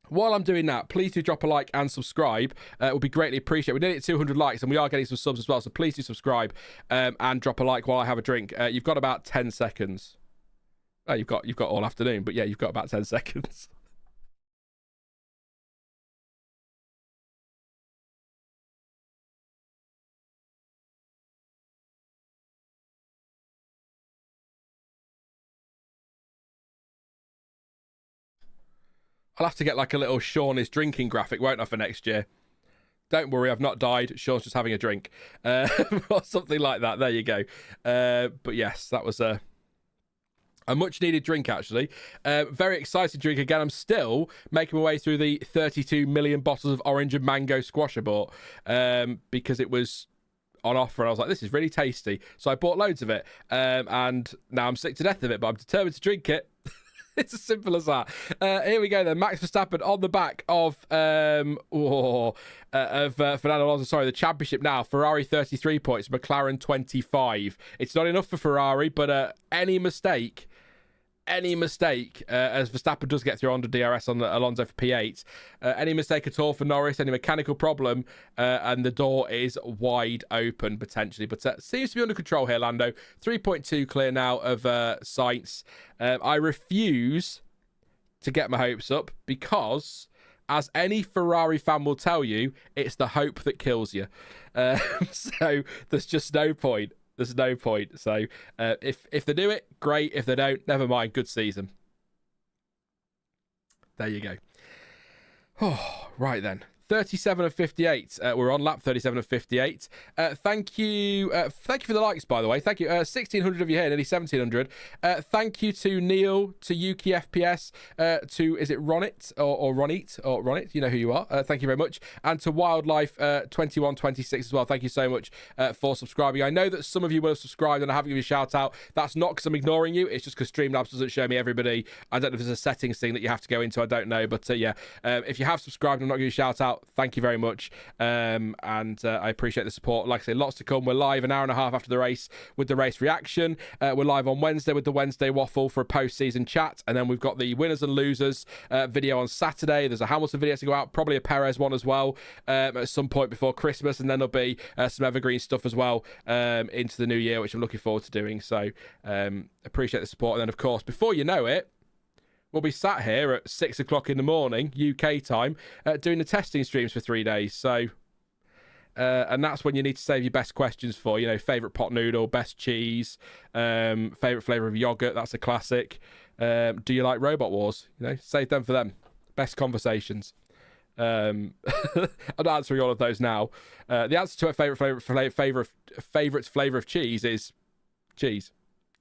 While I'm doing that, please do drop a like and subscribe. It would be greatly appreciated. We're nearly at 200 likes, and we are getting some subs as well, so please do subscribe and drop a like while I have a drink. You've got about 10 seconds. Oh, you've got all afternoon, but yeah, you've got about 10 seconds. I'll have to get like a little Sean is drinking graphic, won't I, for next year? Don't worry, I've not died. Sean's just having a drink. Or something like that. There you go. But yes, that was a much needed drink, actually. Very excited drink again. I'm still making my way through the 32 million bottles of orange and mango squash I bought, because it was on offer and I was like, this is really tasty. So I bought loads of it. And now I'm sick to death of it, but I'm determined to drink it. It's as simple as that. Here we go then. Max Verstappen on the back of Fernando Alonso. Sorry, the championship now. Ferrari 33 points, McLaren 25. It's not enough for Ferrari, but any mistake, as Verstappen does get through under DRS on Alonso for P8, any mistake at all for Norris, any mechanical problem, and the door is wide open potentially. But seems to be under control here, Lando. 3.2 clear now of Sainz. I refuse to get my hopes up because, as any Ferrari fan will tell you, it's the hope that kills you. So there's just no point. There's no point. So if they do it, great. If they don't, never mind. Good season. There you go. Oh, right then. 37 of 58. We're on lap 37 of 58. Thank you for the likes, by the way. Thank you. 1,600 of you here, nearly 1,700. Thank you to Neil, to Yuki FPS, to, is it Ronit or Ronit? Or Ronit, you know who you are. Thank you very much. And to Wildlife 2126 as well. Thank you so much for subscribing. I know that some of you will have subscribed and I haven't given you a shout out. That's not because I'm ignoring you. It's just because Streamlabs doesn't show me everybody. I don't know if there's a settings thing that you have to go into. I don't know. But yeah, if you have subscribed and I'm not giving you a shout out, thank you very much, and I appreciate the support. Like I say, lots to come. We're live an hour and a half after the race with the race reaction. We're live on Wednesday with the Wednesday waffle for a post-season chat, and then we've got the winners and losers video on Saturday. There's a Hamilton video to go out, probably a Perez one as well, at some point before Christmas, and then there'll be some evergreen stuff as well into the new year, which I'm looking forward to doing. So appreciate the support, and then of course, before you know it, we'll be sat here at 6 o'clock in the morning, UK time, doing the testing streams for 3 days. So, and that's when you need to save your best questions for, you know, favourite pot noodle, best cheese, favourite flavour of yogurt, that's a classic. Do you like Robot Wars? You know, save them for them. Best conversations. I'm not answering all of those now. The answer to a favourite flavour of cheese is cheese.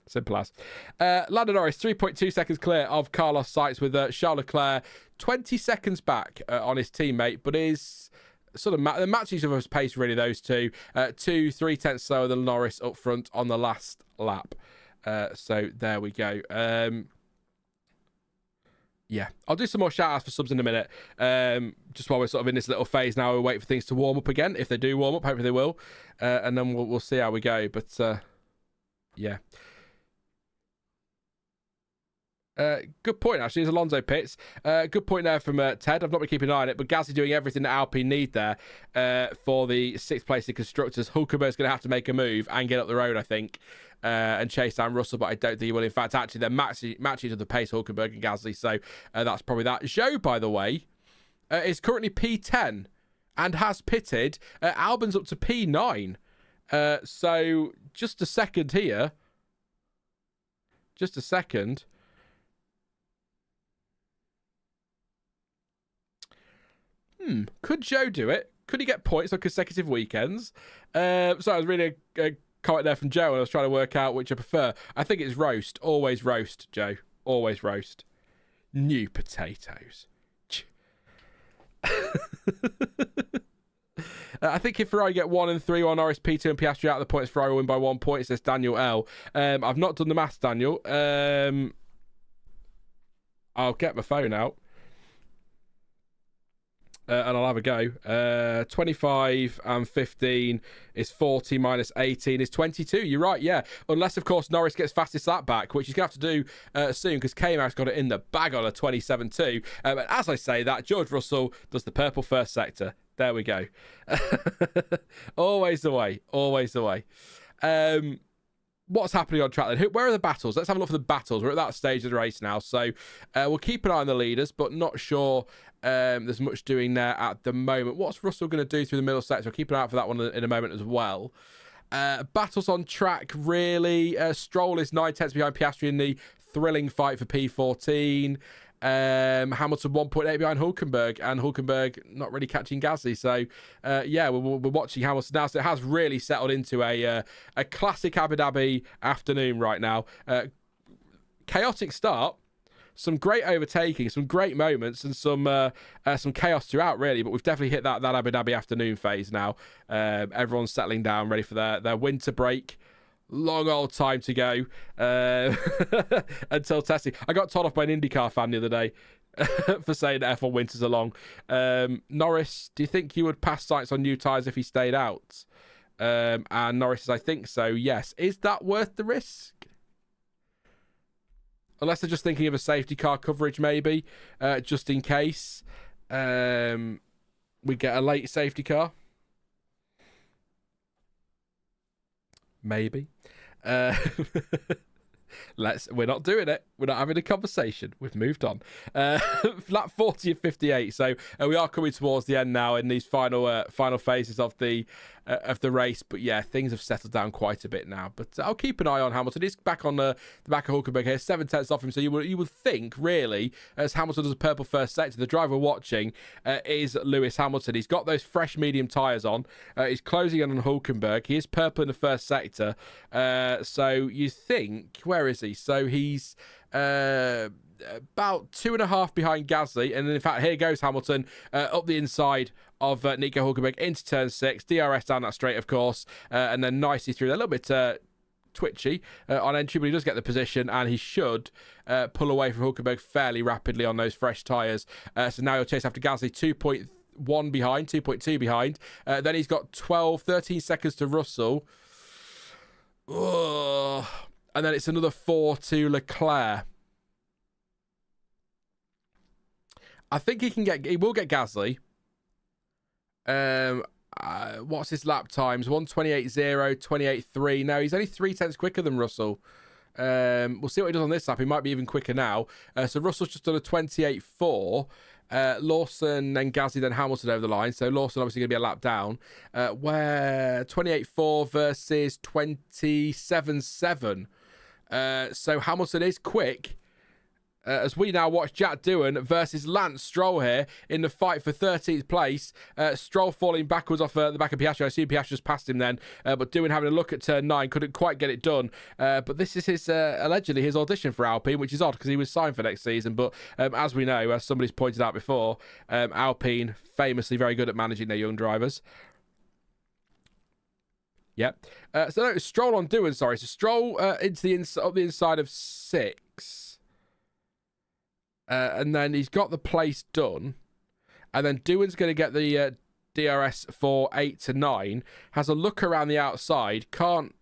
Simple as. Lando Norris, 3.2 seconds clear of Carlos Sainz with Charles Leclerc 20 seconds back on his teammate, but is sort of the match each other's pace, really, those two. 2-3 tenths slower than Norris up front on the last lap. So there we go. Yeah, I'll do some more shout outs for subs in a minute. Just while we're sort of in this little phase now, we'll wait for things to warm up again. If they do warm up, hopefully they will. And then we'll see how we go. But yeah. Good point, actually. There's Alonso pits. Good point there from Ted. I've not been keeping an eye on it, but Gasly doing everything that Alpine need there for the 6th place in Constructors. Hulkenberg's going to have to make a move and get up the road, I think, and chase down Russell, but I don't think he will. In fact, actually, they're matching to the pace, Hulkenberg and Gasly, so that's probably that. Zhou, by the way, is currently P10 and has pitted. Albon's up to P9. So just a second here. Just a second. Could Zhou do it? Could he get points on consecutive weekends? So I was reading a comment there from Joe, and I was trying to work out which I prefer. I think it's roast. Always roast, Joe. Always roast. New potatoes. I think if Ferrari get 1 and 3 while Norris, P2 and Piastri out of the points, Ferrari will win by 1 point. It says Daniel L. I've not done the maths, Daniel. I'll get my phone out. And I'll have a go. 25 and 15 is 40 minus 18 is 22. You're right, yeah. Unless, of course, Norris gets fastest lap back, which he's going to have to do soon because K-Max got it in the bag on a 27.2. And as I say that, George Russell does the purple first sector. There we go. Always the way. Always the way. What's happening on track then? Where are the battles? Let's have a look for the battles. We're at that stage of the race now. So we'll keep an eye on the leaders, but not sure there's much doing there at the moment. What's Russell going to do through the middle sector? We'll keep an eye out for that one in a moment as well. Battles on track, really. Stroll is 9 tenths behind Piastri in the thrilling fight for P14. Hamilton 1.8 behind Hulkenberg, and Hulkenberg not really catching Gasly. So, yeah, we're watching Hamilton now. So it has really settled into a classic Abu Dhabi afternoon right now. Chaotic start, some great overtaking, some great moments, and some chaos throughout, really. But we've definitely hit that Abu Dhabi afternoon phase now. Everyone's settling down, ready for their winter break. Long old time to go until testing. I got told off by an IndyCar fan the other day for saying that F1 winters are long. Norris, do you think he would pass Sainz on new tyres if he stayed out? And Norris says, I think so, yes. Is that worth the risk? Unless they're just thinking of a safety car coverage, maybe, just in case we get a late safety car. Maybe. We're not doing it. We're not having a conversation. We've moved on. Lap 40 of 58. So we are coming towards the end now in these final phases of the race. But yeah, things have settled down quite a bit now. But I'll keep an eye on Hamilton. He's back on the back of Hulkenberg here, 7 tenths off him. So you would think, really, as Hamilton does a purple first sector, the driver watching is Lewis Hamilton. He's got those fresh medium tyres on. He's closing in on Hulkenberg. He is purple in the first sector. So you think, where is he? So he's about 2.5 behind Gasly, and in fact here goes Hamilton up the inside of Nico Hulkenberg into turn 6, DRS down that straight, of course, and then nicely through there. A little bit twitchy on entry, but he does get the position, and he should pull away from Hulkenberg fairly rapidly on those fresh tyres. So now he'll chase after Gasly, 2.1 behind, 2.2 behind. Then he's got 13 seconds to Russell. Ugh. And then it's another 4 to Leclerc. I think he will get Gasly. What's his lap times? 1:28.0, 28.3. No, he's only 3 tenths quicker than Russell. We'll see what he does on this lap. He might be even quicker now. So Russell's just done a 28.4. Lawson and Gasly, then Hamilton over the line. So Lawson obviously going to be a lap down. Where 28.4 versus 27.7. So Hamilton is quick. As we now watch Jack Doohan versus Lance Stroll here in the fight for 13th place. Stroll falling backwards off the back of Piastri. I assume Piastri just passed him then. But Doohan having a look at turn 9. Couldn't quite get it done. But this is his allegedly his audition for Alpine, which is odd because he was signed for next season. But as we know, as somebody's pointed out before, Alpine famously very good at managing their young drivers. Yep. So no, Stroll on Doohan, sorry. So Stroll into the inside of 6. And then he's got the place done. And then Doohan's going to get the DRS for 8 to 9. Has a look around the outside. Can't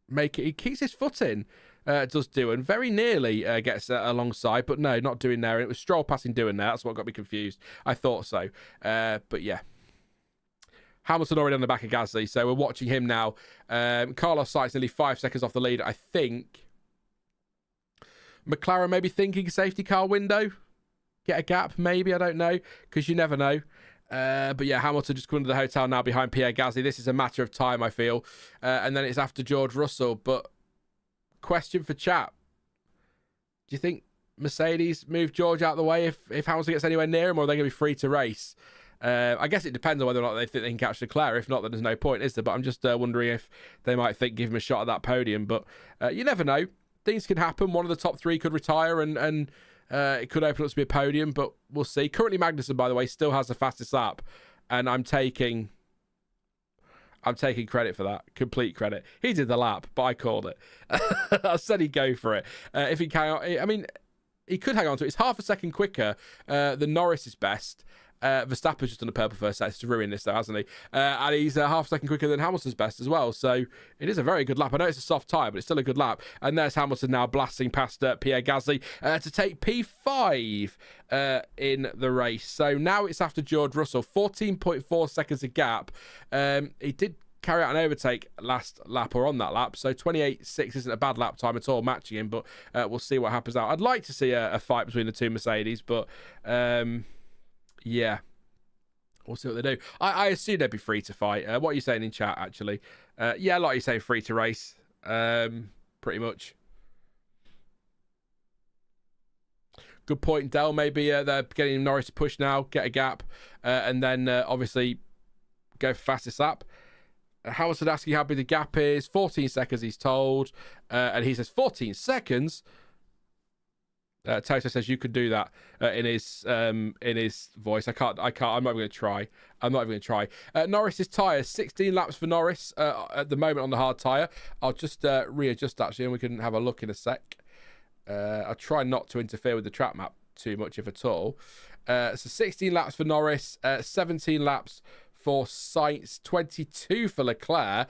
make it. He keeps his foot in. Does Doohan. Very nearly gets alongside. But no, not Doohan there. And it was Stroll passing Doohan there. That's what got me confused. I thought so. But yeah. Hamilton already on the back of Gasly. So we're watching him now. Carlos Sainz nearly 5 seconds off the lead, I think. McLaren maybe thinking safety car window. Get a gap, maybe. I don't know. Because you never know. But yeah, Hamilton just coming to the hotel now behind Pierre Gasly. This is a matter of time, I feel. And then it's after George Russell. But question for chat. Do you think Mercedes move George out of the way if Hamilton gets anywhere near him, or are they going to be free to race? I guess it depends on whether or not they think they can catch Leclerc. If not, then there's no point, is there? But I'm just wondering if they might think give him a shot at that podium. But you never know. Things can happen. One of the top three could retire and it could open up to be a podium, but we'll see. Currently, Magnussen, by the way, still has the fastest lap, and I'm taking credit for that. Complete credit. He did the lap, but I called it. I said he'd go for it. If he can, I mean, he could hang on to it. It's half a second quicker than Norris's best. Verstappen's just done a purple first set to ruin this, though, hasn't he? And he's half a second quicker than Hamilton's best as well. So it is a very good lap. I know it's a soft tyre, but it's still a good lap. And there's Hamilton now blasting past Pierre Gasly to take P5 in the race. So now it's after George Russell. 14.4 seconds a gap. He did carry out an overtake last lap or on that lap, so 28.6 isn't a bad lap time at all matching him, but we'll see what happens out. I'd like to see a fight between the two Mercedes, but yeah, we'll see what they do. I assume they'd be free to fight. What are you saying in chat, actually? Yeah, like you say, free to race, pretty much. Good point, Dell. Maybe they're getting Norris to push now, get a gap, and then obviously go for fastest lap. Hamilton asking how big the gap is. 14 seconds, he's told. And he says 14 seconds. Toto says you could do that in his voice. I can't. I'm not even going to try. Norris's tyres, 16 laps for Norris at the moment on the hard tyre. I'll just readjust actually, and we can have a look in a sec. I'll try not to interfere with the track map too much, if at all. So 16 laps for Norris, 17 laps for Sainz, 22 for Leclerc.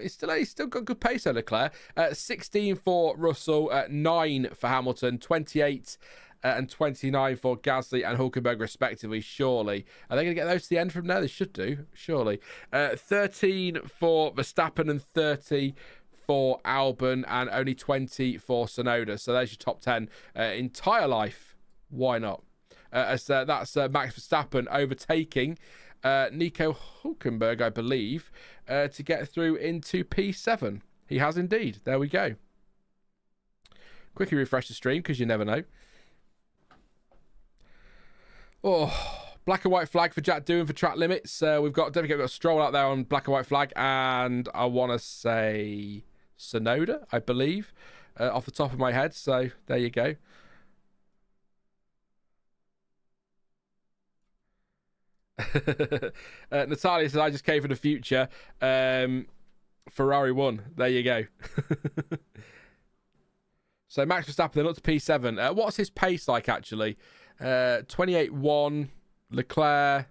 He's still got good pace on Leclerc. 16 for Russell, 9 for Hamilton, 28 and 29 for Gasly and Hulkenberg respectively, surely. Are they going to get those to the end from there? They should do, surely. 13 for Verstappen and 30 for Albon and only 20 for Tsunoda. So there's your top 10 entire life. Why not? That's Max Verstappen overtaking Nico Hulkenberg, I believe, to get through into P7. He has indeed. There we go. Quickly refresh the stream because you never know. Oh, black and white flag for Jack Doohan for track limits. Don't forget we've got Stroll out there on black and white flag, and I want to say Tsunoda, I believe, off the top of my head. So there you go. Natalia says I just came from the future. Ferrari won. There you go. So Max Verstappen then up to P7. What's his pace like actually? 28.1. Leclerc.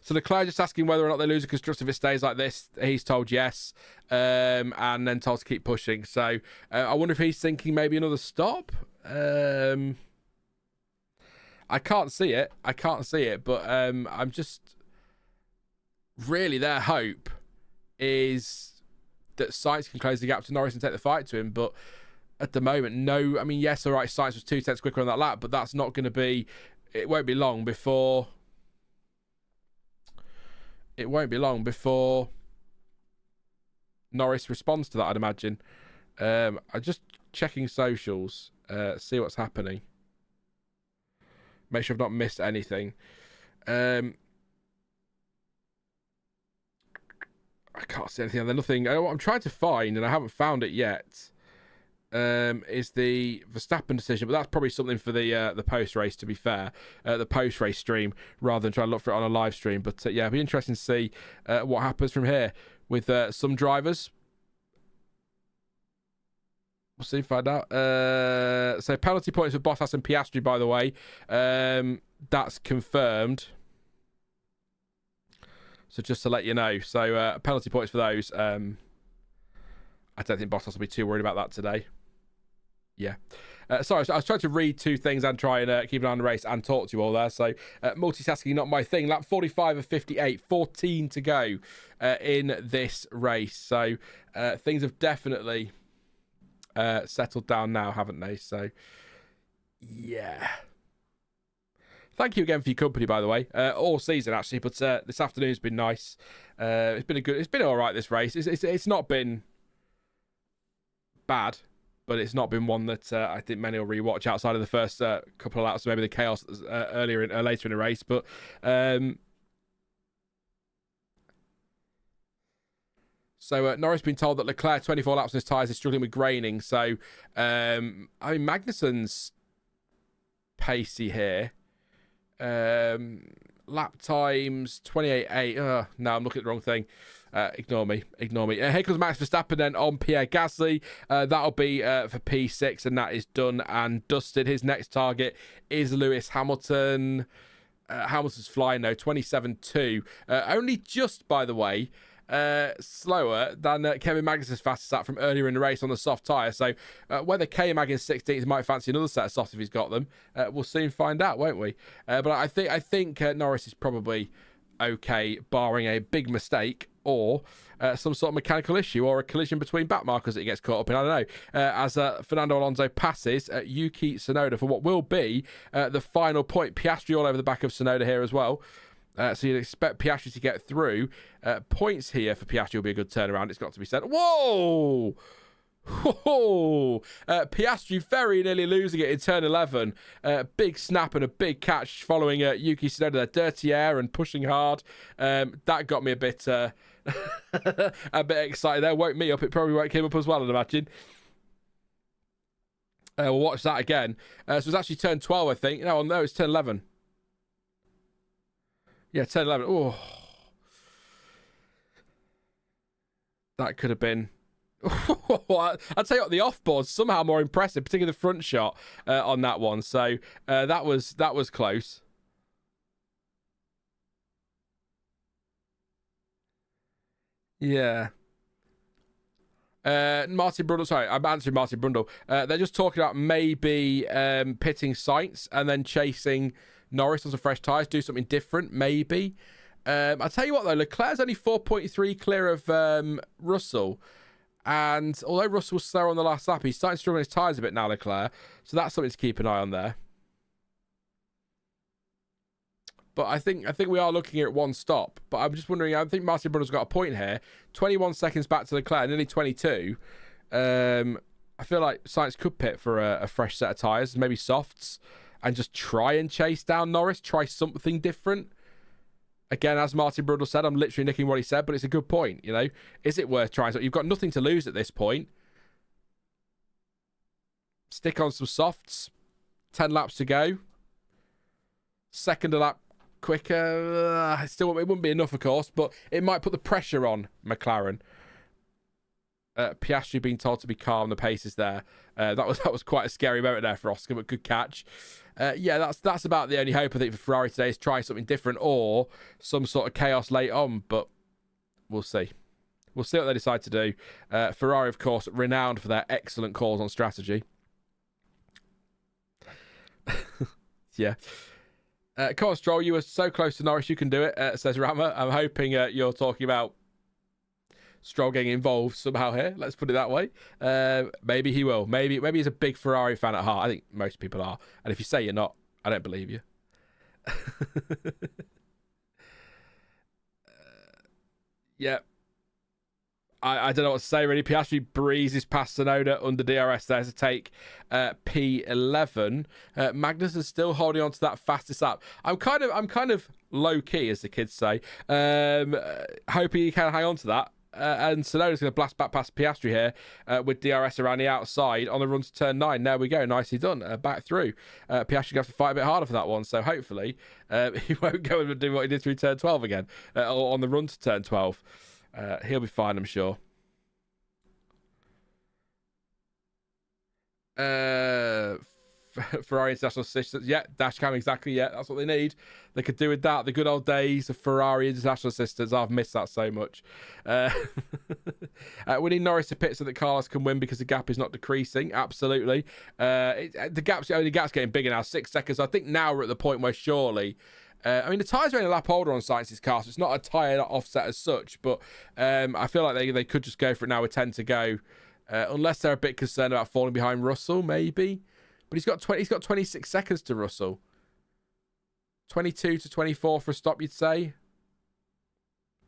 So Leclerc just asking whether or not they lose a constructor if it stays like this. He's told yes, and then told to keep pushing. So I wonder if he's thinking maybe another stop. I can't see it. But I'm just really, their hope is that Sainz can close the gap to Norris and take the fight to him. But at the moment, no. I mean, yes, all right, Sainz was 2 tenths quicker on that lap, but that's not going to be. It won't be long before. Norris responds to that, I'd imagine. I'm just checking socials, see what's happening. Make sure I've not missed anything. I can't see anything. There's nothing. What I'm trying to find, and I haven't found it yet, is the Verstappen decision. But that's probably something for the post race. To be fair, the post race stream rather than trying to look for it on a live stream. But yeah, it'll be interesting to see what happens from here with some drivers. We'll see, find out. So penalty points for Bottas and Piastri, by the way. That's confirmed. So just to let you know. So penalty points for those. I don't think Bottas will be too worried about that today. Yeah. Sorry, I was trying to read two things and try and keep an eye on the race and talk to you all there. So multitasking, not my thing. Lap 45 of 58, 14 to go in this race. So things have definitely settled down now, haven't they? So yeah, thank you again for your company, by the way, all season actually, but this afternoon's been nice. It's been all right, this race. It's not been bad, but it's not been one that I think many will rewatch outside of the first couple of laps, maybe the chaos later in the race. But so Norris been told that Leclerc 24 laps on his tyres is struggling with graining. So I mean, Magnussen's pacey here. Lap times 28.8. No, I'm looking at the wrong thing. Ignore me. Here comes Max Verstappen then on Pierre Gasly. That'll be for P6, and that is done and dusted. His next target is Lewis Hamilton. Hamilton's flying though, 27.2. Only just, by the way, slower than Kevin Magnussen's fastest lap from earlier in the race on the soft tyre. So whether K-Mag in 16th might fancy another set of softs if he's got them, we'll soon find out, won't we? But I think Norris is probably okay, barring a big mistake or some sort of mechanical issue or a collision between back markers that he gets caught up in. I don't know. As Fernando Alonso passes Yuki Tsunoda for what will be the final point. Piastri all over the back of Tsunoda here as well. So you'd expect Piastri to get through. Points here for Piastri will be a good turnaround, it's got to be said. Whoa! Piastri very nearly losing it in turn 11. Big snap and a big catch following Yuki Tsunoda there. Dirty air and pushing hard. That got me a bit excited there. Woke me up. It probably woke him up as well, I'd imagine. We'll watch that again. So it's actually turn 12, I think. No, it's turn 11. Yeah, 10, 11. Oh. That could have been... I'd say the off-board's somehow more impressive, particularly the front shot on that one. So that was close. Yeah. Martin Brundle, sorry, I'm answering Martin Brundle. They're just talking about maybe pitting Sainz and then chasing Norris on some fresh tyres, do something different, maybe. I'll tell you what, though, Leclerc's only 4.3 clear of Russell. And although Russell was slower on the last lap, he's starting to struggle on his tyres a bit now, Leclerc. So that's something to keep an eye on there. But I think we are looking at one stop. But I'm just wondering, I think Martin Brundle's got a point here. 21 seconds back to Leclerc, nearly 22. I feel like Sainz could pit for a fresh set of tyres, maybe softs, and just try and chase down Norris, try something different. Again, as Martin Brundle said, I'm literally nicking what he said, but it's a good point, you know. Is it worth trying? So you've got nothing to lose at this point. Stick on some softs. 10 laps to go. Second a lap quicker. It wouldn't be enough, of course, but it might put the pressure on McLaren. Piastri being told to be calm. The pace is there. That was quite a scary moment there for Oscar, but good catch. Yeah, that's about the only hope I think for Ferrari today is try something different or some sort of chaos late on, but we'll see. We'll see what they decide to do. Ferrari, of course, renowned for their excellent calls on strategy. Yeah. Come on, Stroll, you were so close to Norris, you can do it, says Rama. I'm hoping you're talking about Stroll getting involved somehow here. Let's put it that way. Maybe he will. Maybe he's a big Ferrari fan at heart. I think most people are. And if you say you're not, I don't believe you. Yeah. I don't know what to say really. Piastri breezes past Tsunoda under DRS there to take P11. Magnussen still holding on to that fastest lap. I'm kind of low key, as the kids say. Hoping he can hang on to that. And Tsunoda's going to blast back past Piastri here with DRS around the outside on the run to turn 9. There we go. Nicely done. Back through. Piastri's going to have to fight a bit harder for that one. So hopefully he won't go and do what he did through turn 12 again or on the run to turn 12. He'll be fine, I'm sure. Ferrari International Assistance. Yeah, dashcam, exactly. Yeah, that's what they need. They could do with that. The good old days of Ferrari International Assistance. I've missed that so much. We need Norris to pit so that Carlos can win because the gap is not decreasing. Absolutely. The gap's getting bigger now. 6 seconds. So I think now we're at the point where surely... I mean, the tyres are only a lap older on Sainz's car, so it's not a tyre offset as such, but I feel like they could just go for it now with 10 to go, unless they're a bit concerned about falling behind Russell, maybe. But he's got 26 seconds to Russell. 22 to 24 for a stop, you'd say.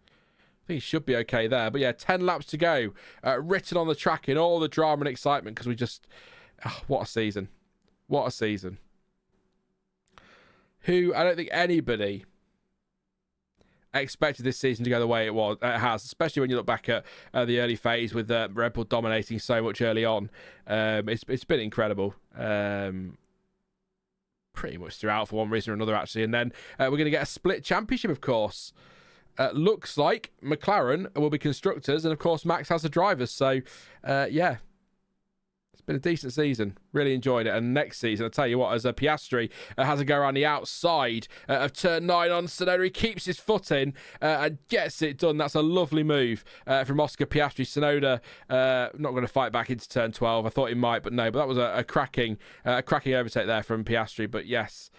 I think he should be okay there. But yeah, 10 laps to go. Written on the track in all the drama and excitement because we just... Oh, what a season. What a season. I don't think anybody expected this season to go the way it has, especially when you look back at the early phase with Red Bull dominating so much early on. It's been incredible. Pretty much throughout for one reason or another, actually. And then we're going to get a split championship, of course. Looks like McLaren will be constructors, and of course Max has the drivers. So, yeah, it's been a decent season. Really enjoyed it. And next season, I'll tell you what, as Piastri has a go around the outside of turn 9 on Tsunoda, he keeps his foot in and gets it done. That's a lovely move from Oscar Piastri. Tsunoda not going to fight back into turn 12. I thought he might, but no. But that was a cracking overtake there from Piastri. But yes,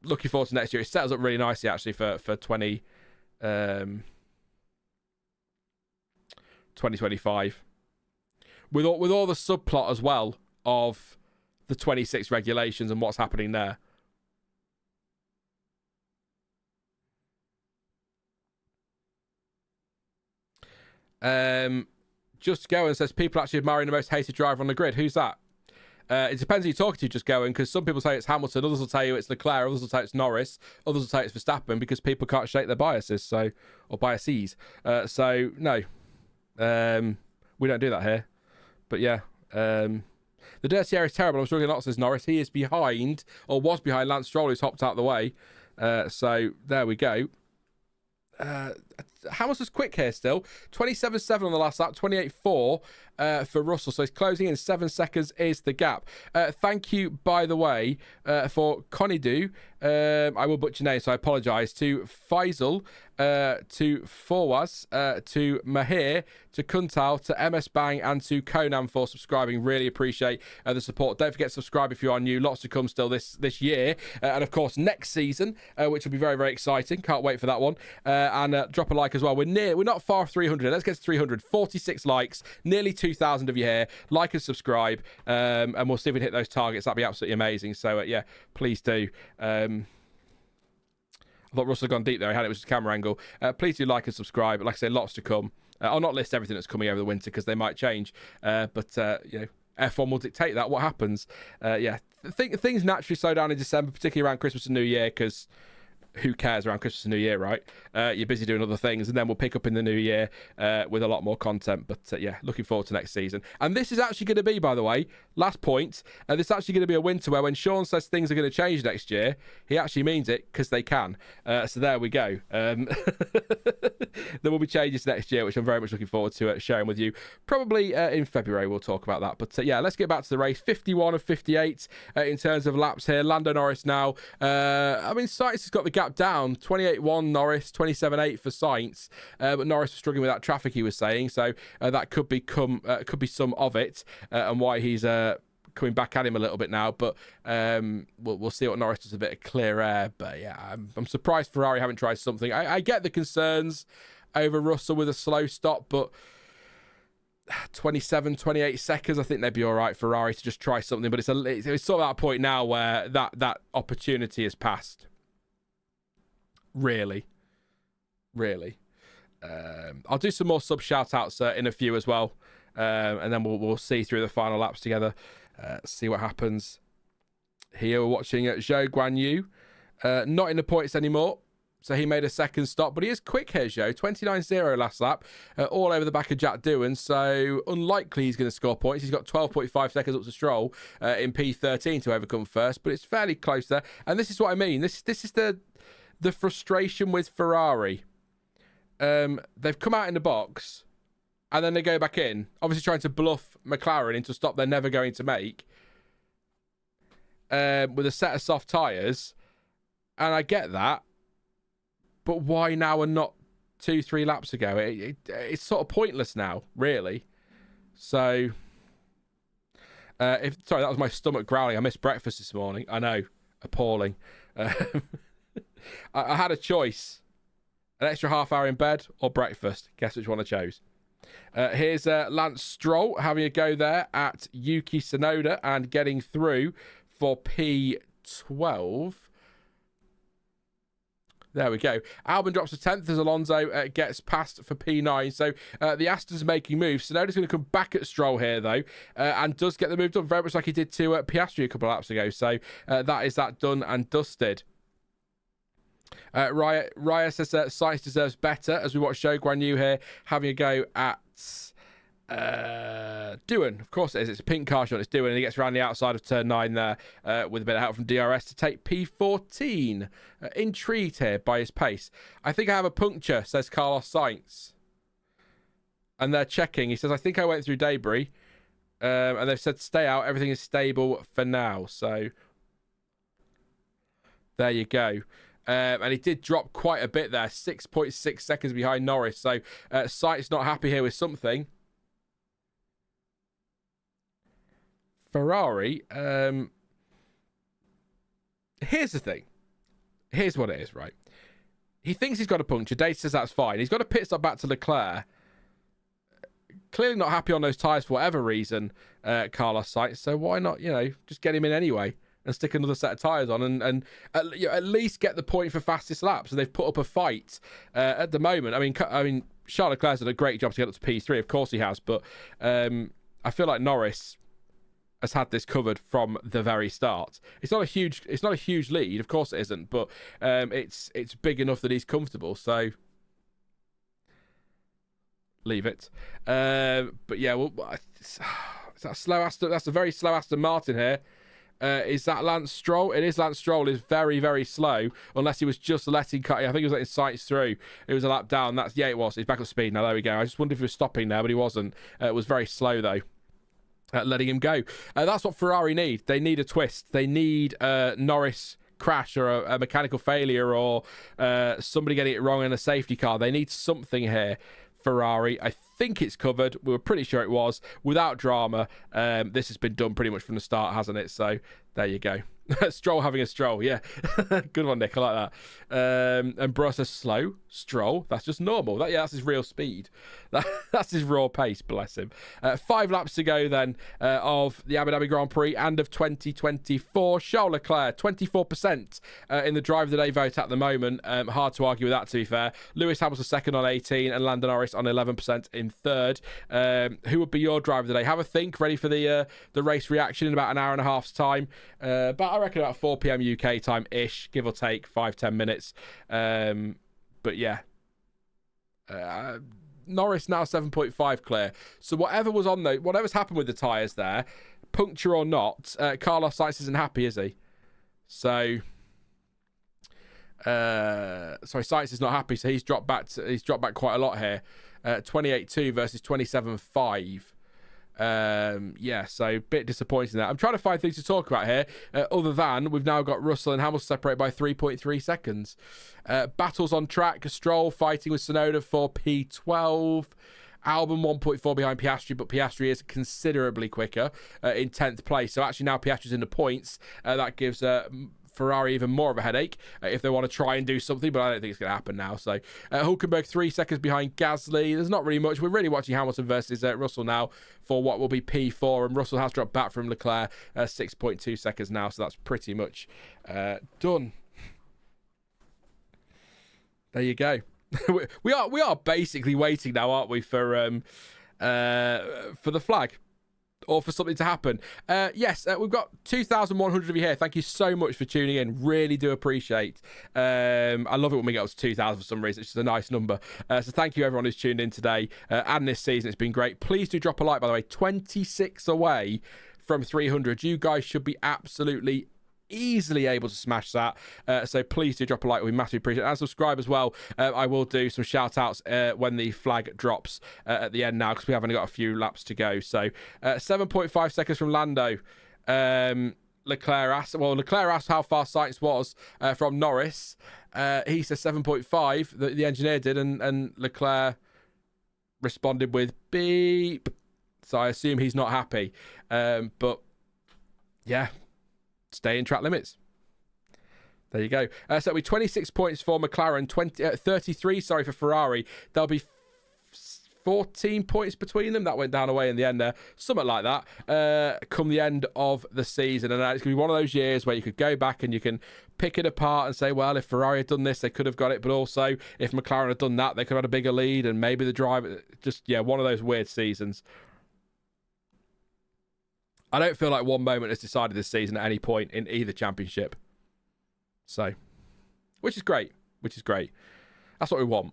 looking forward to next year. It sets us up really nicely, actually, for 2025. With all the subplot as well of the 26 regulations and what's happening there. Just Going says people actually admiring the most hated driver on the grid. Who's that? It depends who you're talking to, Just Going, because some people say it's Hamilton, others will tell you it's Leclerc, others will tell you it's Norris, others will tell you it's Verstappen, because people can't shake their biases, or biases. So no, we don't do that here. But yeah, the dirty area is terrible. I'm struggling a lot, says Norris. He is behind, or was behind, Lance Stroll, who's hopped out of the way. So there we go. Hamilton's quick here still. 27.7 on the last lap, 28.4 for Russell. So he's closing in. 7 seconds is the gap. Thank you, by the way, for Conidu. I will butcher your name, so I apologise. To Faisal, to Fawaz, to Mahir, to Kuntal, to MS Bang, and to Conan for subscribing. Really appreciate the support. Don't forget to subscribe if you are new. Lots to come still this year. And of course, next season, which will be very, very exciting. Can't wait for that one. And drop a like as well. We're not far off 300. Let's get to 300. 46 likes, nearly 2,000 of you here. Like and subscribe, and we'll see if we can hit those targets. That'd be absolutely amazing. So yeah, please do. I thought Russell had gone deep there. I had it was just a camera angle. Please do like and subscribe. Like I say, lots to come. I'll not list everything that's coming over the winter because they might change. But you know, F1 will dictate that. What happens? Yeah, things naturally slow down in December, particularly around Christmas and New Year, because who cares around Christmas and New Year, right? You're busy doing other things, and then we'll pick up in the new year with a lot more content. But yeah, looking forward to next season. And this is actually going to be, by the way, last point, this is actually going to be a winter where when Sean says things are going to change next year, he actually means it, because they can. So there we go. There will be changes next year, which I'm very much looking forward to sharing with you. Probably in February we'll talk about that. But yeah, let's get back to the race. 51 of 58 in terms of laps here. Lando Norris now. I mean, Sainz has got the gap down. 28.1 Norris, 27.8 for Sainz. But Norris was struggling with that traffic, he was saying. So that could be some of it, and why he's coming back at him a little bit now. But we'll see what Norris does, a bit of clear air. But yeah, I'm surprised Ferrari haven't tried something. I get the concerns over Russell with a slow stop, but 27, 28 seconds, I think they'd be all right, Ferrari, to just try something. But it's sort of that point now where that opportunity has passed. Really. I'll do some more sub shout outs in a few as well, and then we'll see through the final laps together, see what happens. Here we're watching Zhou Guanyu, not in the points anymore, so he made a second stop, but he is quick here, Zhou. 29.0 last lap, all over the back of Jack Doohan, so unlikely he's going to score points. He's got 12.5 seconds up to Stroll in P13 to overcome first, but it's fairly close there. And this is what I mean. This is the frustration with Ferrari. They've come out in the box and then they go back in, obviously trying to bluff McLaren into a stop they're never going to make, with a set of soft tyres. And I get that, but why now and not 2-3 laps ago? It's sort of pointless now, really. So sorry, that was my stomach growling. I missed breakfast this morning. I know, appalling. I had a choice: an extra half hour in bed or breakfast. Guess which one I chose. Here's Lance Stroll having a go there at Yuki Tsunoda and getting through for P12. There we go. Albon drops to 10th as Alonso gets past for P9. So the Aston's making moves. So Tsunoda's going to come back at Stroll here, though, and does get the move done very much like he did to Piastri a couple of laps ago. So that is that done and dusted. Raya says Sainz deserves better as we watch Zhou Guanyu here having a go at Doohan. Of course it is. It's a pink car shot. It's Doohan, and he gets around the outside of turn 9 there with a bit of help from DRS to take P14. Intrigued here by his pace. I think I have a puncture, says Carlos Sainz. And they're checking. He says, I think I went through debris. And they've said stay out. Everything is stable for now. So there you go. And he did drop quite a bit there. 6.6 seconds behind Norris. So Sainz not happy here with something. Ferrari, here's the thing. Here's what it is, right? He thinks he's got a puncture. Data says that's fine. He's got a pit stop back to Leclerc. Clearly not happy on those tyres for whatever reason, Carlos Sainz. So why not, just get him in anyway and stick another set of tyres on and at least get the point for fastest lap. So they've put up a fight at the moment. I mean, Charles Leclerc's done a great job to get up to P3. Of course he has. But I feel like Norris has had this covered from the very start. It's not a huge lead, of course it isn't, but it's big enough that he's comfortable. So leave it. But yeah, well, is that slow Aston? That's a very slow Aston Martin here. Is that Lance Stroll? It is Lance Stroll. Is very, very slow, unless he was just letting cut. I think he was letting Sainz through. It was a lap down. It was. He's back up speed now. There we go. I just wondered if he was stopping there, but he wasn't. It was very slow though. Letting him go. That's what Ferrari need. They need a twist. They need Norris crash or a mechanical failure or somebody getting it wrong in a safety car. They need something here. Ferrari, I think it's covered. We were pretty sure it was. Without drama, this has been done pretty much from the start, hasn't it? So there you go. Stroll having a stroll, yeah. Good one, Nick. I like that. And Bro says slow. Stroll. That's just normal. That's his real speed. That's his raw pace, bless him. 5 laps to go then of the Abu Dhabi Grand Prix and of 2024. Charles Leclerc, 24% in the Driver of the Day vote at the moment. Hard to argue with that, to be fair. Lewis Hamilton second on 18 and Lando Norris on 11% in third. Who would be your Driver of the Day? Have a think. Ready for the race reaction in about an hour and a half's time. But I reckon about 4 p.m. UK time-ish, give or take 5-10 minutes. But yeah. Norris now 7.5 clear. So whatever's happened with the tyres there, puncture or not, Carlos Sainz isn't happy, is he? So Sainz is not happy, so he's dropped back quite a lot here. 28.2 versus 27.5. So a bit disappointing there. I'm trying to find things to talk about here, other than we've now got Russell and Hamilton separated by 3.3 seconds. Battles on track. Stroll fighting with Tsunoda for P12. Albon 1.4 behind Piastri, but Piastri is considerably quicker in 10th place. So actually now Piastri's in the points. That gives Ferrari even more of a headache if they want to try and do something, but I don't think it's going to happen now. So Hulkenberg 3 seconds behind Gasly. There's not really much. We're really watching Hamilton versus Russell now for what will be P4, and Russell has dropped back from Leclerc 6.2 seconds now, so that's pretty much done. There you go. we are basically waiting now, aren't we, for the flag? Or for something to happen. Yes, we've got 2,100 of you here. Thank you so much for tuning in. Really do appreciate. I love it when we get up to 2,000 for some reason. It's just a nice number. So thank you everyone who's tuned in today and this season. It's been great. Please do drop a like, by the way. 26 away from 300. You guys should be absolutely easily able to smash that, so please do drop a like. We massively appreciate it, and subscribe as well. I will do some shout outs when the flag drops at the end now, because we haven't got a few laps to go. So 7.5 seconds from Lando. Leclerc asked how far Sainz was from Norris. He says 7.5, the engineer did, and Leclerc responded with beep, so I assume he's not happy. But yeah, stay in track limits. There you go. So it'll be 26 points for McLaren, 33 for Ferrari. They'll be 14 points between them. That went down away in the end there. Something like that. Come the end of the season. And it's going to be one of those years where you could go back and you can pick it apart and say, well, if Ferrari had done this, they could have got it. But also, if McLaren had done that, they could have had a bigger lead. And maybe the driver... Just, yeah, one of those weird seasons. I don't feel like one moment has decided this season at any point in either championship. So, which is great. That's what we want.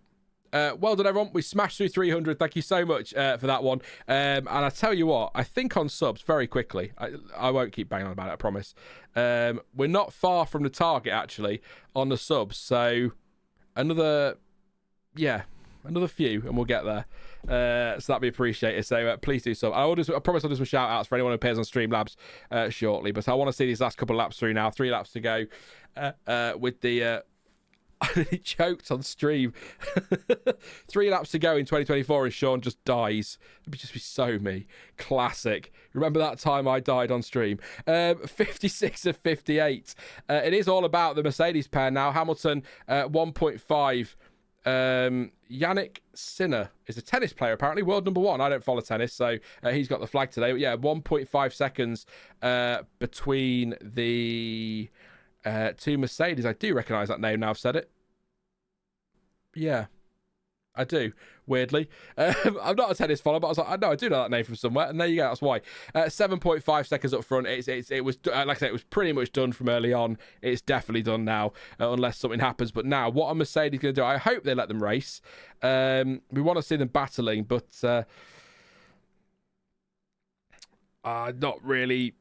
Well done, everyone. We smashed through 300. Thank you so much for that one. And I tell you what, I think on subs, very quickly, I won't keep banging on about it, I promise. We're not far from the target, actually, on the subs. So, another few, and we'll get there. So that'd be appreciated. So please do so. I promise I'll do some shout outs for anyone who appears on Streamlabs shortly. But I want to see these last couple of laps through now. 3 laps to go with the... I nearly choked on stream. 3 laps to go in 2024 and Sean just dies. It'd just be so me. Classic. Remember that time I died on stream? 56 of 58. It is all about the Mercedes pair now. Hamilton 1.5. Yannick Sinner is a tennis player, apparently. World number 1. I don't follow tennis, so he's got the flag today. But yeah, 1.5 seconds between the... 2 Mercedes. I do recognise that name now I've said it. Yeah, I do. Weirdly. I'm not a tennis follower, but I was like, I do know that name from somewhere. And there you go. That's why. 7.5 seconds up front. It was, like I said, it was pretty much done from early on. It's definitely done now, unless something happens. But now, what are Mercedes going to do? I hope they let them race. We want to see them battling, but not really.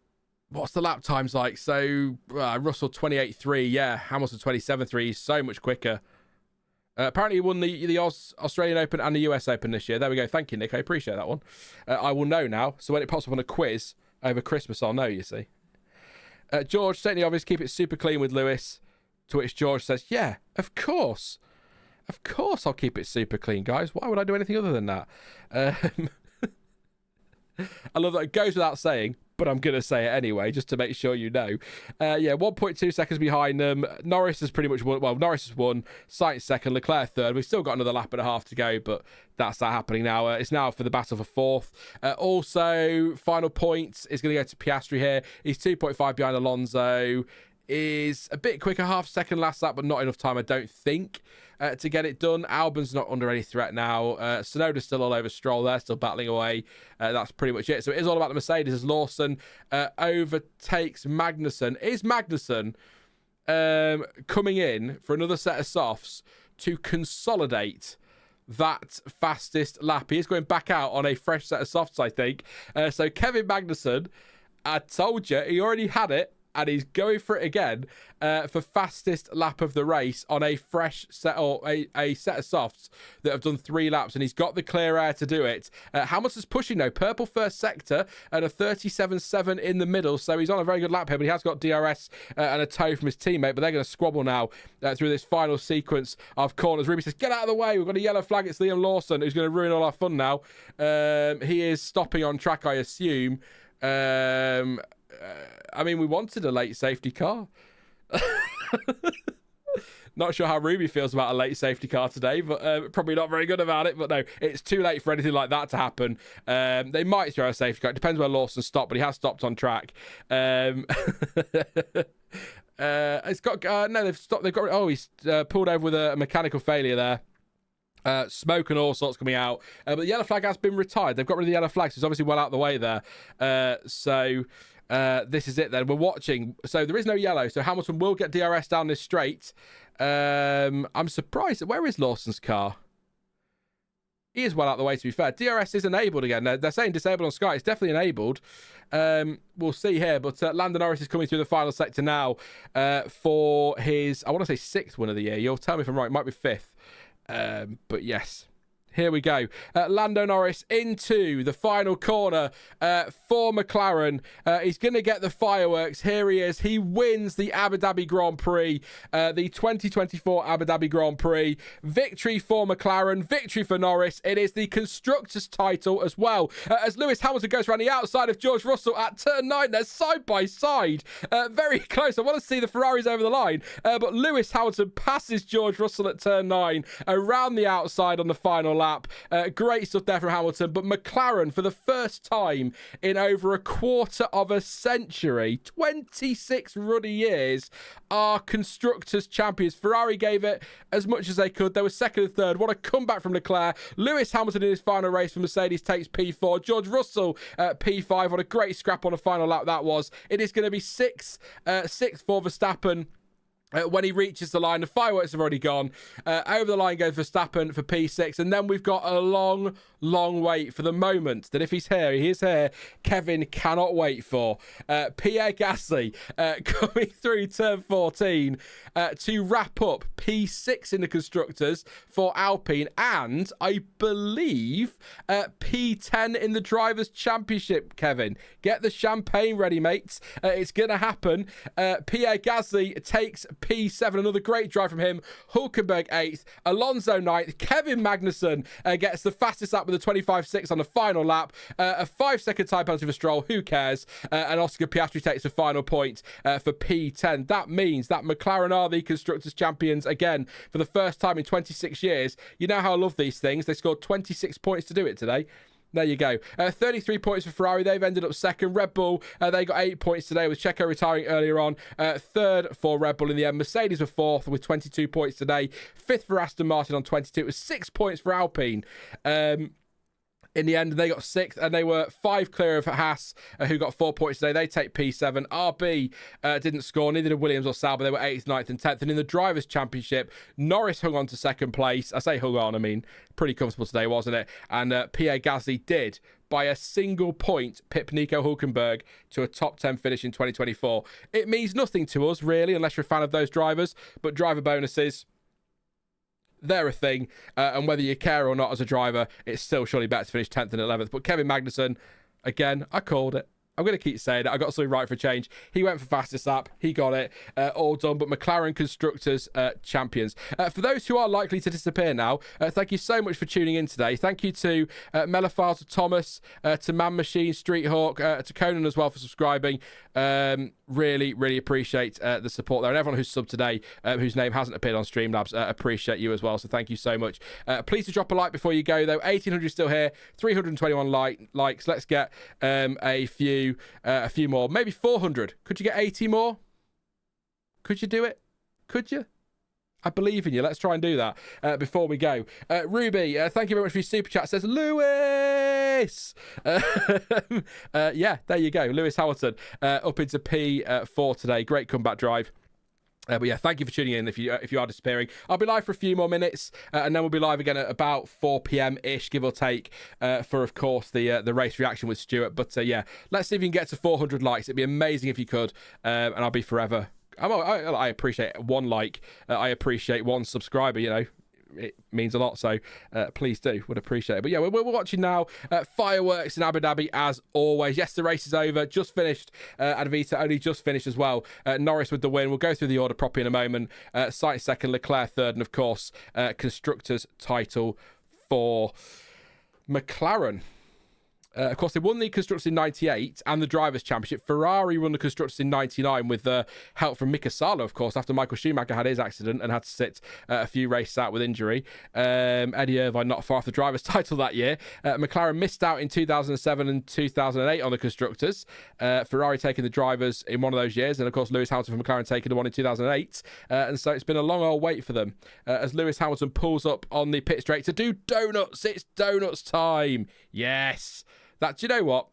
What's the lap times like? So, Russell 28.3. Yeah, Hamilton 27.3. He's so much quicker. Apparently, he won the Australian Open and the US Open this year. There we go. Thank you, Nick. I appreciate that one. I will know now. So when it pops up on a quiz over Christmas, I'll know, you see. George, stating the obvious, keep it super clean with Lewis. To which George says, yeah, of course. Of course I'll keep it super clean, guys. Why would I do anything other than that? I love that. It goes without saying, but I'm going to say it anyway, just to make sure you know. 1.2 seconds behind them. Norris has pretty much won. Well, Norris has won. Sainz second, Leclerc third. We've still got another lap and a half to go, but that's not happening now. It's now for the battle for fourth. Also, final points is going to go to Piastri here. He's 2.5 behind Alonso. Is a bit quicker, half second last lap, but not enough time, I don't think, to get it done. Albon's not under any threat now. Tsunoda's still all over Stroll there, still battling away. That's pretty much it. So it is all about the Mercedes as Lawson overtakes Magnussen. Is Magnussen coming in for another set of softs to consolidate that fastest lap? He is going back out on a fresh set of softs, I think. So Kevin Magnussen, I told you, he already had it. And he's going for it again for fastest lap of the race on a fresh set, or a set of softs that have done 3 laps. And he's got the clear air to do it. Hamilton's pushing, though. Purple first sector and a 37.7 in the middle. So he's on a very good lap here, but he has got DRS and a tow from his teammate. But they're going to squabble now through this final sequence of corners. Ruby says, get out of the way. We've got a yellow flag. It's Liam Lawson, who's going to ruin all our fun now. He is stopping on track, I assume. I mean, we wanted a late safety car. Not sure how Ruby feels about a late safety car today, but probably not very good about it. But no, it's too late for anything like that to happen. They might throw a safety car. It depends where Lawson stopped, but he has stopped on track. It's got no. They've stopped. They've got. Oh, he's pulled over with a mechanical failure there. Smoke and all sorts coming out. But the yellow flag has been retired. They've got rid of the yellow flag, so it's obviously well out of the way there. So this is it then. We're watching. So there is no yellow. So Hamilton will get DRS down this straight. I'm surprised. Where is Lawson's car? He is well out of the way, to be fair. DRS is enabled again. They're saying disabled on Sky. It's definitely enabled. We'll see here. But Lando Norris is coming through the final sector now for his, I want to say 6th win of the year. You'll tell me if I'm right. It might be 5th. But yes. Here we go. Lando Norris into the final corner for McLaren. He's going to get the fireworks. Here he is. He wins the Abu Dhabi Grand Prix, the 2024 Abu Dhabi Grand Prix. Victory for McLaren, victory for Norris. It is the Constructors title as well. As Lewis Hamilton goes around the outside of George Russell at turn 9. They're side by side. Very close. I want to see the Ferraris over the line. But Lewis Hamilton passes George Russell at turn 9 around the outside on the final lap. lap. Great stuff there from Hamilton. But McLaren, for the first time in over a quarter of a century, 26 ruddy years, are Constructors champions. Ferrari gave it as much as they could. They were second and third. What a comeback from Leclerc. Lewis Hamilton in his final race for Mercedes takes P4. George Russell P5. What a great scrap on the final lap that was. It is going to be sixth for Verstappen. When he reaches the line, the fireworks have already gone. Over the line goes Verstappen for P6. And then we've got a long, long wait for the moment that if he's here, he is here, Kevin cannot wait for. Pierre Gasly coming through turn 14 to wrap up P6 in the Constructors for Alpine. And I believe P10 in the Drivers' Championship, Kevin. Get the champagne ready, mates. It's going to happen. Pierre Gasly takes P7, another great drive from him. Hulkenberg 8th, Alonso 9th, Kevin Magnussen gets the fastest lap with a 25.6 on the final lap. A 5-second time penalty for Stroll, who cares? And Oscar Piastri takes the final point for P10. That means that McLaren are the Constructors champions again for the first time in 26 years. You know how I love these things. They scored 26 points to do it today. There you go. 33 points for Ferrari. They've ended up second. Red Bull, they got 8 points today with Checo retiring earlier on. Third for Red Bull in the end. Mercedes were fourth with 22 points today. Fifth for Aston Martin on 22. It was 6 points for Alpine. In the end, they got sixth, and they were 5 clear of Haas, who got 4 points today. They take P7. RB didn't score, neither did Williams or Sauber. They were 8th, 9th, and 10th. And in the Drivers' Championship, Norris hung on to second place. I say hung on, I mean, pretty comfortable today, wasn't it? And Pierre Gasly did, by a single point, pip Nico Hulkenberg to a top 10 finish in 2024. It means nothing to us, really, unless you're a fan of those drivers. But driver bonuses, they're a thing, and whether you care or not as a driver, it's still surely better to finish 10th and 11th. But Kevin Magnussen, again, I called it. I'm going to keep saying it. I got something right for a change. He went for fastest lap. He got it. All done. But McLaren Constructors champions. For those who are likely to disappear now, thank you so much for tuning in today. Thank you to Melifar, to Thomas, to Man Machine, Street Hawk, to Conan as well for subscribing. Really, really appreciate the support there. And everyone who's subbed today, whose name hasn't appeared on Streamlabs, appreciate you as well. So thank you so much. Please to drop a like before you go, though. 1,800 still here. 321 likes. Let's get a few more. Maybe 400. Could you get 80 more? Could you do it? Could you? I believe in you. Let's try and do that before we go. Ruby, thank you very much for your super chat. Says Lewis. Yeah, there you go. Lewis Hamilton up into P4 today. Great comeback drive. But yeah, thank you for tuning in if you are disappearing. I'll be live for a few more minutes, and then we'll be live again at about 4 p.m-ish, give or take, for, of course, the race reaction with Stuart. But yeah, let's see if we can get to 400 likes. It'd be amazing if you could, and I'll be forever. I appreciate one like. I appreciate one subscriber, you know. It means a lot, so please do, would appreciate it. But yeah, we're watching now fireworks in Abu Dhabi as always. Yes, the race is over, just finished. Advita only just finished as well. Norris with the win. We'll go through the order properly in a moment. Sainz second, Leclerc third, and of course Constructors title for McLaren. Of course, they won the Constructors in 98 and the Drivers' Championship. Ferrari won the Constructors in 99 with help from Mika Salo, of course, after Michael Schumacher had his accident and had to sit a few races out with injury. Eddie Irvine not far off the Drivers' title that year. McLaren missed out in 2007 and 2008 on the Constructors. Ferrari taking the Drivers in one of those years. And, of course, Lewis Hamilton from McLaren taking the one in 2008. And so it's been a long old wait for them as Lewis Hamilton pulls up on the pit straight to do donuts. It's donuts time. Yes. Do you know what?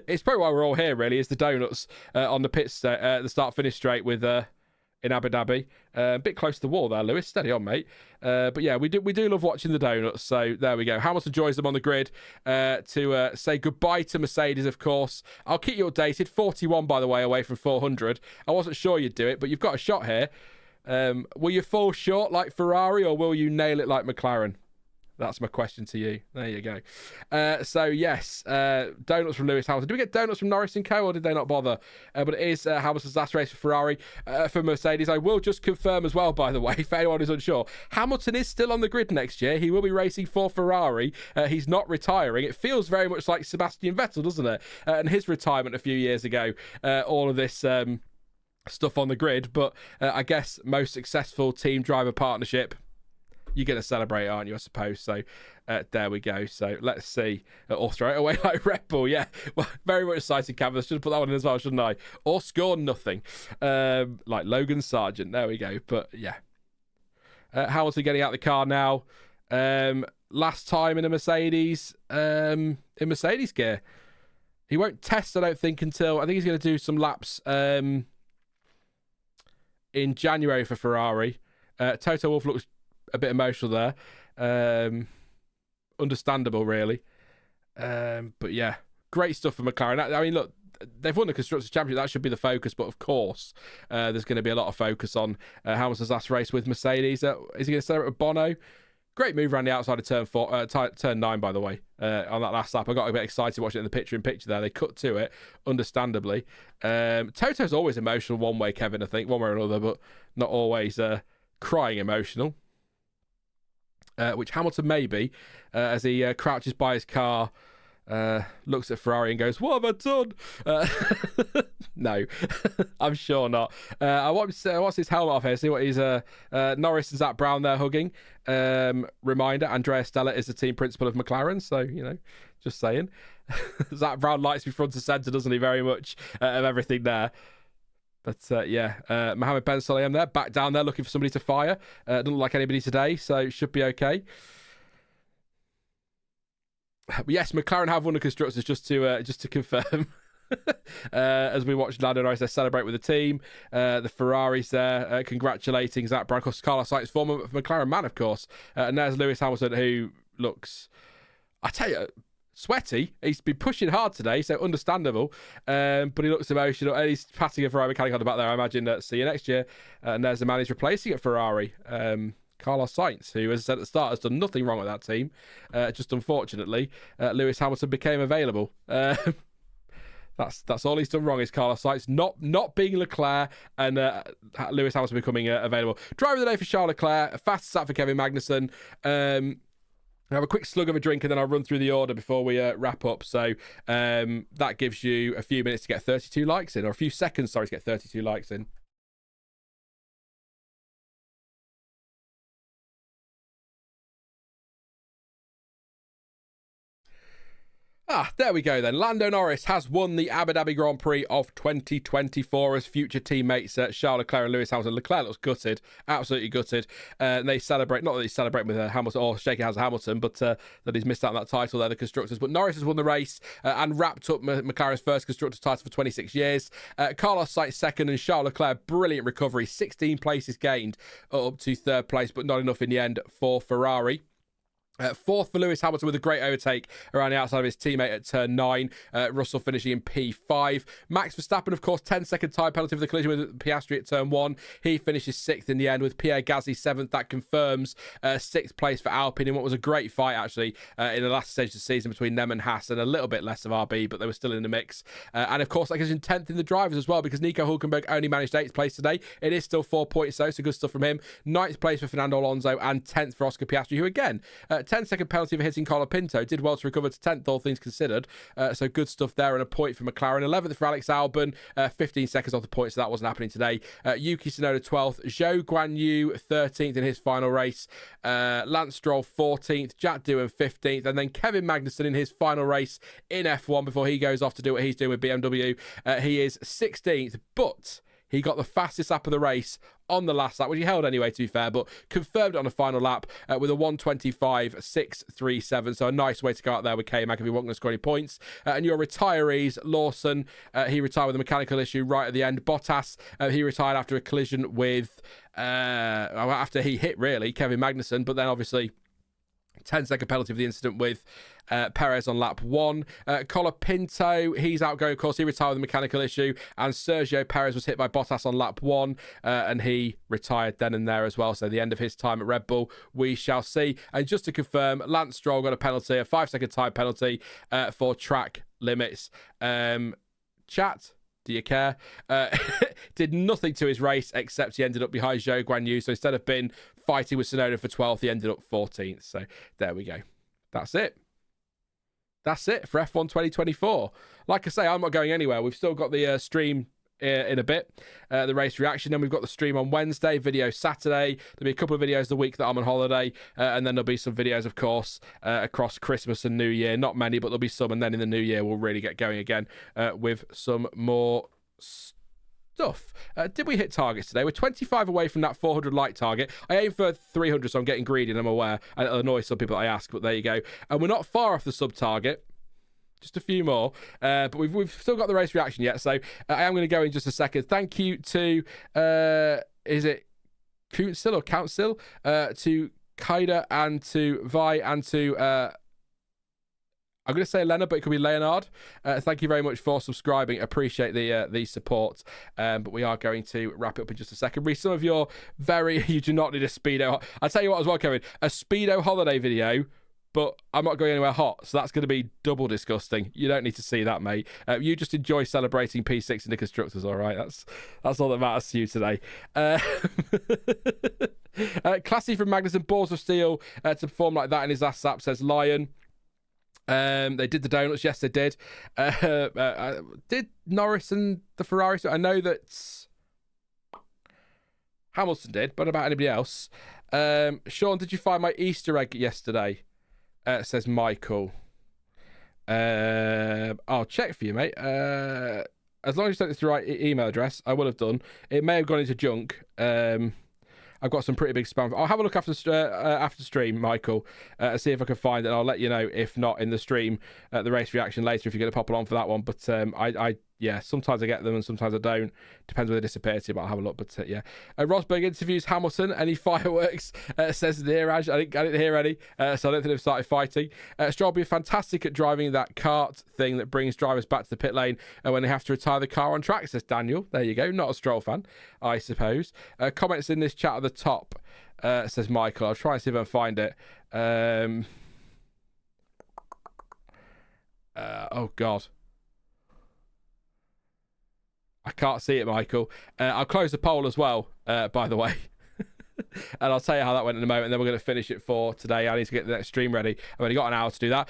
It's probably why we're all here, really, is the donuts on the pit the start-finish straight with in Abu Dhabi. A bit close to the wall there, Lewis. Steady on, mate. But yeah, we do love watching the donuts. So there we go. Hamilton joins them on the grid to say goodbye to Mercedes, of course. I'll keep you updated. 41, by the way, away from 400. I wasn't sure you'd do it, but you've got a shot here. Will you fall short like Ferrari, or will you nail it like McLaren? That's my question to you. There you go. So, yes, donuts from Lewis Hamilton. Did we get donuts from Norris and Co., or did they not bother? But it is Hamilton's last race for Ferrari. For Mercedes, I will just confirm as well, by the way, for anyone who's unsure, Hamilton is still on the grid next year. He will be racing for Ferrari. He's not retiring. It feels very much like Sebastian Vettel, doesn't it? And his retirement a few years ago. All of this stuff on the grid. But I guess most successful team driver partnership, you're going to celebrate, aren't you, I suppose? So there we go. So let's see. Or throw it away like Red Bull. Yeah, well, very much excited canvas. Should have put that one in as well, shouldn't I? Or score nothing. Like Logan Sargent. There we go. But yeah. Hamilton getting out the car now. Last time in a Mercedes, in Mercedes gear. He won't test, I don't think, until... I think he's going to do some laps in January for Ferrari. Toto Wolff looks a bit emotional there. Understandable, really. But yeah, great stuff for McLaren. I mean, look, they've won the Constructors' Championship. That should be the focus. But of course, there's going to be a lot of focus on Hamilton's last race with Mercedes. Is he going to celebrate with Bono? Great move around the outside of turn 9, by the way, on that last lap. I got a bit excited watching it in the picture-in-picture there. They cut to it, understandably. Toto's always emotional one way, Kevin, I think, one way or another, but not always crying emotional. Which Hamilton may be, as he crouches by his car, looks at Ferrari and goes, "What have I done?" No, I'm sure not. I want what's his helmet off here. See what he's Norris and Zach Brown there hugging. Reminder: Andrea Stella is the team principal of McLaren. So just saying. Zach Brown likes me front and centre, doesn't he? Very much of everything there. But yeah, Mohammed Ben Sulayem there, back down there looking for somebody to fire. Doesn't look like anybody today, so should be okay. But yes, McLaren have won the Constructors, just to confirm. As we watch Lando Norris celebrate with the team, the Ferraris there congratulating Zach Brown, Carlos Sainz, former McLaren man, of course, and there's Lewis Hamilton, who looks, I tell you, sweaty. He's been pushing hard today, so understandable. But he looks emotional, and he's patting a Ferrari mechanic on the back there. I imagine see you next year. And there's the man he's replacing at Ferrari. Carlos Sainz, who, as I said at the start, has done nothing wrong with that team. Just unfortunately, Lewis Hamilton became available. That's all he's done wrong is Carlos Sainz not being Leclerc and Lewis Hamilton becoming available. Driver of the day for Charles Leclerc, fastest lap for Kevin Magnussen. I'll have a quick slug of a drink and then I'll run through the order before we wrap up. So that gives you a few minutes to get 32 likes in, or a few seconds, sorry, to get 32 likes in. There we go then. Lando Norris has won the Abu Dhabi Grand Prix of 2024 as future teammates Charles Leclerc and Lewis Hamilton. Leclerc looks gutted, absolutely gutted. And they celebrate, not that he's celebrating with Hamilton or shaking hands with Hamilton, but that he's missed out on that title there, the Constructors. But Norris has won the race and wrapped up McLaren's first Constructors title for 26 years. Carlos Sainz second and Charles Leclerc, brilliant recovery. 16 places gained up to third place, but not enough in the end for Ferrari. Fourth for Lewis Hamilton with a great overtake around the outside of his teammate at turn 9. Russell finishing in P5. Max Verstappen, of course, 10-second time penalty for the collision with Piastri at turn 1. He finishes 6th in the end with Pierre Gasly 7th. That confirms 6th place for Alpine in what was a great fight, actually, in the last stage of the season between them and Haas, and a little bit less of RB, but they were still in the mix. And, of course, that gives him 10th in the drivers as well, because Nico Hulkenberg only managed 8th place today. It is still 4 points, though, so good stuff from him. 9th place for Fernando Alonso and 10th for Oscar Piastri, who, again, 10-second penalty for hitting Colapinto. Did well to recover to 10th, all things considered. So good stuff there, and a point for McLaren. 11th for Alex Albon, 15 seconds off the point, so that wasn't happening today. Yuki Tsunoda 12th. Zhou Guanyu 13th in his final race. Lance Stroll 14th. Jack Doohan 15th. And then Kevin Magnussen in his final race in F1 before he goes off to do what he's doing with BMW. He is 16th, but he got the fastest lap of the race on the last lap, which he held anyway, to be fair, but confirmed on the final lap with a 1:25.637. So a nice way to go out there with K-Mag if he wasn't going to score any points. And your retirees, Lawson, he retired with a mechanical issue right at the end. Bottas, he retired after a collision with, after he hit, really, Kevin Magnussen, but then obviously 10-second penalty for the incident with Perez on lap 1. Colapinto, he's outgoing, of course. He retired with a mechanical issue. And Sergio Perez was hit by Bottas on lap 1. And he retired then and there as well. So the end of his time at Red Bull, we shall see. And just to confirm, Lance Stroll got a penalty, a 5-second time penalty for track limits. Chat, do you care? Did nothing to his race except he ended up behind Zhou Guanyu. So instead of being fighting with Tsunoda for 12th, he ended up 14th. So there we go. That's it. That's it for F1 2024. Like I say, I'm not going anywhere. We've still got the stream in a bit, the race reaction. Then we've got the stream on Wednesday, video Saturday. There'll be a couple of videos a week that I'm on holiday, and then there'll be some videos, of course, across Christmas and New Year. Not many, but there'll be some, and then in the New Year we'll really get going again with some more stuff. Did we hit targets today? We're 25 away from that 400 like target. I aim for 300, so I'm getting greedy, and I'm aware, and it'll annoy some people that I ask, but there you go. And we're not far off the sub target. Just a few more, but we've still got the race reaction yet, so I am going to go in just a second. Thank you to is it Council or Council, to Kaida and to Vi and to I'm going to say Leonard, but it could be Leonard. Thank you very much for subscribing. Appreciate the support. But we are going to wrap it up in just a second. Reece, some of your you do not need a Speedo. I'll tell you what as well, Kevin. A Speedo holiday video, but I'm not going anywhere hot, so that's going to be double disgusting. You don't need to see that, mate. You just enjoy celebrating P6 in the Constructors, all right? That's all that matters to you today. Classy from Magnussen, balls of steel to perform like that in his last lap, says Lion. They did the donuts, yes, they did. Did Norris and the Ferrari? So I know that Hamilton did, but about anybody else. Sean, did you find my Easter egg yesterday? Says Michael. I'll check for you, mate. As long as you sent it to the right email address, I would have done. It may have gone into junk. I've got some pretty big spam. I'll have a look after stream, Michael, and see if I can find it. And I'll let you know if not in the stream, the race reaction later if you're going to pop along for that one. But yeah, sometimes I get them and sometimes I don't. Depends where they disappear to, but I'll have a look. But yeah. Rosberg interviews Hamilton. Any fireworks? Says Neeraj. I didn't hear any, so I don't think they've started fighting. Stroll will be fantastic at driving that kart thing that brings drivers back to the pit lane when they have to retire the car on track, says Daniel. There you go. Not a Stroll fan, I suppose. Comments in this chat at the top, says Michael. I'll try and see if I can find it. Oh, God. I can't see it, Michael. I'll close the poll as well, by the way. And I'll tell you how that went in a moment, and then we're going to finish it for today. I need to get the next stream ready. I've only got an hour to do that.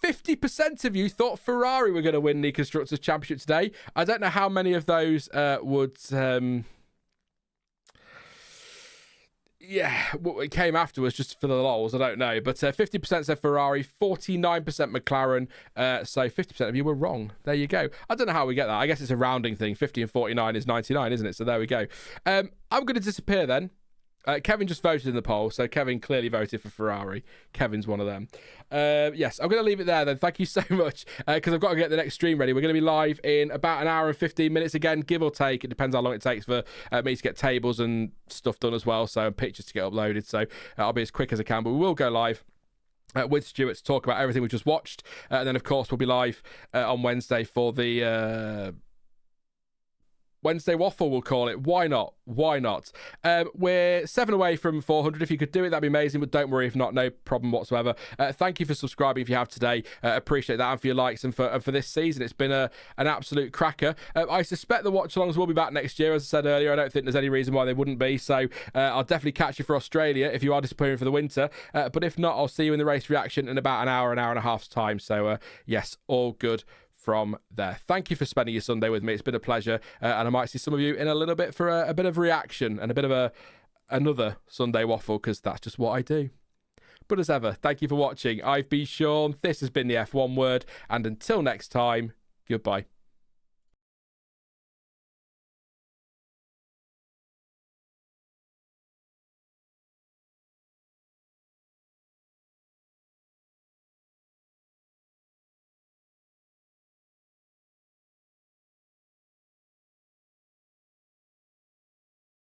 50% of you thought Ferrari were going to win the Constructors' Championship today. I don't know how many of those would... yeah, it came afterwards just for the lols, I don't know. But 50% said Ferrari, 49% McLaren. So 50% of you were wrong. There you go. I don't know how we get that. I guess it's a rounding thing. 50 and 49 is 99, isn't it? So there we go. I'm going to disappear then. Kevin just voted in the poll, so Kevin clearly voted for Ferrari. Kevin's one of them. Yes, I'm going to leave it there then. Thank you so much, because I've got to get the next stream ready. We're going to be live in about an hour and 15 minutes again, give or take. It depends how long it takes for me to get tables and stuff done as well, so pictures to get uploaded. So I'll be as quick as I can, but we will go live with Stuart to talk about everything we just watched. And then, of course, we'll be live on Wednesday for the... Wednesday Waffle, we'll call it. Why not? Why not? We're 7 away from 400. If you could do it, that'd be amazing. But don't worry, if not, no problem whatsoever. Thank you for subscribing if you have today. Appreciate that, and for your likes, and for this season. It's been an absolute cracker. I suspect the watch-alongs will be back next year. As I said earlier, I don't think there's any reason why they wouldn't be. So I'll definitely catch you for Australia if you are disappearing for the winter. But if not, I'll see you in the race reaction in about an hour and a half's time. So yes, all good from there. Thank you for spending your Sunday with me. It's been a pleasure, and I might see some of you in a little bit for a bit of reaction and a bit of another Sunday Waffle, because that's just what I do. But as ever, thank you for watching. I've been Sean. This has been the F1 Word, and until next time, goodbye.